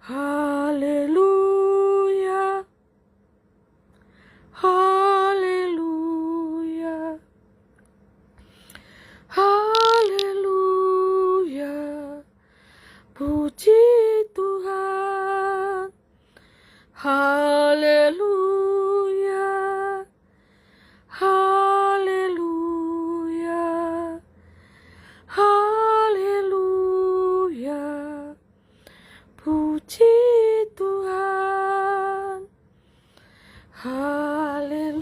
Haleluya, haleluya, haleluya. Puji Tuhan. Haleluya, haleluya, haleluya. Puji Tuhan. Haleluya.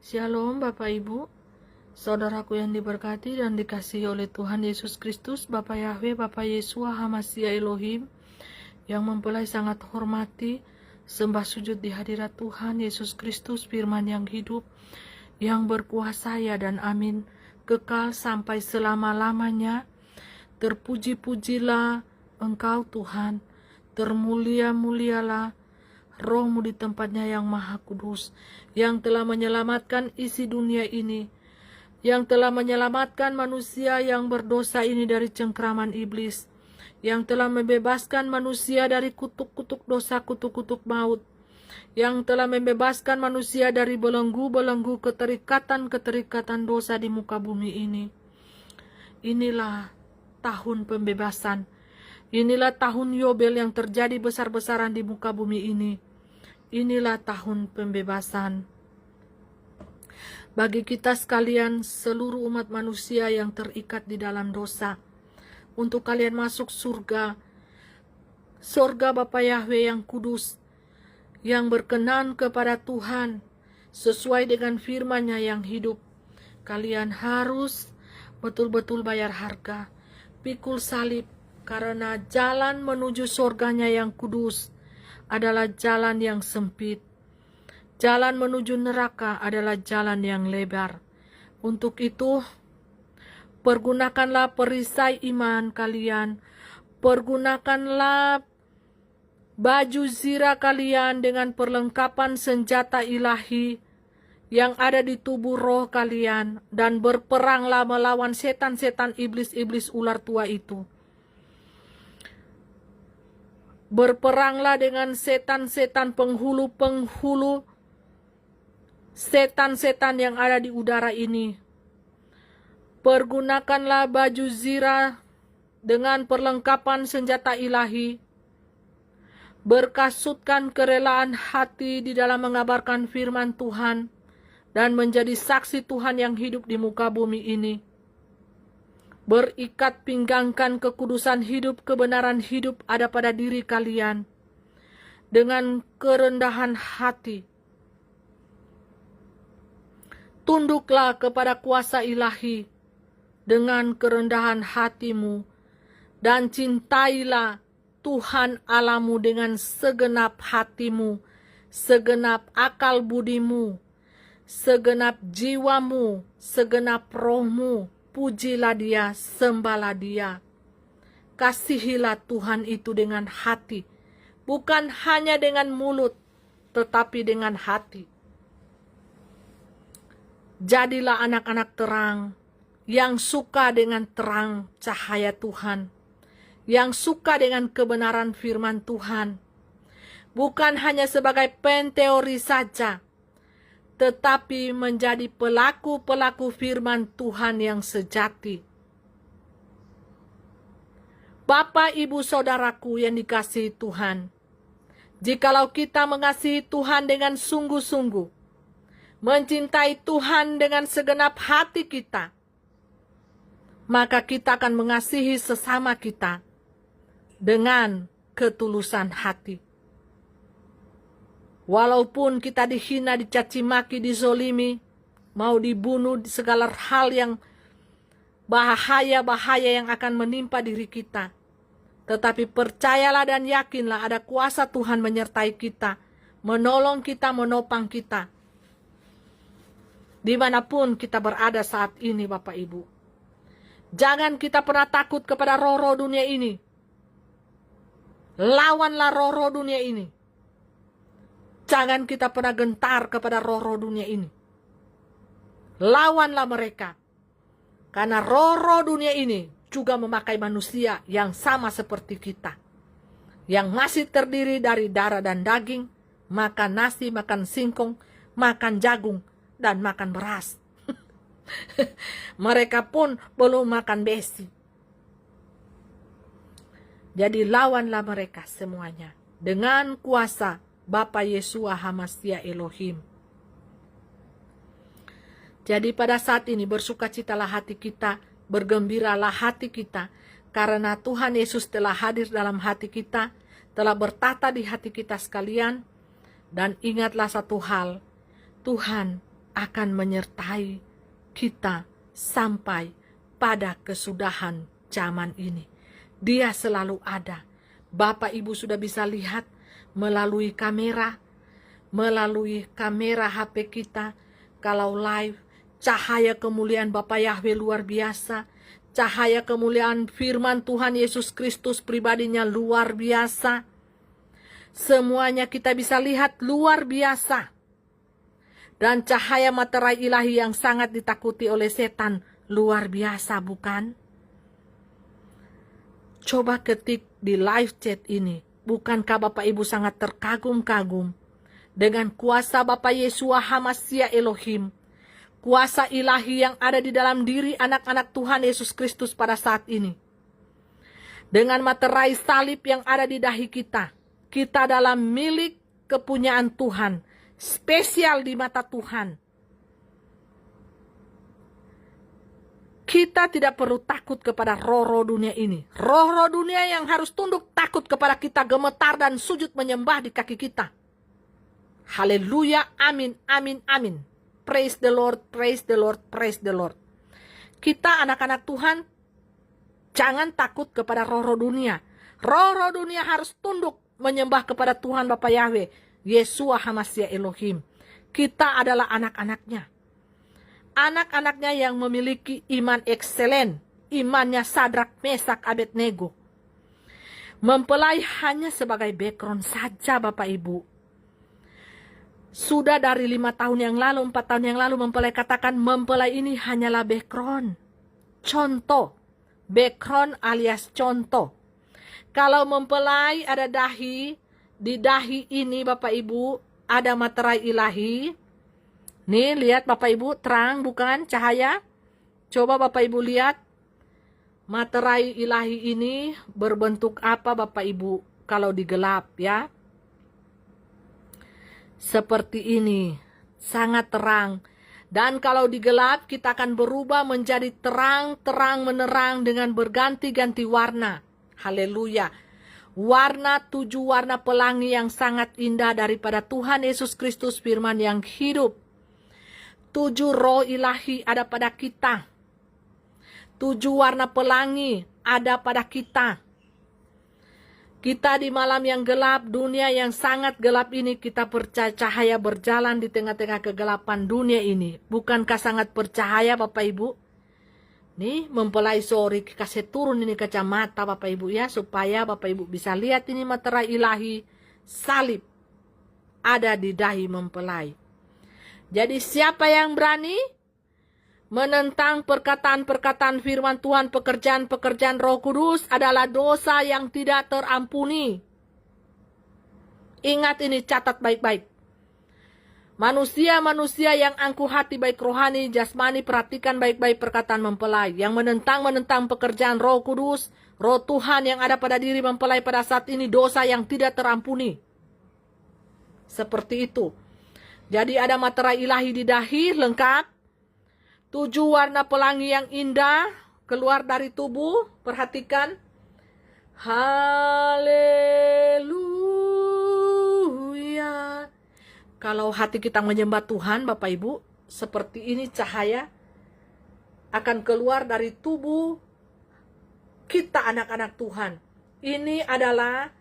Shalom Bapak Ibu, saudaraku yang diberkati dan dikasihi oleh Tuhan Yesus Kristus, Bapa Yahweh, Bapa Yesua, Hamasya Elohim, yang mempelai sangat hormati, sembah sujud di hadirat Tuhan Yesus Kristus, firman yang hidup, yang berkuasa ya dan amin, kekal sampai selama-lamanya. Terpuji-pujilah Engkau Tuhan, termulia-mulialah Roh-Mu di tempatnya yang maha kudus, yang telah menyelamatkan isi dunia ini, yang telah menyelamatkan manusia yang berdosa ini dari cengkraman iblis, yang telah membebaskan manusia dari kutuk-kutuk dosa, kutuk-kutuk maut, yang telah membebaskan manusia dari belenggu-belenggu keterikatan-keterikatan dosa di muka bumi ini. Inilah tahun pembebasan. Inilah tahun Yobel yang terjadi besar-besaran di muka bumi ini. Inilah tahun pembebasan bagi kita sekalian, seluruh umat manusia yang terikat di dalam dosa, untuk kalian masuk surga. Surga Bapa Yahweh yang kudus, yang berkenan kepada Tuhan, sesuai dengan firman-Nya yang hidup. Kalian harus betul-betul bayar harga, pikul salib, karena jalan menuju surganya yang kudus adalah jalan yang sempit. Jalan menuju neraka adalah jalan yang lebar. Untuk itu, pergunakanlah perisai iman kalian. Pergunakanlah baju zirah kalian dengan perlengkapan senjata ilahi yang ada di tubuh roh kalian, dan berperanglah melawan setan-setan iblis-iblis ular tua itu. Berperanglah dengan setan-setan penghulu-penghulu, setan-setan yang ada di udara ini. Pergunakanlah baju zirah dengan perlengkapan senjata ilahi. Berkasutkan kerelaan hati di dalam mengabarkan firman Tuhan dan menjadi saksi Tuhan yang hidup di muka bumi ini. Berikat pinggangkan kekudusan hidup, kebenaran hidup ada pada diri kalian. Dengan kerendahan hati, tunduklah kepada kuasa ilahi dengan kerendahan hatimu, dan cintailah Tuhan Allahmu dengan segenap hatimu, segenap akal budimu, segenap jiwamu, segenap rohmu. Pujilah Dia, sembahlah Dia. Kasihilah Tuhan itu dengan hati, bukan hanya dengan mulut, tetapi dengan hati. Jadilah anak-anak terang, yang suka dengan terang cahaya Tuhan, yang suka dengan kebenaran firman Tuhan, bukan hanya sebagai penteori saja, tetapi menjadi pelaku-pelaku firman Tuhan yang sejati. Bapak, Ibu, Saudaraku yang dikasihi Tuhan, jikalau kita mengasihi Tuhan dengan sungguh-sungguh, mencintai Tuhan dengan segenap hati kita, maka kita akan mengasihi sesama kita dengan ketulusan hati. Walaupun kita dihina, dicaci maki, dizolimi, mau dibunuh, segala hal yang bahaya-bahaya yang akan menimpa diri kita. Tetapi percayalah dan yakinlah ada kuasa Tuhan menyertai kita, menolong kita, menopang kita. Dimanapun kita berada saat ini, Bapak Ibu. Jangan kita pernah takut kepada roh-roh dunia ini. Lawanlah roh-roh dunia ini. Jangan kita pernah gentar kepada roh-roh dunia ini. Lawanlah mereka. Karena roh-roh dunia ini juga memakai manusia yang sama seperti kita. Yang masih terdiri dari darah dan daging, makan nasi, makan singkong, makan jagung, dan makan beras. Mereka pun belum makan besi. Jadi lawanlah mereka semuanya dengan kuasa Bapa Yeshua HaMashiach Elohim. Jadi pada saat ini bersukacitalah hati kita, bergembiralah hati kita, karena Tuhan Yesus telah hadir dalam hati kita, telah bertata di hati kita sekalian, dan ingatlah satu hal, Tuhan akan menyertai kita sampai pada kesudahan zaman ini. Dia selalu ada. Bapak Ibu sudah bisa lihat melalui kamera HP kita, kalau live, cahaya kemuliaan Bapa Yahweh luar biasa, cahaya kemuliaan firman Tuhan Yesus Kristus pribadinya luar biasa. Semuanya kita bisa lihat luar biasa. Dan cahaya materai ilahi yang sangat ditakuti oleh setan luar biasa, bukan? Coba ketik di live chat ini. Bukankah Bapak Ibu sangat terkagum-kagum dengan kuasa Bapa Yeshua HaMashiach Elohim, kuasa ilahi yang ada di dalam diri anak-anak Tuhan Yesus Kristus pada saat ini. Dengan materai salib yang ada di dahi kita, kita adalah milik kepunyaan Tuhan, spesial di mata Tuhan. Kita tidak perlu takut kepada roh-roh dunia ini. Roh-roh dunia yang harus tunduk takut kepada kita, gemetar dan sujud menyembah di kaki kita. Haleluya, amin, amin, amin. Praise the Lord, praise the Lord, praise the Lord. Kita anak-anak Tuhan, jangan takut kepada roh-roh dunia. Roh-roh dunia harus tunduk menyembah kepada Tuhan Bapa Yahweh, Yeshua HaMashiach Elohim. Kita adalah anak-anaknya. Anak-anaknya yang memiliki iman ekselen, imannya Sadrak, Mesak, Abednego. Mempelai hanya sebagai background saja Bapak Ibu. Sudah dari 5 tahun yang lalu, 4 tahun yang lalu mempelai katakan mempelai ini hanyalah background. Contoh, background alias contoh. Kalau mempelai ada dahi, di dahi ini Bapak Ibu ada materai ilahi. Nih lihat Bapak Ibu, terang bukan cahaya? Coba Bapak Ibu lihat. Materai ilahi ini berbentuk apa Bapak Ibu? kalau digelap ya. Seperti ini, sangat terang. Dan kalau digelap kita akan berubah menjadi terang, terang menerang dengan berganti-ganti warna. Haleluya. Warna 7 warna pelangi yang sangat indah daripada Tuhan Yesus Kristus firman yang hidup. 7 roh ilahi ada pada kita. 7 warna pelangi ada pada kita. Kita di malam yang gelap, dunia yang sangat gelap ini, kita bercahaya berjalan di tengah-tengah kegelapan dunia ini. Bukankah sangat bercahaya Bapak Ibu? Nih, mempelai sore kasih turun ini kacamata Bapak Ibu ya, supaya Bapak Ibu bisa lihat ini materai ilahi salib ada di dahi mempelai. Jadi siapa yang berani menentang perkataan-perkataan firman Tuhan, pekerjaan-pekerjaan Roh Kudus adalah dosa yang tidak terampuni. Ingat ini, catat baik-baik. Manusia-manusia yang angkuh hati baik rohani, jasmani, perhatikan baik-baik perkataan mempelai. Yang menentang pekerjaan Roh Kudus, Roh Tuhan yang ada pada diri mempelai pada saat ini, dosa yang tidak terampuni. Seperti itu. Jadi ada materai ilahi di dahi, lengkap. 7 warna pelangi yang indah keluar dari tubuh. Perhatikan. Haleluya. Kalau hati kita menyembah Tuhan, Bapak Ibu, seperti ini cahaya akan keluar dari tubuh kita anak-anak Tuhan. Ini adalah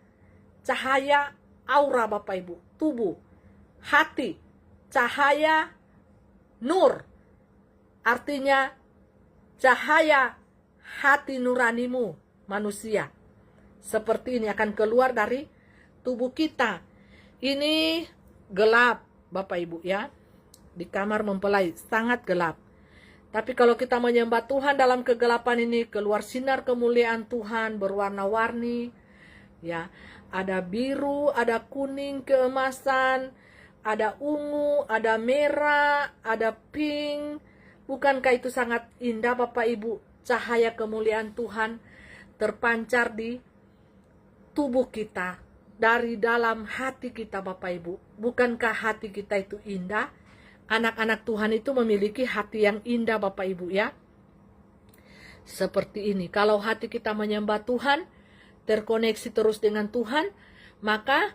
cahaya aura Bapak Ibu, tubuh, hati, cahaya nur. Artinya cahaya hati nuranimu manusia. Seperti ini akan keluar dari tubuh kita. Ini gelap Bapak Ibu ya. Di kamar mempelai sangat gelap. Tapi kalau kita menyembah Tuhan dalam kegelapan ini, keluar sinar kemuliaan Tuhan berwarna-warni. Ya, ada biru, ada kuning keemasan, ada ungu, ada merah, ada pink. Bukankah itu sangat indah Bapak Ibu? Cahaya kemuliaan Tuhan terpancar di tubuh kita, dari dalam hati kita Bapak Ibu. Bukankah hati kita itu indah? Anak-anak Tuhan itu memiliki hati yang indah Bapak Ibu ya. Seperti ini, kalau hati kita menyembah Tuhan, terkoneksi terus dengan Tuhan, maka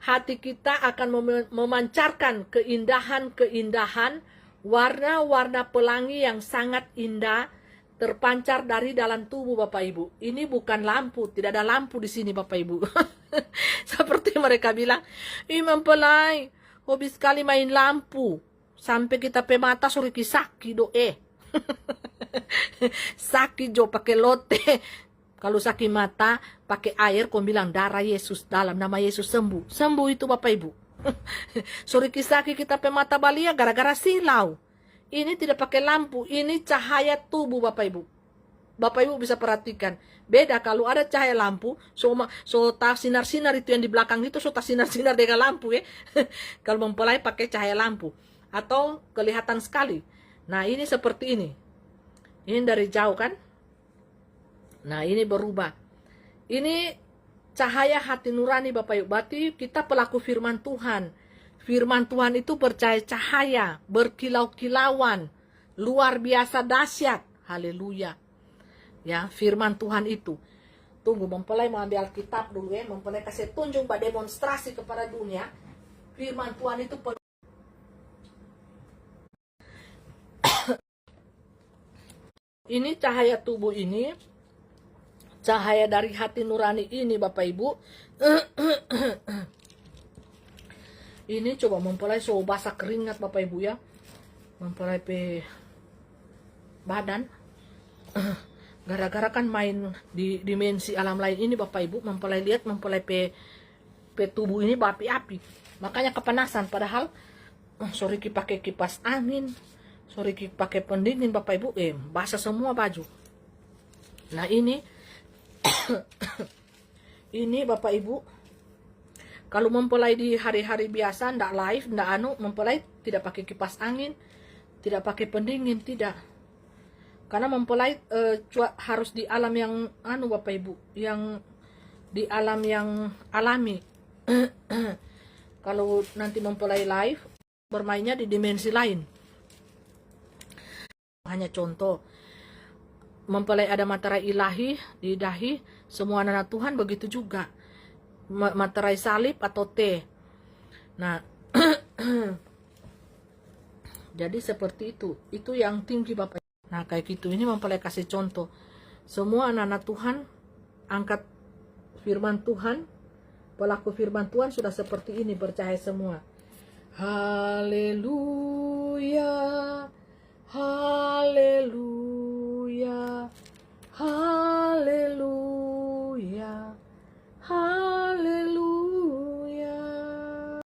hati kita akan memancarkan keindahan-keindahan, warna-warna pelangi yang sangat indah terpancar dari dalam tubuh Bapak Ibu. Ini bukan lampu, tidak ada lampu di sini Bapak Ibu. Seperti mereka bilang, mempelai, hobi sekali main lampu. Sampai kita pe mata suruh kisaki doe. Sakit jo pakai lote. Kalau sakit mata pakai air, kau bilang darah Yesus, dalam nama Yesus sembuh. Sembuh itu Bapak Ibu. Suri kisaki kita pe mata balia gara-gara silau. Ini tidak pakai lampu, ini cahaya tubuh Bapak Ibu. Bapak Ibu bisa perhatikan. Beda kalau ada cahaya lampu, so tak sinar-sinar itu yang di belakang itu, so tak sinar-sinar dengan lampu ya. Kalau mempelai pakai cahaya lampu atau kelihatan sekali. Nah, ini seperti ini. Ini dari jauh kan? Nah, ini berubah. Ini cahaya hati nurani Bapak Ibu. Berarti kita pelaku firman Tuhan. Firman Tuhan itu bercahaya, berkilau-kilauan, luar biasa dahsyat. Haleluya. Ya, firman Tuhan itu. Tunggu, mempelai mau ambil Alkitab dulu ya. Mempelai kasih tunjuk, Pak, demonstrasi kepada dunia. Firman Tuhan itu ini cahaya tubuh ini. Cahaya dari hati nurani ini Bapak Ibu. Ini coba mempelai so basah keringat Bapak Ibu ya. Mempelai pe badan. Gara-gara kan main di dimensi alam lain ini Bapak Ibu. Mempelai lihat mempelai pe tubuh ini berapi-api. Makanya kepanasan. Padahal sorry pakai kipas angin. Sorry pakai pendingin Bapak Ibu. Basah semua baju. Nah ini. Ini Bapak Ibu. Kalau mempelai di hari-hari biasa, ndak live, ndak mempelai tidak pakai kipas angin, tidak pakai pendingin, tidak. Karena mempelai harus di alam yang Bapak Ibu, yang di alam yang alami. Kalau nanti mempelai live, bermainnya di dimensi lain. Hanya contoh, mempelai ada materai ilahi di dahi, semua anak Tuhan begitu juga. Materai salib atau T. Nah, jadi seperti itu yang tinggi Bapak. Nah, kayak gitu, ini mempelai kasih contoh. Semua anak-anak Tuhan angkat firman Tuhan, pelaku firman Tuhan sudah seperti ini, percaya semua. Haleluya, haleluya, haleluya.